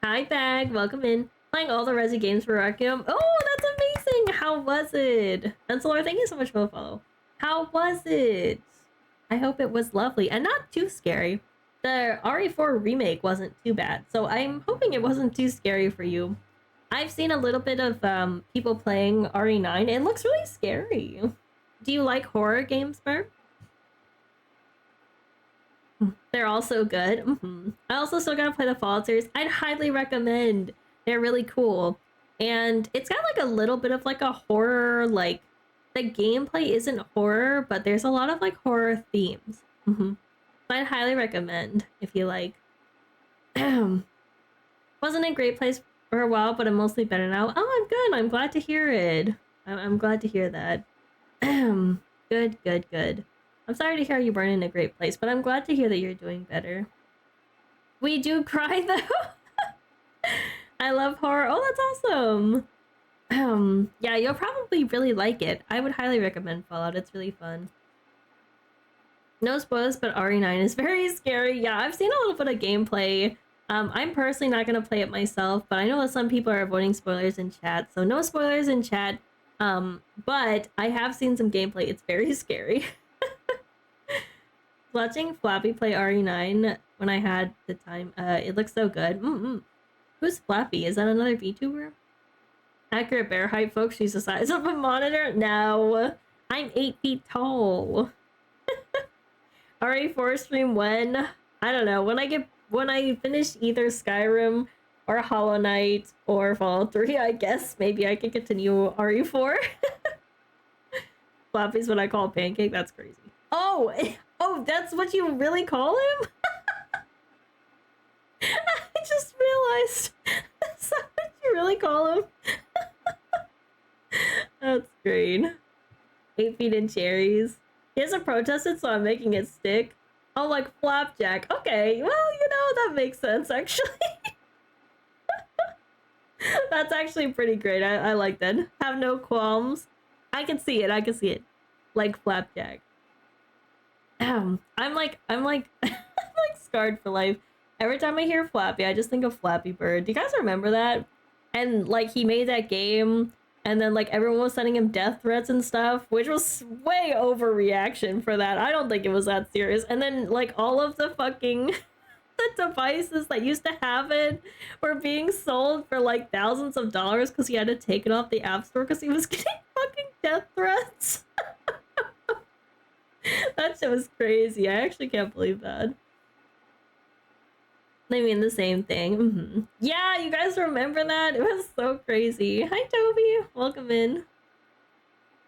A: Hi, Bag. Welcome in. Playing all the Resi games for Arkham. Oh, that's amazing. How was it? And Solar, thank you so much for the follow. How was it? I hope it was lovely and not too scary. The RE4 remake wasn't too bad, so I'm hoping it wasn't too scary for you. I've seen a little bit of people playing RE9. It looks really scary. Do you like horror games, Burp? They're also good. I also still gotta play the Fallout series. I'd highly recommend. They're really cool. And it's got like a little bit of like a horror, like the gameplay isn't horror, but there's a lot of like horror themes. So I'd highly recommend if you like. Wasn't a great place for a while, but I'm mostly better now. Oh, I'm good. I'm glad to hear it. I'm glad to hear that. Good, good, good. I'm sorry to hear you weren't in a great place, but I'm glad to hear that you're doing better. We do cry though. I love horror. Oh, that's awesome. Yeah, you'll probably really like it. I would highly recommend Fallout. It's really fun. No spoilers, but RE9 is very scary. Yeah, I've seen a little bit of gameplay. I'm personally not gonna play it myself, but I know that some people are avoiding spoilers in chat, so no spoilers in chat. But I have seen some gameplay. It's very scary. Watching Flappy play RE9 when I had the time. It looks so good. Who's Flappy? Is that another VTuber? Accurate bear height, folks. She's the size of a monitor. No, I'm 8 feet tall. RE4 stream when? I don't know. When I finish either Skyrim or Hollow Knight or Fallout 3, I guess maybe I can continue RE4. Flappy's what I call Pancake. That's crazy. Oh, that's what you really call him? I just realized. That's what you really call him? That's great. 8 feet in cherries. He hasn't protested, so I'm making it stick. Oh, like Flapjack. Okay, well, that makes sense, actually. That's actually pretty great. I like that. Have no qualms. I can see it. Like Flapjack. I'm like I'm like scarred for life. Every time I hear Flappy, I just think of Flappy Bird. Do you guys remember that? And like he made that game, and then like everyone was sending him death threats and stuff, which was way overreaction for that. I don't think it was that serious. And then like all of the fucking the devices that used to have it were being sold for like thousands of dollars because he had to take it off the App Store because he was getting fucking death threats. That shit was crazy. I actually can't believe that. They mean the same thing. Yeah, you guys remember that? It was so crazy. Hi, Toby. Welcome in.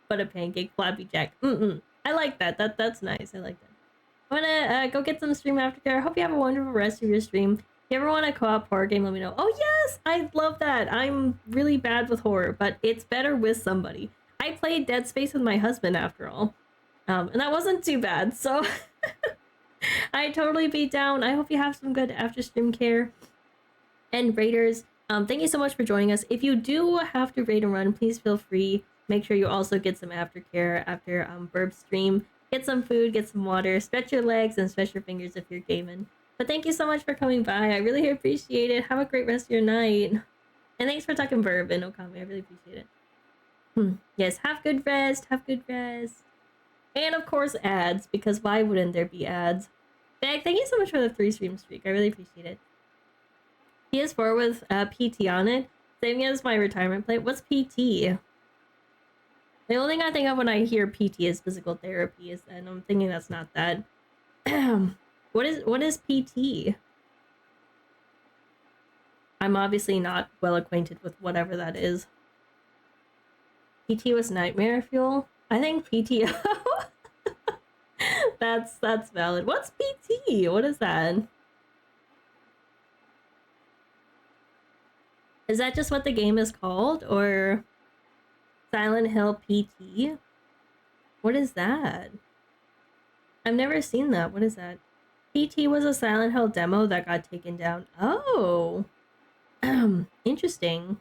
A: What a pancake, Flappy Jack. I like that. That's nice. I like that. I'm gonna go get some stream aftercare. I hope you have a wonderful rest of your stream. If you ever want a co-op horror game, let me know. Oh yes, I love that. I'm really bad with horror, but it's better with somebody. I played Dead Space with my husband after all. And that wasn't too bad, so I totally beat down. I hope you have some good after stream care. And raiders, thank you so much for joining us. If you do have to raid and run, please feel free. Make sure you also get some aftercare after Burb stream. Get some food, get some water, stretch your legs, and stretch your fingers if you're gaming. But thank you so much for coming by. I really appreciate it. Have a great rest of your night. And thanks for talking Burb and Okami. I really appreciate it. Yes, have good rest. Have good rest. And of course ads, because why wouldn't there be ads? Bag, thank you so much for the 3 stream streak. I really appreciate it. PS4 with PT on it. Same as my retirement plate. What's PT? The only thing I think of when I hear PT is physical therapy, and I'm thinking that's not that. What is PT? I'm obviously not well acquainted with whatever that is. PT was nightmare fuel. I think PTO. That's valid. What's PT? What is that? Is that just what the game is called, or Silent Hill PT? What is that? I've never seen that. What is that? PT was a Silent Hill demo that got taken down. Oh, interesting.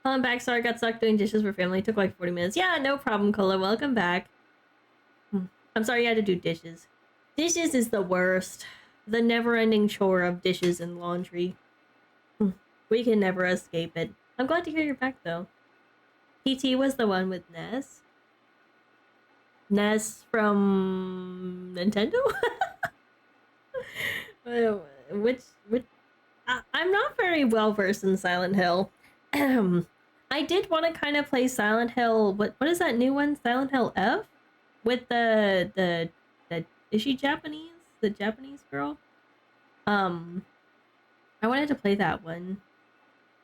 A: I'm back. Sorry, I got stuck doing dishes for family. It took like 40 minutes. Yeah, no problem, Cola. Welcome back. I'm sorry you had to do dishes. Dishes is the worst. The never-ending chore of dishes and laundry. We can never escape it. I'm glad to hear you're back, though. PT was the one with Ness. Ness from Nintendo? which I'm not very well versed in Silent Hill. I did want to kind of play Silent Hill. What is that new one? Silent Hill F? With the is she Japanese? The Japanese girl? I wanted to play that one.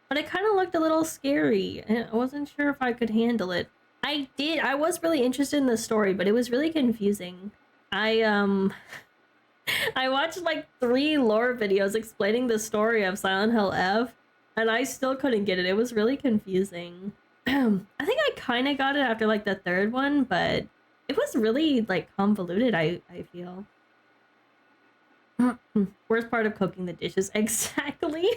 A: But it kind of looked a little scary, and I wasn't sure if I could handle it. I was really interested in the story, but it was really confusing. I watched like 3 lore videos explaining the story of Silent Hill F, and I still couldn't get it. It was really confusing. I think I kind of got it after like the 3rd one, but it was really like convoluted, I feel. Worst part of cooking the dishes. Exactly.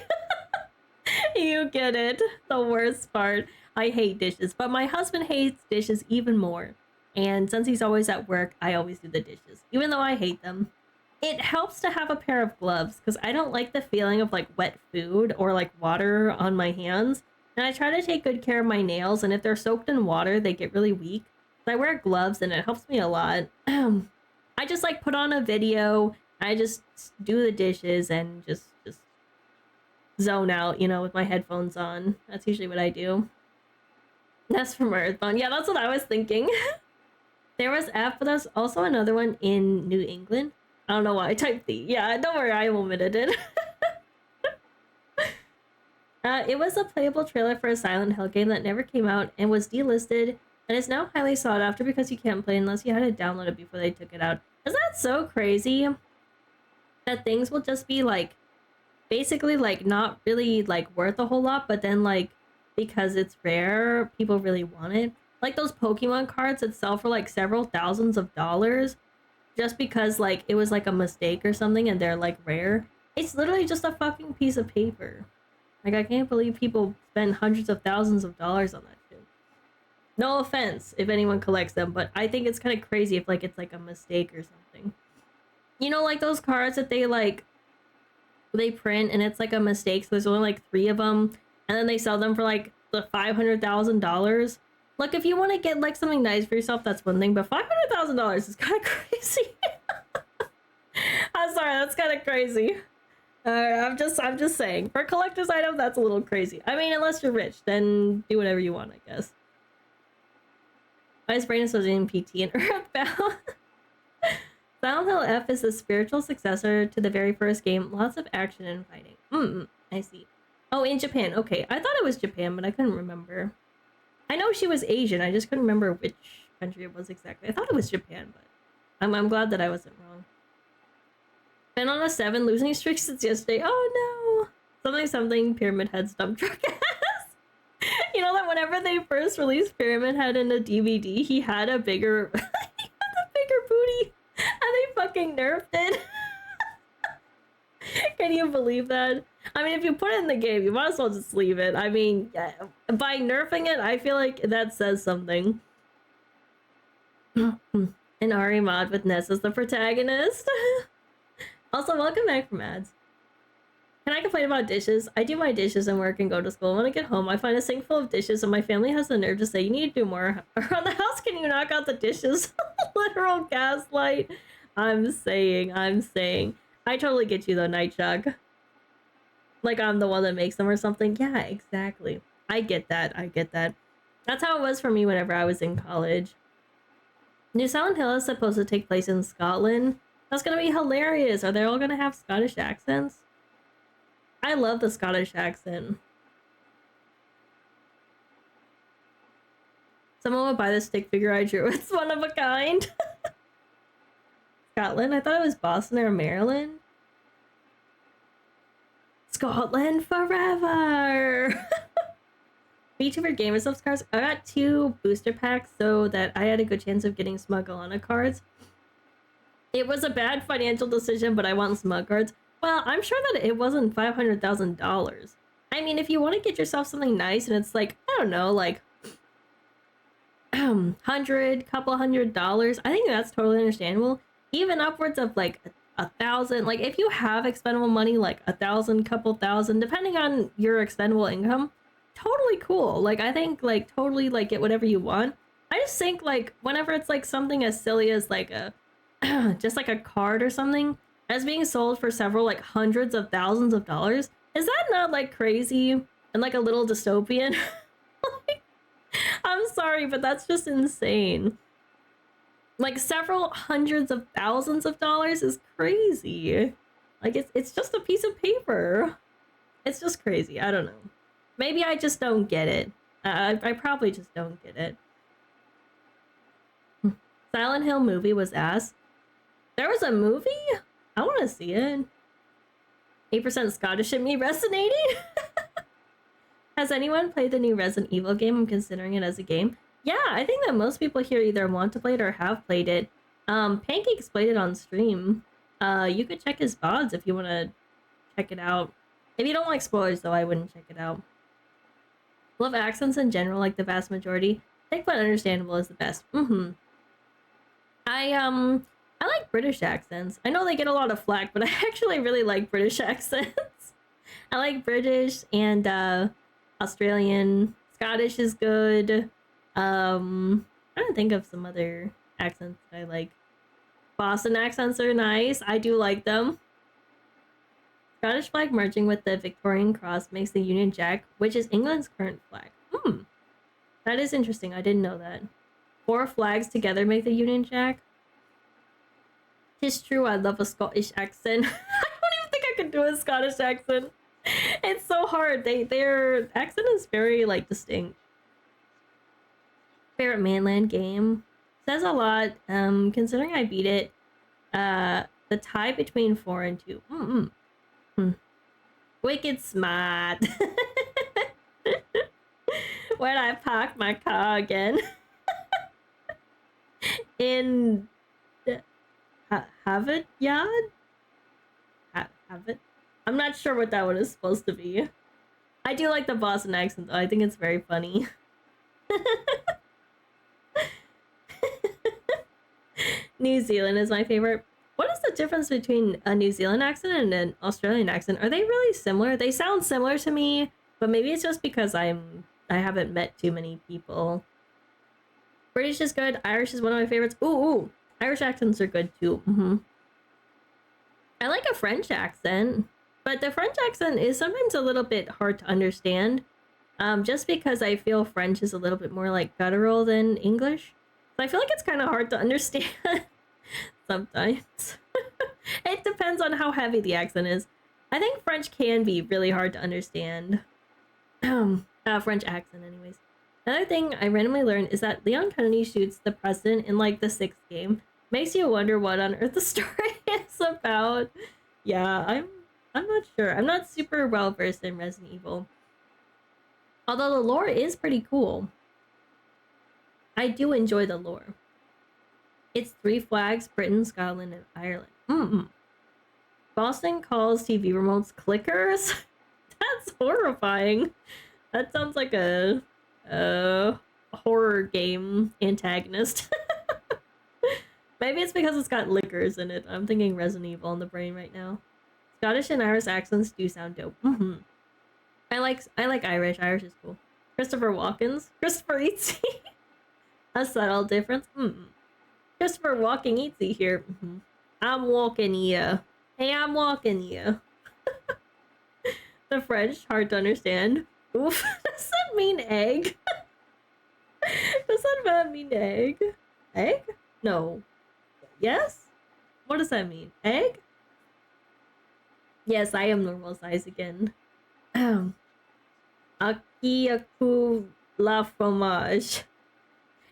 A: You get it. The worst part. I hate dishes, but my husband hates dishes even more. And since he's always at work, I always do the dishes, even though I hate them. It helps to have a pair of gloves because I don't like the feeling of like wet food or like water on my hands. And I try to take good care of my nails, and if they're soaked in water, they get really weak. So I wear gloves and it helps me a lot. I just like put on a video I just do the dishes and just zone out, you know, with my headphones on. That's usually what I do. That's from Earthbound. Yeah, that's what I was thinking. There was F, but there's also another one in New England. I don't know why I typed the. Yeah, don't worry, I omitted it. It was a playable trailer for a Silent Hill game that never came out and was delisted and is now highly sought after because you can't play unless you had to download it before they took it out. Isn't that so crazy? That things will just be like, basically like not really like worth a whole lot, but then like because it's rare, people really want it. Like those Pokemon cards that sell for like several thousands of dollars just because like it was like a mistake or something and they're like rare. It's literally just a fucking piece of paper. Like, I can't believe people spend hundreds of thousands of dollars on that shit. No offense if anyone collects them, but I think it's kind of crazy if like it's like a mistake or something. You know, like those cards that they like they print and it's like a mistake, so there's only like 3 of them, and then they sell them for like the $500,000. Look, if you want to get like something nice for yourself, that's one thing, but $500,000 is kind of crazy. I'm sorry, that's kind of crazy. I'm just saying, for a collector's item, that's a little crazy. I mean, unless you're rich, then do whatever you want, I guess. My brain is in PT and Earthbound. Silent Hill F is the spiritual successor to the very first game. Lots of action and fighting. I see. Oh, in Japan. Okay, I thought it was Japan, but I couldn't remember. I know she was Asian. I just couldn't remember which country it was exactly. I thought it was Japan, but I'm glad that I wasn't wrong. Been on a 7 losing streak since yesterday. Oh no! Something Pyramid Head's dump truck ass. You know that whenever they first released Pyramid Head in a DVD, he had a bigger he had a bigger booty, and they fucking nerfed it. Can you believe that? I mean, if you put it in the game, you might as well just leave it. I mean, by nerfing it, I feel like that says something. An Ari mod with Ness as the protagonist. Also, welcome back from ads. Can I complain about dishes? I do my dishes and work and go to school. When I get home, I find a sink full of dishes and my family has the nerve to say, you need to do more around the house. Can you knock out the dishes? Literal gaslight. I'm saying. I totally get you though, Nightshock. Like I'm the one that makes them or something. Yeah, exactly. I get that. That's how it was for me whenever I was in college. New Silent Hill is supposed to take place in Scotland. That's gonna be hilarious. Are they all gonna have Scottish accents? I love the Scottish accent. Someone would buy the stick figure I drew. It's one of a kind. Scotland? I thought it was Boston or Maryland. Scotland forever! VTuber Gamer Subs cards. I got 2 booster packs so that I had a good chance of getting Smug Alana cards. It was a bad financial decision, but I want Smug cards. Well, I'm sure that it wasn't $500,000. I mean, if you want to get yourself something nice and it's like, I don't know, like couple $100, I think that's totally understandable. Even upwards of like 1,000. Like if you have expendable money, like 1,000, couple thousand, depending on your expendable income, totally cool. Like I think like totally like get whatever you want. I just think like whenever it's like something as silly as like a just like a card or something as being sold for several like hundreds of thousands of dollars, is that not like crazy and like a little dystopian? Like, I'm sorry, but that's just insane. Like several hundreds of thousands of dollars is crazy. Like it's just a piece of paper. It's just crazy. I don't know. Maybe I just don't get it. I probably just don't get it. Silent Hill movie was ass. There was a movie? I want to see it. 8% Scottish in me resonating? Has anyone played the new Resident Evil game? I'm considering it as a game. Yeah, I think that most people here either want to play it or have played it. Pancakes played it on stream. You could check his VODs if you want to check it out. If you don't like spoilers, though, I wouldn't check it out. Love accents in general, like the vast majority. I think but understandable is the best. I like British accents. I know they get a lot of flack, but I actually really like British accents. I like British and Australian. Scottish is good. I'm trying to think of some other accents that I like. Boston accents are nice. I do like them. Scottish flag merging with the Victorian cross makes the Union Jack, which is England's current flag. That is interesting. I didn't know that. 4 flags together make the Union Jack. Tis true, I love a Scottish accent. I don't even think I can do a Scottish accent. It's so hard. Their accent is very like distinct. Favorite mainland game says a lot. Considering I beat it, the tie between 4 and 2. Wicked smart. Where'd I park my car again? In Harvard Yard? Harvard? I'm not sure what that one is supposed to be. I do like the Boston accent though. I think it's very funny. New Zealand is my favorite. What is the difference between a New Zealand accent and an Australian accent? Are they really similar? They sound similar to me, but maybe it's just because I haven't met too many people. British is good. Irish is one of my favorites. Ooh. Irish accents are good too. I like a French accent, but the French accent is sometimes a little bit hard to understand. Just because I feel French is a little bit more like guttural than English. So I feel like it's kind of hard to understand sometimes. It depends on how heavy the accent is. I think French can be really hard to understand. French accent anyways. Another thing I randomly learned is that Leon Kennedy shoots the president in like the 6th game. Makes you wonder what on earth the story is about. Yeah, I'm not sure. I'm not super well versed in Resident Evil. Although the lore is pretty cool. I do enjoy the lore. It's 3 flags, Britain, Scotland, and Ireland. Boston calls TV remotes clickers? That's horrifying. That sounds like a horror game antagonist. Maybe it's because it's got liquors in it. I'm thinking Resident Evil in the brain right now. Scottish and Irish accents do sound dope. I like Irish. Irish is cool. Christopher Walken's. Christopher Eatsy. A subtle difference. Christopher Walken Eatsy here. I'm walking you. Hey, I'm walking you. The French, hard to understand. Oof. Does that mean egg? Does that mean egg? Egg? No. Yes? What does that mean? Egg? Yes, I am normal size again. Aki aku la fromage.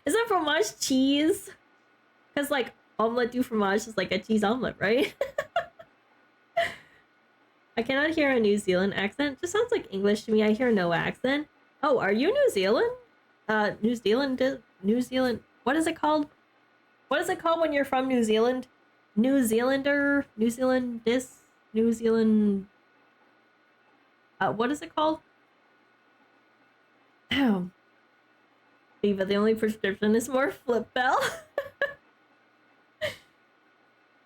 A: Is that fromage cheese? Because like omelette du fromage is like a cheese omelette, right? I cannot hear a New Zealand accent. Just sounds like English to me. I hear no accent. Oh, are you New Zealand? New Zealand. What is it called? What is it called when you're from New Zealand? New Zealander? New Zealandist? New Zealand... what is it called? Viva, the only prescription is more flip bell.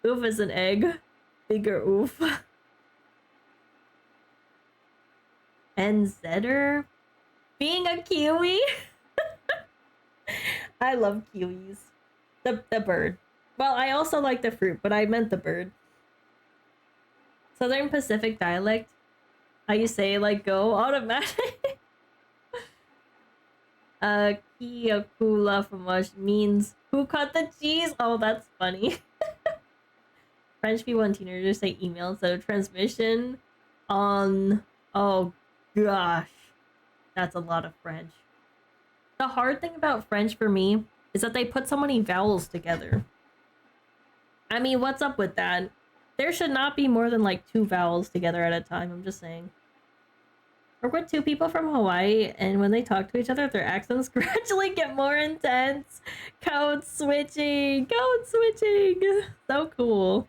A: Oof is an egg. Bigger oof. And Zedder being a kiwi. I love kiwis. The bird. Well, I also like the fruit, but I meant the bird. Southern Pacific dialect. How you say like go automatic. Kiakula fromage means who cut the cheese? Oh, that's funny. French people and teenagers say email instead of transmission on... Oh gosh. That's a lot of French. The hard thing about French for me is that they put so many vowels together. I mean, what's up with that? There should not be more than like 2 vowels together at a time, I'm just saying. Work with 2 people from Hawaii, and when they talk to each other, their accents gradually get more intense. Code switching! Code switching! So cool.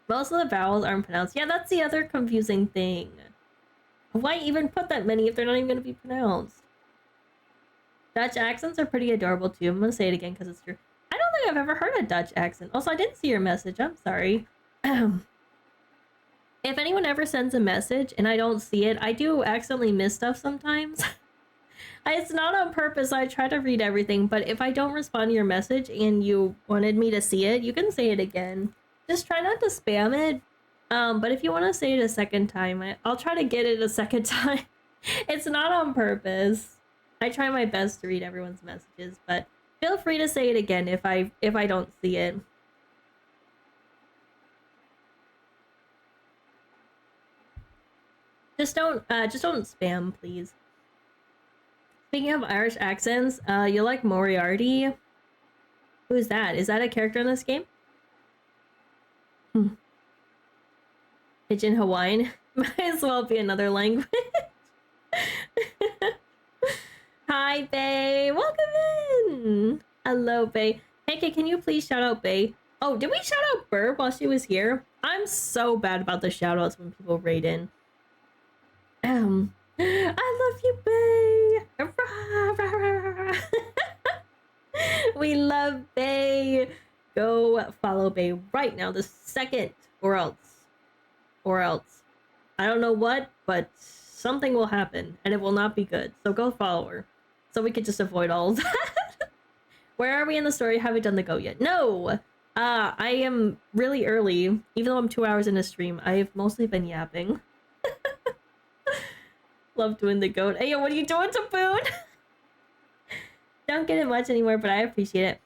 A: Most of the vowels aren't pronounced. Yeah, that's the other confusing thing. Why even put that many if they're not even going to be pronounced? Dutch accents are pretty adorable too. I'm going to say it again because it's true. I don't think I've ever heard a Dutch accent. Also, I didn't see your message. I'm sorry. If anyone ever sends a message and I don't see it, I do accidentally miss stuff sometimes. It's not on purpose. I try to read everything, but if I don't respond to your message and you wanted me to see it, you can say it again. Just try not to spam it. But if you want to say it a second time, I'll try to get it a second time. It's not on purpose. I try my best to read everyone's messages, but feel free to say it again if I don't see it. Just don't spam, please. Speaking of Irish accents, you like Moriarty? Who is that? Is that a character in this game? Pigeon Hawaiian? Might as well be another language. Hi, Bay. Welcome in. Hello, Bay. Hey, can you please shout out Bay? Oh, did we shout out Burr while she was here? I'm so bad about the shout outs when people raid in. I love you, Bay. We love Bay. Go follow Bay right now, the second, or else. I don't know what, but something will happen, and it will not be good. So go follow her, so we could just avoid all of that. Where are we in the story? Have we done the goat yet? No! I am really early. Even though I'm 2 hours in a stream, I've mostly been yapping. Love doing the goat. Hey, yo, what are you doing to Boone? Don't get it much anymore, but I appreciate it.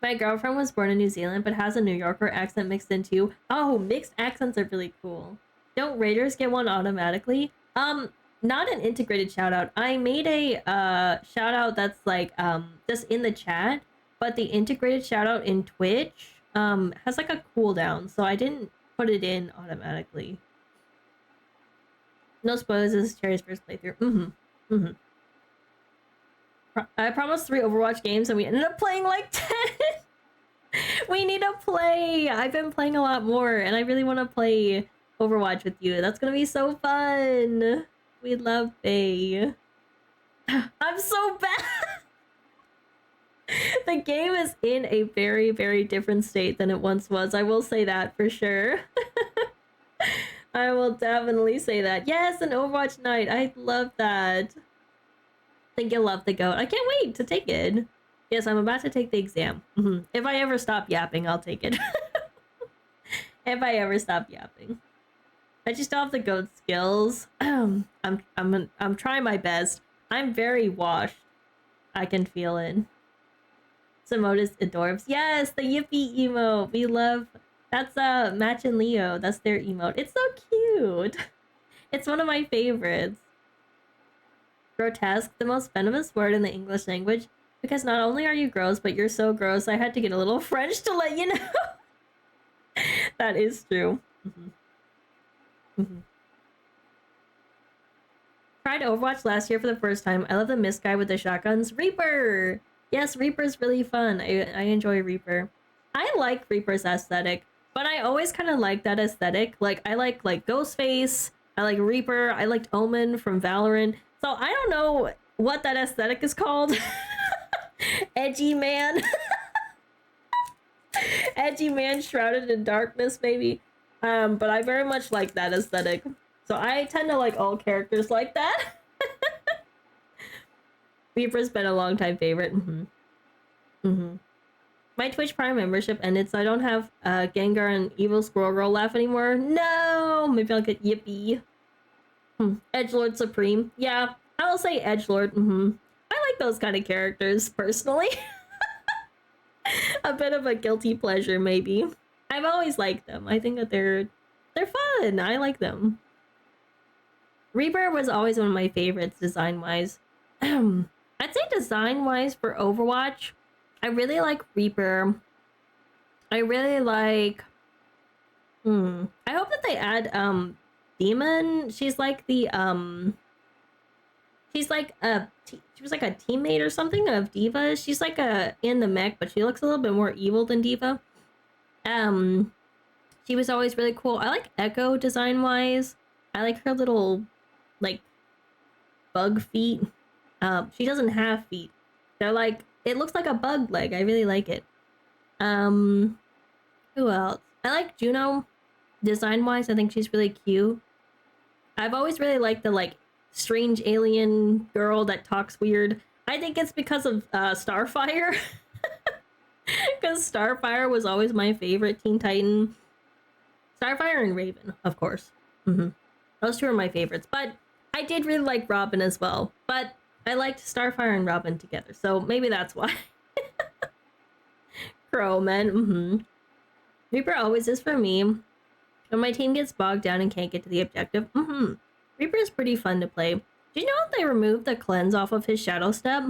A: My girlfriend was born in New Zealand, but has a New Yorker accent mixed in too. Oh, mixed accents are really cool. Don't raiders get one automatically? Not an integrated shout out. I made a shout out that's like just in the chat, but the integrated shout out in Twitch has like a cooldown, so I didn't put it in automatically. No spoilers, this is Cherry's first playthrough. I promised 3 Overwatch games and we ended up playing like 10. We need to play. I've been playing a lot more and I really want to play Overwatch with you. That's gonna be so fun. We love Faye. I'm so bad. The game is in a very, very different state than it once was. I will say that for sure. I will definitely say that. Yes, an Overwatch night. I love that. I think you'll love the goat. I can't wait to take it. Yes, I'm about to take the exam. If I ever stop yapping, I'll take it. If I ever stop yapping. I just don't have the goat skills. I'm trying my best. I'm very washed. I can feel it. Samota's adorbs. Yes, the Yippee emote. We love. That's Match and Leo. That's their emote. It's so cute. It's one of my favorites. Grotesque, the most venomous word in the English language, because not only are you gross, but you're so gross. I had to get a little French to let you know. That is true. Tried Overwatch last year for the first time. I love the mist guy with the shotguns. Reaper! Yes, Reaper's really fun. I enjoy Reaper. I like Reaper's aesthetic, but I always kind of like that aesthetic. Like, I like Ghostface. I like Reaper. I liked Omen from Valorant. So I don't know what that aesthetic is called. Edgy man. Edgy man shrouded in darkness, maybe. But I very much like that aesthetic. So I tend to like all characters like that. Reaper's been a long time favorite. My Twitch Prime membership ended, so I don't have Gengar and Evil Squirrel Girl laugh anymore. No! Maybe I'll get Yippee. Edgelord Supreme. Yeah, I will say Edgelord. I like those kind of characters, personally. A bit of a guilty pleasure, maybe. I've always liked them. I think that they're fun. I like them. Reaper was always one of my favorites, design-wise. I'd say design-wise for Overwatch, I really like Reaper. I really like... I hope that they add, Demon. She's like the, she's like she was like a teammate or something of D.Va. She's like in the mech, but she looks a little bit more evil than D.Va. She was always really cool. I like Echo design-wise. I like her little, like, bug feet. She doesn't have feet. They're like, it looks like a bug leg. I really like it. Who else? I like Juno design-wise. I think she's really cute. I've always really liked the, like, strange alien girl that talks weird. I think it's because of Starfire. Because Starfire was always my favorite Teen Titan. Starfire and Raven, of course. Those two are my favorites. But I did really like Robin as well. But I liked Starfire and Robin together. So maybe that's why. Crowman. Reaper always is for me. When my team gets bogged down and can't get to the objective. Reaper is pretty fun to play. Do you know if they removed the cleanse off of his Shadow Step?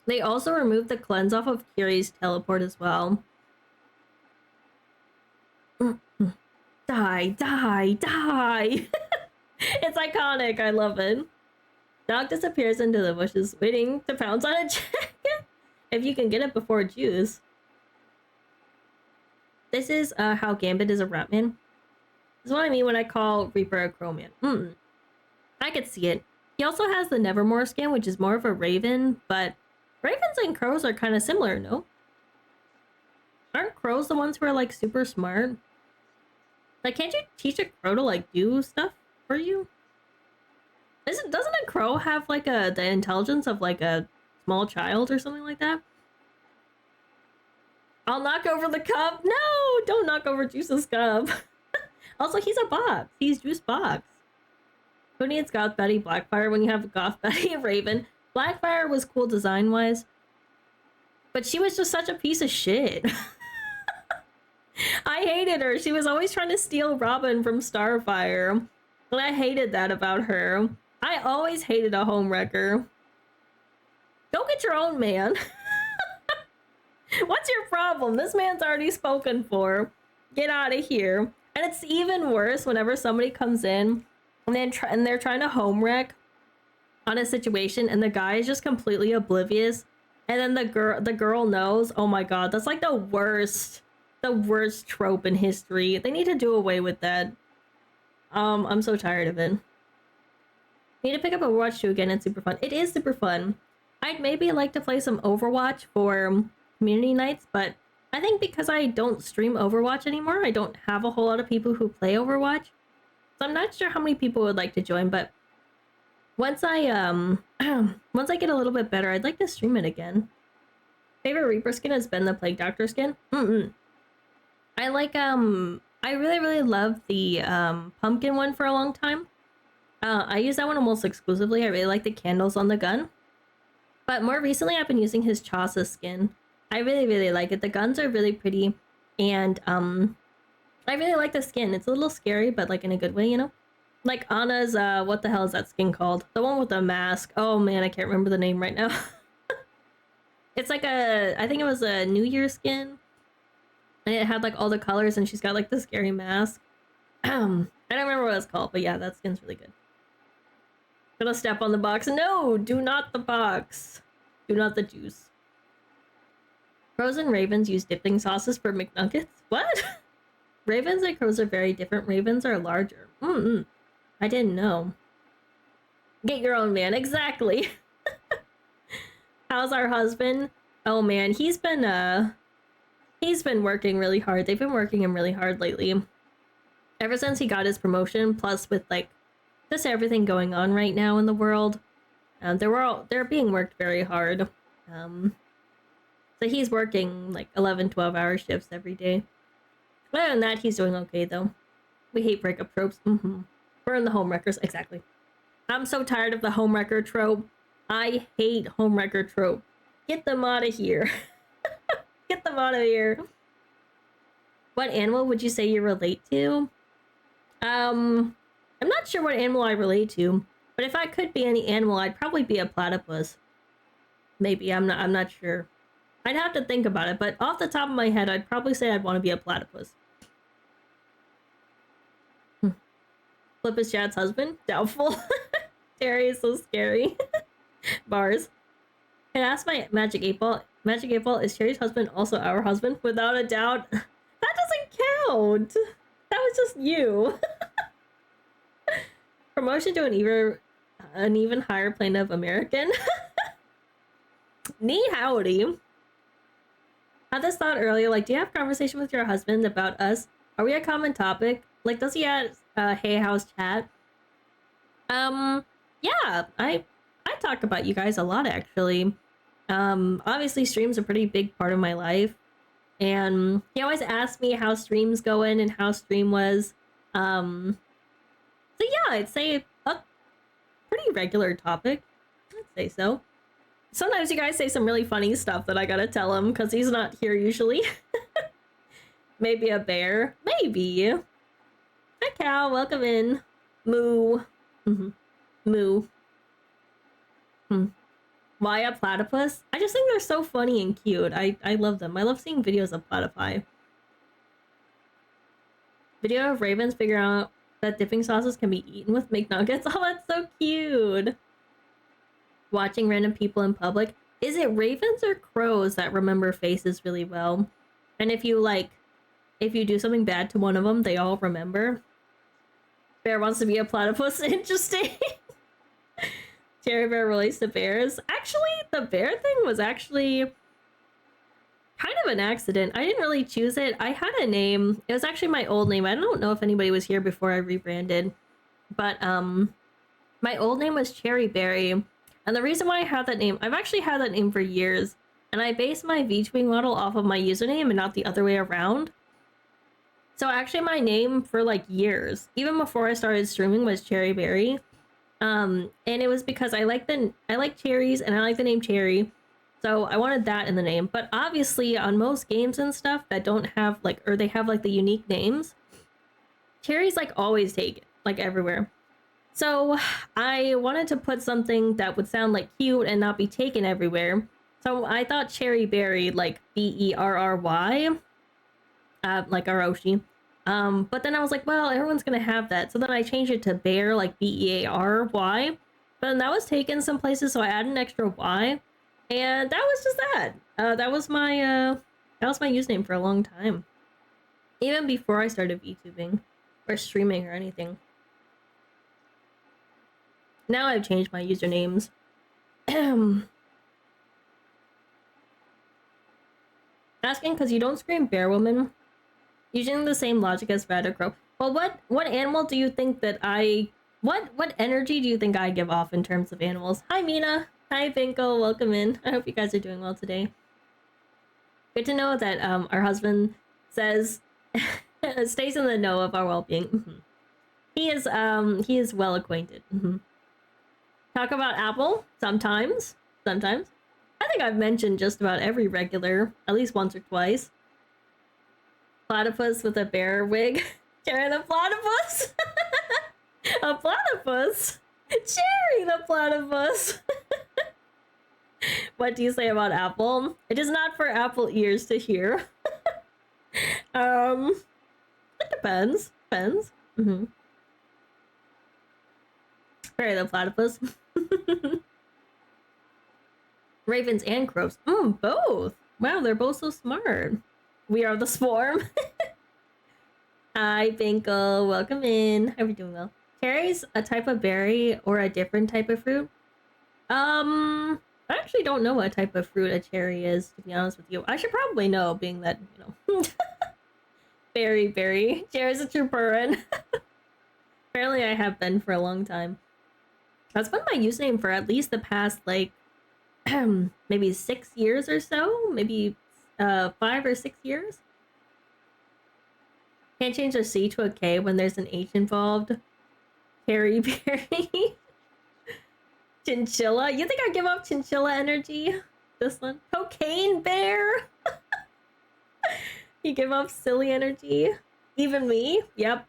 A: They also removed the cleanse off of Kiri's teleport as well. Die, die, die! It's iconic, I love it. Dog disappears into the bushes, waiting to pounce on a jacket. If you can get it before Juice. This is how Gambit is a Ratman. This is what I mean when I call Reaper a Crowman. I could see it. He also has the Nevermore skin, which is more of a Raven, but Ravens and crows are kind of similar, no? Aren't crows the ones who are like super smart? Like, can't you teach a crow to like do stuff for you? Doesn't a crow have like the intelligence of like a small child or something like that? I'll knock over the cup. No, don't knock over Juice's cup. Also, he's a box. He's Juice Box. Who needs Goth Betty Blackfire when you have Goth Betty Raven? Blackfire was cool design-wise, but she was just such a piece of shit. I hated her. She was always trying to steal Robin from Starfire, and I hated that about her. I always hated a homewrecker. Go get your own man. What's your problem? This man's already spoken for. Get out of here. And it's even worse whenever somebody comes in and they're trying to homewreck on a situation and the guy is just completely oblivious, and then the girl knows. Oh my god, that's like the worst trope in history. They need to do away with that. I'm so tired of it. Need to pick up Overwatch 2 again. It's super fun. It is super fun. I'd maybe like to play some Overwatch for community nights, but I think because I don't stream Overwatch anymore, I don't have a whole lot of people who play Overwatch. So I'm not sure how many people would like to join, but once I get a little bit better, I'd like to stream it again. Favorite Reaper skin has been the Plague Doctor skin. I like I really love the pumpkin one for a long time. I use that one almost exclusively. I really like the candles on the gun. But more recently I've been using his Chaucer skin. I really like it. The guns are really pretty, and I really like the skin. It's a little scary, but like in a good way, you know? Like Anna's, what the hell is that skin called? The one with the mask. Oh man, I can't remember the name right now. It's like I think it was a New Year skin. And it had like all the colors, and she's got like the scary mask. I don't remember what it's called, but yeah, that skin's really good. Gonna step on the box. No, do not the box. Do not the juice. Crows and ravens use dipping sauces for McNuggets? What? Ravens and crows are very different. Ravens are larger. I didn't know. Get your own man. Exactly. How's our husband? Oh man, he's been working really hard. They've been working him really hard lately. Ever since he got his promotion, plus with like just everything going on right now in the world, they're being worked very hard. So he's working like 11-12 hour shifts every day. Other than that, he's doing okay though. We hate breakup tropes. We're in the homewreckers. Exactly. I'm so tired of the homewrecker trope. I hate homewrecker trope. Get them out of here. Get them out of here. What animal would you say you relate to? I'm not sure what animal I relate to, but if I could be any animal, I'd probably be a platypus. Maybe, I'm not sure. I'd have to think about it, but off the top of my head, I'd probably say I'd want to be a platypus. Flip is Chad's husband? Doubtful. Terry is so scary. Bars. Can I ask my Magic 8 Ball? Magic 8 Ball, is Terry's husband also our husband? Without a doubt. That doesn't count. That was just you. Promotion to an even higher plane of American. Knee howdy. Had this thought earlier, like, do you have conversation with your husband about us? Are we a common topic? Like, does he have Hey House chat? Yeah, I talk about you guys a lot actually. Obviously streams are a pretty big part of my life. And he always asks me how stream's going and how stream was. So yeah, I'd say a pretty regular topic. I'd say so. Sometimes you guys say some really funny stuff that I gotta tell him because he's not here usually. Maybe a bear. Maybe. Hi, cow. Welcome in. Moo. Moo. Why a platypus? I just think they're so funny and cute. I love them. I love seeing videos of platypi. Video of ravens figure out that dipping sauces can be eaten with McNuggets. Oh, that's so cute. Watching random people in public. Is it ravens or crows that remember faces really well? And if you do something bad to one of them, they all remember. Bear wants to be a platypus. Interesting. Cherry Bear relates to bears. Actually, the bear thing was actually kind of an accident. I didn't really choose it. I had a name. It was actually my old name. I don't know if anybody was here before I rebranded. But my old name was Cherry Berry. And the reason why I had that name, I've actually had that name for years. And I based my VTubing model off of my username and not the other way around. So actually my name for like years, even before I started streaming, was Cherry Berry. And it was because I like cherries and I like the name Cherry. So I wanted that in the name. But obviously on most games and stuff that don't have or they have the unique names, Cherry's always taken, everywhere. So I wanted to put something that would sound cute and not be taken everywhere. So I thought Cherry Berry, Berry, like Aroshi. But then I was like, well, everyone's gonna have that. So then I changed it to Bear, Beary. But then that was taken some places, so I added an extra Y. And that was just that. That was my username for a long time. Even before I started VTubing or streaming or anything. Now I've changed my usernames. Asking because you don't scream bear woman. Using the same logic as rat or crow. Well, what animal do you think that what energy do you think I give off in terms of animals? Hi Mina. Hi Binko, welcome in. I hope you guys are doing well today. Good to know that our husband says stays in the know of our well-being. He is well acquainted. Talk about Apple sometimes. I think I've mentioned just about every regular at least once or twice. Platypus with a bear wig. Cherry the platypus. A platypus. Cherry the platypus. What do you say about Apple? It is not for Apple ears to hear. It depends. Cherry the platypus. Ravens and crows. Both. Wow, they're both so smart. We are the swarm. Hi, Binkle. Welcome in. How are we doing well? Cherry's a type of berry or a different type of fruit? I actually don't know what type of fruit a cherry is, to be honest with you. I should probably know, being that, berry. Cherry's a trooper. Apparently I have been for a long time. That's been my username for at least the past, maybe 6 years or so? Maybe 5 or 6 years? Can't change a C to a K when there's an H involved. Cherry Berry. Chinchilla? You think I give off chinchilla energy? This one? Cocaine Bear? You give off silly energy? Even me? Yep.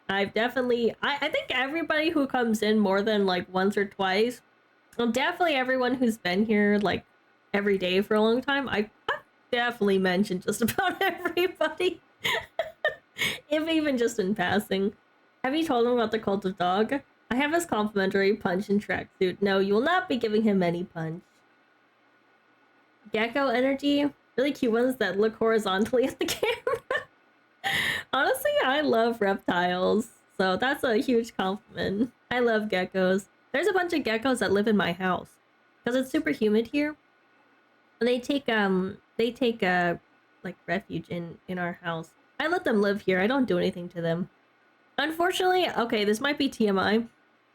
A: I've definitely... I think everybody who comes in more than once or twice, well, definitely everyone who's been here every day for a long time, I've definitely mentioned just about everybody. If even just in passing. Have you told him about the cult of dog? I have his complimentary punch and tracksuit. No, you will not be giving him any punch. Gecko energy? Really cute ones that look horizontally at the camera. Honestly, I love reptiles, so that's a huge compliment. I love geckos. There's a bunch of geckos that live in my house because it's super humid here, and they take refuge in our house. I let them live here. I don't do anything to them. Unfortunately, okay, this might be TMI.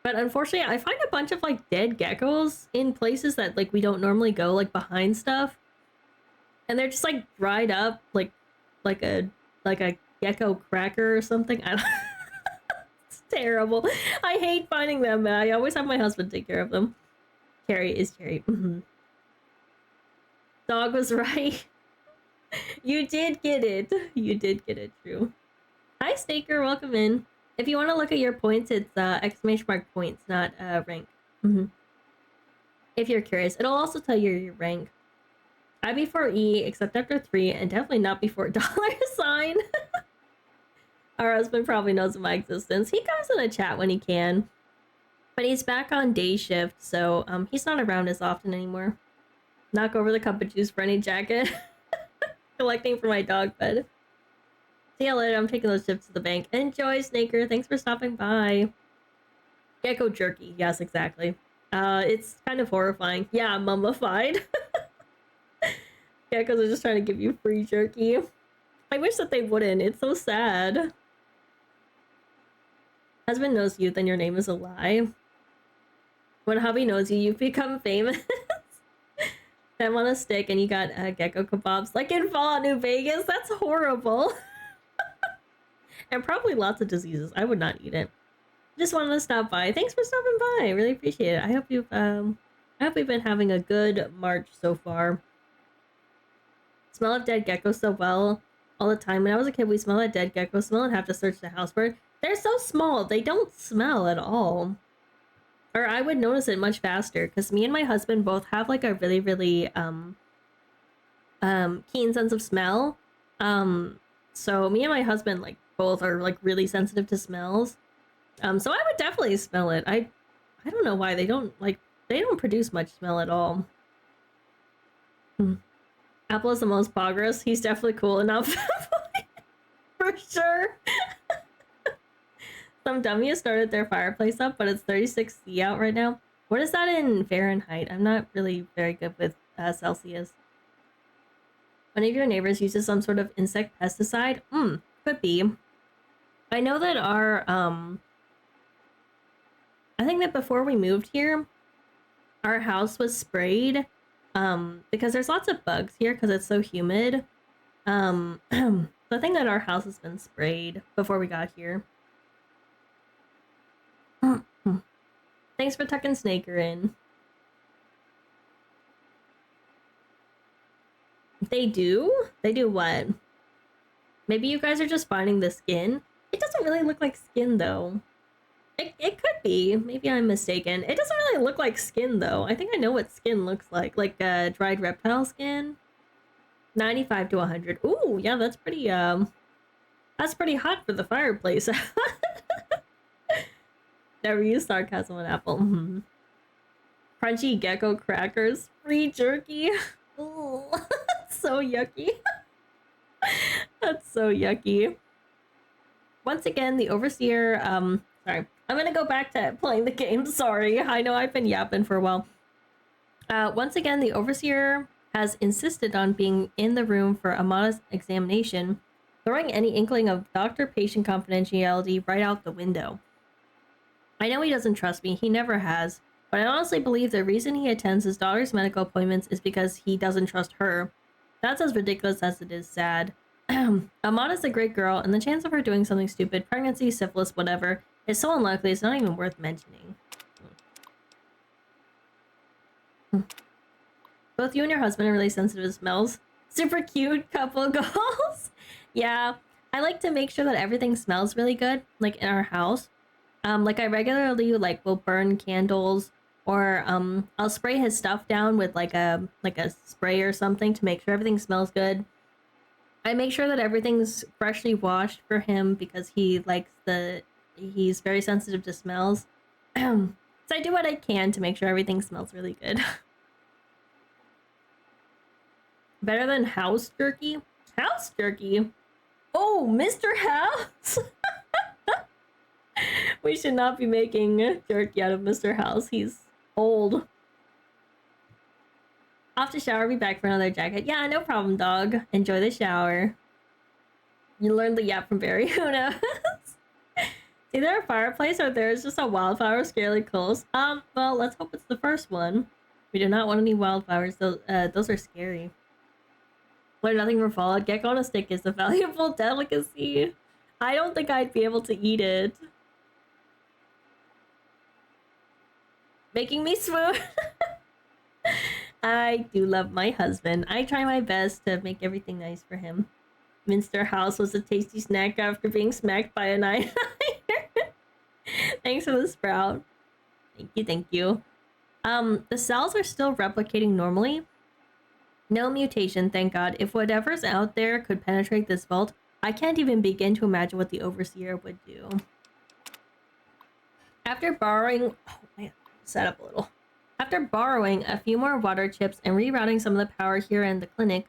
A: But unfortunately, I find a bunch of like dead geckos in places that like we don't normally go, like behind stuff. And they're just like dried up like a gecko cracker or something. I don't It's terrible. I hate finding them. I always have my husband take care of them. Cherry is cherry. Dog was right. You did get it. You did get it, true. Hi, Snaker. Welcome in. If you want to look at your points, it's exclamation mark points, not rank. If you're curious, it'll also tell you your rank. I before E, except after 3, and definitely not before $sign. Our husband probably knows of my existence. He comes in the chat when he can. But he's back on day shift, so he's not around as often anymore. Knock over the cup of juice for any jacket. Collecting for my dog bed. See you later. I'm taking those chips to the bank. Enjoy, Snaker. Thanks for stopping by. Gecko jerky. Yes, exactly. It's kind of horrifying. Yeah, mummified. Geckos are just trying to give you free jerky. I wish that they wouldn't. It's so sad. Husband knows you, then your name is a lie. When hubby knows you, you've become famous. I'm on a stick and you got gecko kebabs. Like in Fallout New Vegas? That's horrible. And probably lots of diseases. I would not eat it. Just wanted to stop by. Thanks for stopping by. I really appreciate it. I hope you've been having a good March so far. Smell of dead gecko so well all the time. When I was a kid, we smell a dead gecko smell and have to search the house for it. They're so small. They don't smell at all. Or I would notice it much faster because me and my husband both have like a really, really keen sense of smell. So me and my husband like both are like really sensitive to smells. So I would definitely smell it. I don't know why they don't produce much smell at all. Apple is the most progress. He's definitely cool enough. For sure. Some dummy has started their fireplace up, but it's 36°C out right now. What is that in Fahrenheit? I'm not really very good with Celsius. One of your neighbors uses some sort of insect pesticide? Could be. I know that our, I think that before we moved here, our house was sprayed, because there's lots of bugs here because it's so humid. So I think that our house has been sprayed before we got here. Thanks for tucking Snaker in. They do? They do what? Maybe you guys are just finding the skin? It doesn't really look like skin, though. It could be. Maybe I'm mistaken. It doesn't really look like skin, though. I think I know what skin looks like. Like, dried reptile skin. 95 to 100. Ooh, yeah, that's pretty hot for the fireplace. Never use sarcasm on Apple. Crunchy gecko crackers. Free jerky. Ooh, so yucky. That's so yucky. Once again, the Overseer, sorry. I'm gonna go back to playing the game. Sorry, I know I've been yapping for a while. Once again, the Overseer has insisted on being in the room for Amada's examination, throwing any inkling of doctor-patient confidentiality right out the window. I know he doesn't trust me, he never has, but I honestly believe the reason he attends his daughter's medical appointments is because he doesn't trust her. That's as ridiculous as it is sad. Amada's a great girl, and the chance of her doing something stupid, pregnancy, syphilis, whatever, is so unlikely it's not even worth mentioning. Both you and your husband are really sensitive to smells. Super cute couple goals. Yeah, I like to make sure that everything smells really good, like in our house. Like I regularly will burn candles, or I'll spray his stuff down with like a spray or something to make sure everything smells good. I make sure that everything's freshly washed for him because he's very sensitive to smells. So I do what I can to make sure everything smells really good. Better than house jerky? House jerky? Oh, Mr. House? We should not be making jerky out of Mr. House. He's old. Off to shower, be back for another jacket. Yeah, no problem, dog. Enjoy the shower. You learned the yap from Barry. Who knows? Either a fireplace or there's just a wildflower scarily close. Well, let's hope it's the first one. We do not want any wildflowers. Those are scary. Learn nothing from Fallout. Gecko on a stick is a valuable delicacy. I don't think I'd be able to eat it. Making me swoon. I do love my husband. I try my best to make everything nice for him. Minster House was a tasty snack after being smacked by a nine. Thanks for the sprout. Thank you. The cells are still replicating normally. No mutation, thank God. If whatever's out there could penetrate this vault, I can't even begin to imagine what the Overseer would do. After borrowing... Oh man, set up a little. After borrowing a few more water chips and rerouting some of the power here in the clinic,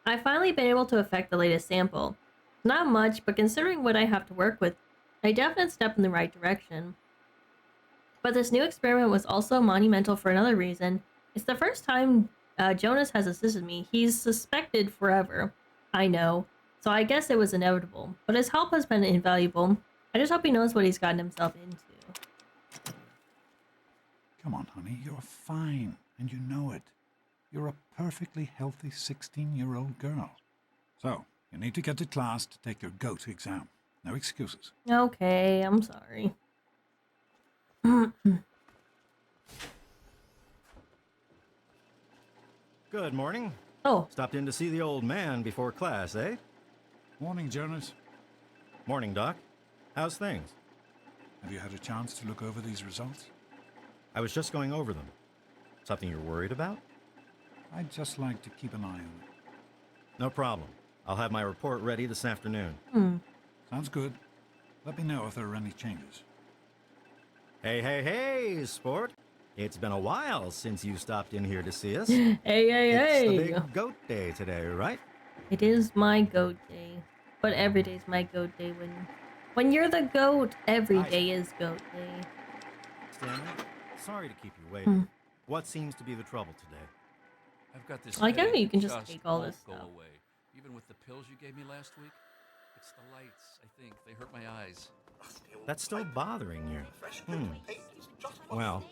A: I've finally been able to affect the latest sample. Not much, but considering what I have to work with, a definite step in the right direction. But this new experiment was also monumental for another reason. It's the first time Jonas has assisted me. He's suspected forever. I know. So I guess it was inevitable. But his help has been invaluable. I just hope he knows what he's gotten himself into.
D: Come on, honey, you're fine, and you know it. You're a perfectly healthy 16-year-old girl. So, you need to get to class to take your GOAT exam. No excuses.
A: Okay, I'm sorry.
M: Good morning.
A: Oh.
M: Stopped in to see the old man before class, eh?
D: Morning, Jonas.
M: Morning, Doc. How's things?
D: Have you had a chance to look over these results?
M: I was just going over them. Something you're worried about?
D: I'd just like to keep an eye on it.
M: No problem. I'll have my report ready this afternoon.
D: Sounds good. Let me know if there are any changes.
M: Hey, sport. It's been a while since you stopped in here to see us.
A: Hey.
M: It's the big goat day today, right?
A: It is my goat day. But every day's my goat day. When you're the goat, every day is goat day.
M: Stanley, sorry to keep you waiting. What seems to be the trouble today?
I: I've got this.
A: I like how
I: headache
A: you can
I: that
A: just take all this
I: won't
A: stuff.
I: Go away. Even with the pills you gave me last week. It's the lights, I think. They hurt my eyes.
M: That's still bothering you. Well,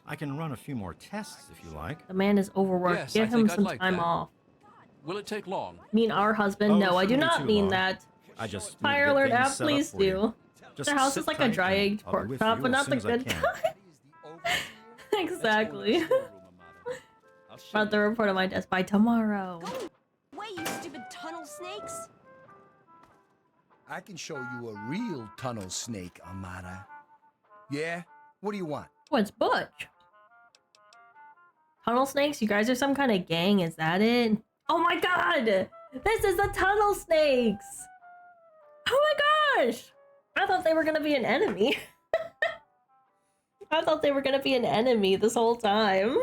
M: I can run a few more tests if you like.
A: The man is overworked.
I: Yes,
A: Give
I: I
A: him
I: think I'd
A: some
I: like
A: time
I: that.
A: off.
I: Will it take long?
A: Mean our husband?
M: Oh,
A: No, I do
M: shouldn't be
A: not
M: too
A: mean
M: long.
A: that.
M: I just need to
A: Fire
M: get
A: alert
M: things
A: app,
M: set up
A: please
M: for you.
A: do.
M: Just
A: Their house
M: sit
A: is like a
M: tight
A: dry
M: and
A: aged
M: I'll be
A: pork
M: with
A: chop,
M: you
A: but
M: as
A: not
M: soon
A: the
M: as I
A: good
M: can.
A: kind. Exactly. Brought the report on my desk by tomorrow.
N: Wait, you stupid tunnel snakes!
O: I can show you a real tunnel snake, Amara. Yeah? What do you want?
A: What's Butch? Tunnel snakes? You guys are some kind of gang, is that it? Oh my god! This is the tunnel snakes! Oh my gosh! I thought they were gonna be an enemy. I thought they were gonna be an enemy this whole time.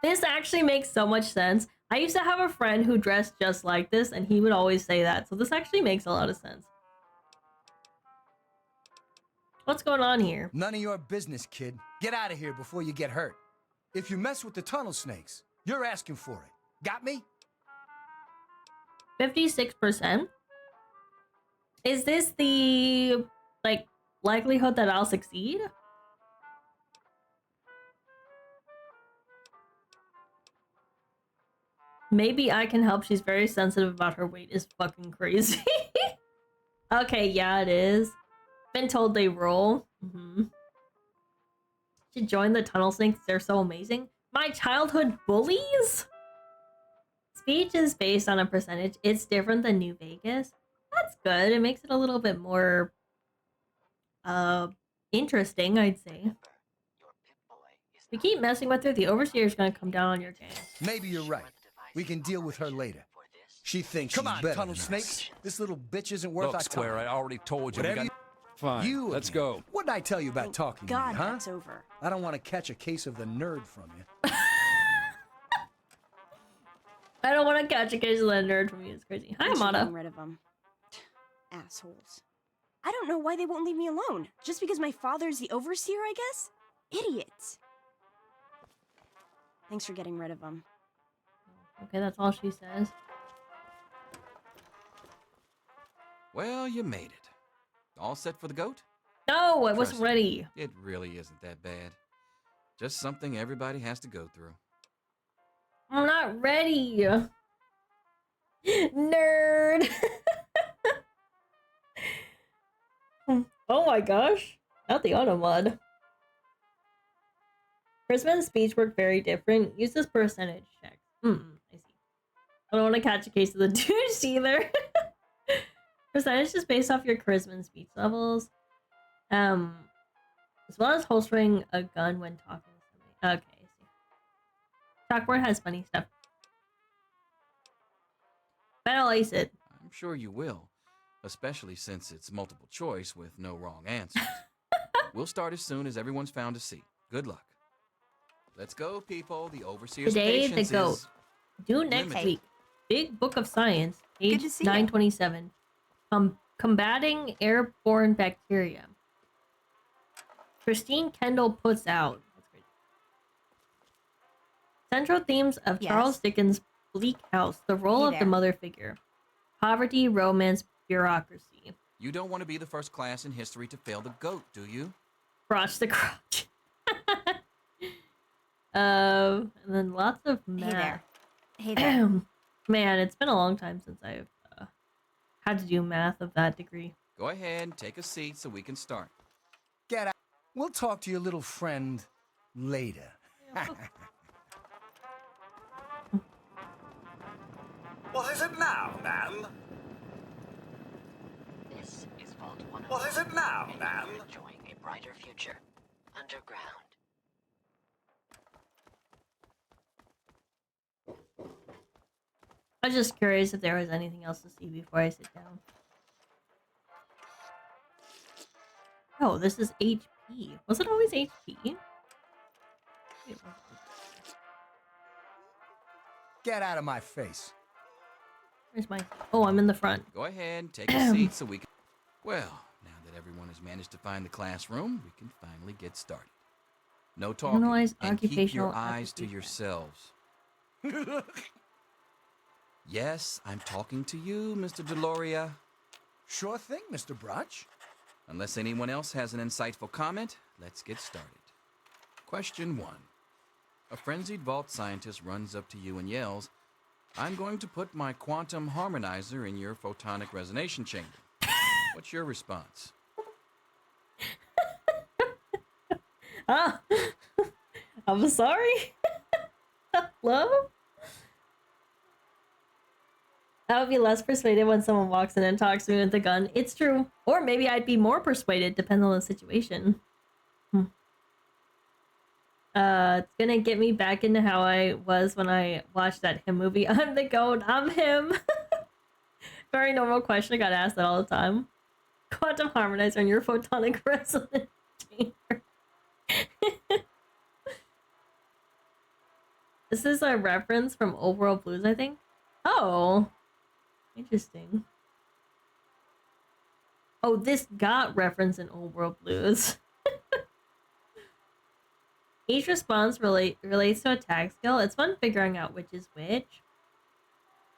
A: This actually makes so much sense. I used to have a friend who dressed just like this, and he would always say that. So this actually makes a lot of sense. What's going on here?
O: None of your business, kid. Get out of here before you get hurt. If you mess with the tunnel snakes, you're asking for it. Got me?
A: 56%? Is this the, like, likelihood that I'll succeed? Maybe I can help. She's very sensitive about her weight is fucking crazy. Okay, yeah, it is. Been told they roll. Should join the tunnel snakes. They're so amazing. My childhood bullies? Speech is based on a percentage. It's different than New Vegas. That's good. It makes it a little bit more interesting, I'd say. If we keep messing with her, the Overseer's gonna come down on your gang.
O: Maybe you're right. We can deal with her later. She thinks
K: Come
O: she's
K: on,
O: better
K: tunnel
O: than us.
K: snakes.
O: This little bitch isn't worth
I: Look,
O: our
I: Square,
O: time.
I: I already told you.
O: Whatever
I: We
O: you...
I: got... Fine,
O: You
I: let's
O: again.
I: go.
O: What did I tell you about talking to
N: God,
O: me, huh?
N: that's over.
O: I don't want to catch a case of the nerd from you.
A: I don't want to catch a case of the nerd from you. It's crazy. Hi,
N: Thanks for
A: Amada.
N: getting rid of them. Assholes. I don't know why they won't leave me alone. Just because my father's the overseer, I guess? Idiots. Thanks for getting rid of them.
A: Okay, that's all she says.
I: Well, you made it.
P: All set for the goat?
A: No, I
P: Trust
A: wasn't
P: me,
A: ready.
P: It really isn't that bad. Just something everybody has to go through.
A: I'm not ready. Nerd. Oh my gosh. Not the auto mod. Charisma and speech work very different. Use this percentage check. I see. I don't want to catch a case of the douche either. Percentage is based off your charisma and speech levels. As well as holstering a gun when talking to somebody. Okay, I see. Chalkboard has funny stuff. Bet I'll ace it.
P: I'm sure you will, especially since it's multiple choice with no wrong answers. We'll start as soon as everyone's found a seat. Good luck. Let's go, people. The overseer's
A: Today, the
P: patience
A: goat.
P: is
A: Due next
P: limited.
A: week. Big Book of Science, page
N: to see ya.
A: 927. Combating airborne bacteria. Christine Kendall puts out. That's great. Central themes of
N: Yes.
A: Charles Dickens' Bleak House. The role
N: Hey
A: of the
N: there.
A: mother figure. Poverty, romance, bureaucracy.
P: You don't want to be the first class in history to fail the goat, do you?
A: Crotch the crotch. And then lots of math.
N: Hey there. Hey there.
A: Man, it's been a long time since I've had to do math of that degree.
P: Go ahead, take a seat so we can start.
O: Get out. We'll talk to your little friend later.
K: What is it now, ma'am?
Q: This is Vault 101.
K: What is it now, ma'am?
Q: Enjoying a brighter future. Underground.
A: I was just curious if there was anything else to see before I sit down. Oh, this is HP. Was it always HP? It wasn't.
O: Get out of my face.
A: Where's my... Oh, I'm in the front.
P: Go ahead, take a seat so we can... Well, now that everyone has managed to find the classroom, we can finally get started. No talking,
A: Analyze
P: and keep your
A: occupational
P: eyes to
A: application.
P: yourselves. Yes, I'm talking to you, Mr. Deloria.
O: Sure thing, Mr. Brotch.
P: Unless anyone else has an insightful comment, let's get started. Question 1. A frenzied vault scientist runs up to you and yells, "I'm going to put my quantum harmonizer in your photonic resonation chamber." What's your response?
A: Ah! I'm sorry. Hello? I would be less persuaded when someone walks in and talks to me with a gun. It's true. Or maybe I'd be more persuaded, depends on the situation. It's gonna get me back into how I was when I watched that him movie. I'm the goat, I'm him. Very normal question, I got asked that all the time. Quantum harmonizer in your photonic resonance chamber. This is a reference from Old World Blues, I think. Oh. Interesting. Oh, this got reference in Old World Blues. Each response relates to a tag skill. It's fun figuring out which is which.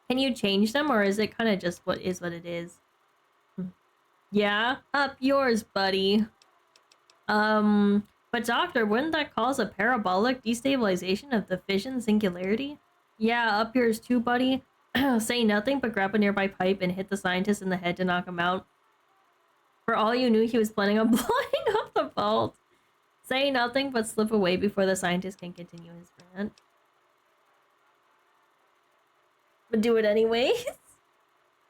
A: Can you change them, or is it kind of just what is what it is? Yeah, up yours, buddy. But doctor, wouldn't that cause a parabolic destabilization of the fission singularity? Yeah, up yours too, buddy. Say nothing, but grab a nearby pipe and hit the scientist in the head to knock him out. For all you knew, he was planning on blowing up the vault. Say nothing, but slip away before the scientist can continue his rant. But do it anyways.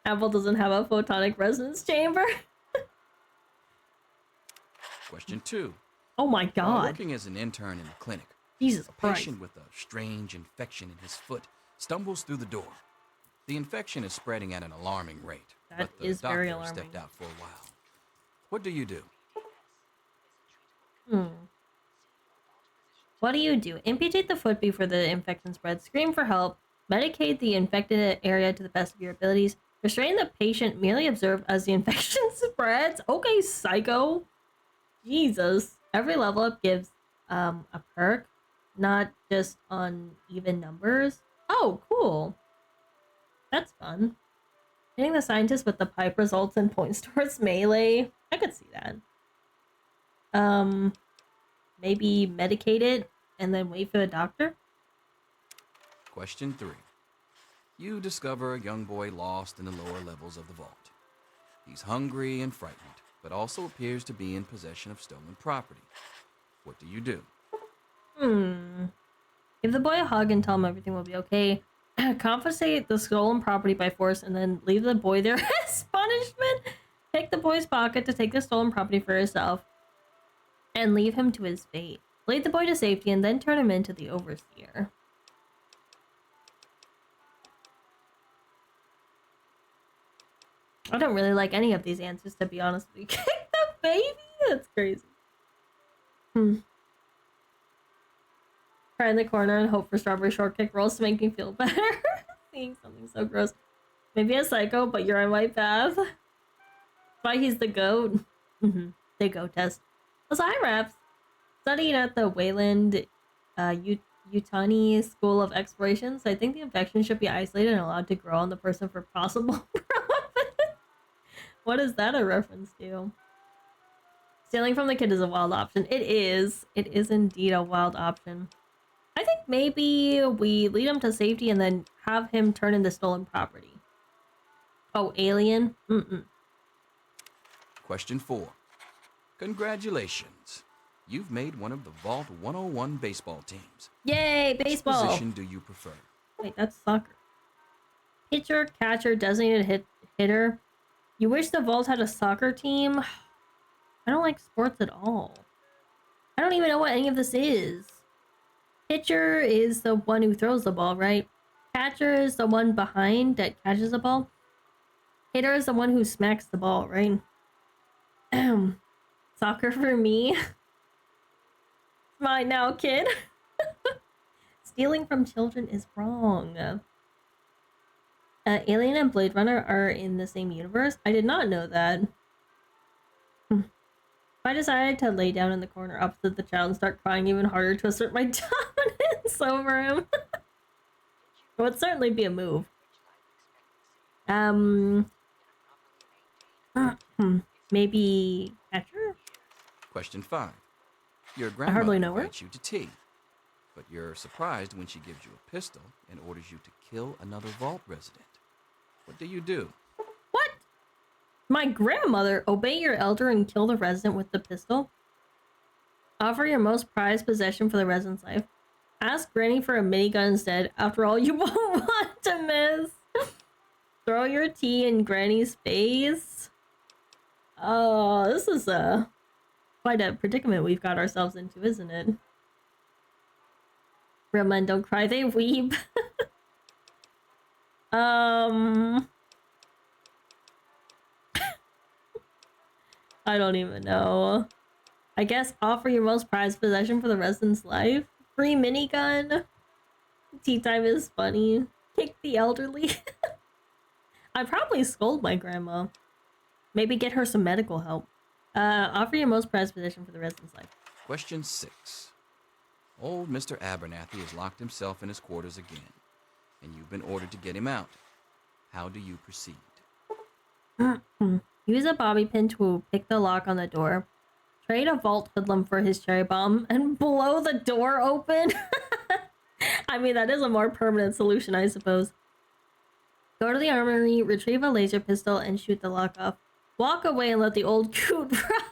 A: Apple doesn't have a photonic resonance chamber.
P: Question 2.
A: Oh my
P: While
A: god.
P: working as an intern in the clinic,
A: Jesus
P: a
A: Christ.
P: patient with a strange infection in his foot stumbles through the door. The infection is spreading at an alarming rate.
A: That
P: but the
A: is
P: doctor
A: very
P: has
A: alarming.
P: stepped out for a while. What do you do?
A: What do you do? Amputate the foot before the infection spreads. Scream for help. Medicate the infected area to the best of your abilities. Restrain the patient. Merely observe as the infection spreads. Okay, psycho. Jesus. Every level up gives a perk, not just on even numbers. Oh, cool. That's fun. Hitting the scientist with the pipe results in points towards melee. I could see that. Maybe medicate it and then wait for the doctor?
P: Question 3. You discover a young boy lost in the lower levels of the vault. He's hungry and frightened, but also appears to be in possession of stolen property. What do you do?
A: Give the boy a hug and tell him everything will be okay. Confiscate the stolen property by force and then leave the boy there as punishment. Pick the boy's pocket to take the stolen property for yourself and leave him to his fate. Lead the boy to safety and then turn him into the overseer. I don't really like any of these answers, to be honest with you. Kick the baby? That's crazy. Cry in the corner and hope for strawberry shortcake rolls to make me feel better. Seeing something so gross. Maybe a psycho, but you're on my path. That's why he's the goat. The goat test. Also, hi, Raps. Studying at the Wayland Yutani School of Exploration, so I think the infection should be isolated and allowed to grow on the person for possible profit. What is that a reference to? Stealing from the kid is a wild option. It is. It is indeed a wild option. I think maybe we lead him to safety and then have him turn into stolen property. Oh, alien?
P: Question 4. Congratulations. You've made one of the Vault 101 baseball teams.
A: Yay, baseball!
P: Which position do you prefer?
A: Wait, that's soccer. Pitcher, catcher, designated hitter. You wish the Vault had a soccer team? I don't like sports at all. I don't even know what any of this is. Pitcher is the one who throws the ball, right? Catcher is the one behind that catches the ball. Hitter is the one who smacks the ball, right? Soccer for me. Mine now, kid. Stealing from children is wrong. Alien and Blade Runner are in the same universe. I did not know that. I decided to lay down in the corner opposite the child and start crying even harder to assert my dominance over him. It would certainly be a move. Maybe catcher?
P: Question 5. Your
A: I hardly
P: grandmother
A: know her.
P: invites you to tea, but you're surprised when she gives you a pistol and orders you to kill another Vault resident. What do you do?
A: What? My grandmother, obey your elder and kill the resident with the pistol. Offer your most prized possession for the resident's life. Ask Granny for a minigun instead. After all, you won't want to miss. Throw your tea in Granny's face. Oh, this is quite a predicament we've got ourselves into, isn't it? Real men don't cry, they weep. I don't even know. I guess offer your most prized possession for the resident's life. Free minigun. Tea time is funny. Kick the elderly. I'd probably scold my grandma. Maybe get her some medical help. Offer your most prized possession for the resident's life.
P: Question 6. Old Mr. Abernathy has locked himself in his quarters again, and you've been ordered to get him out. How do you proceed?
A: Use a bobby pin to pick the lock on the door. Trade a Vault hoodlum for his cherry bomb and blow the door open. I mean, that is a more permanent solution, I suppose. Go to the armory, retrieve a laser pistol, and shoot the lock off. Walk away and let the old coot rot.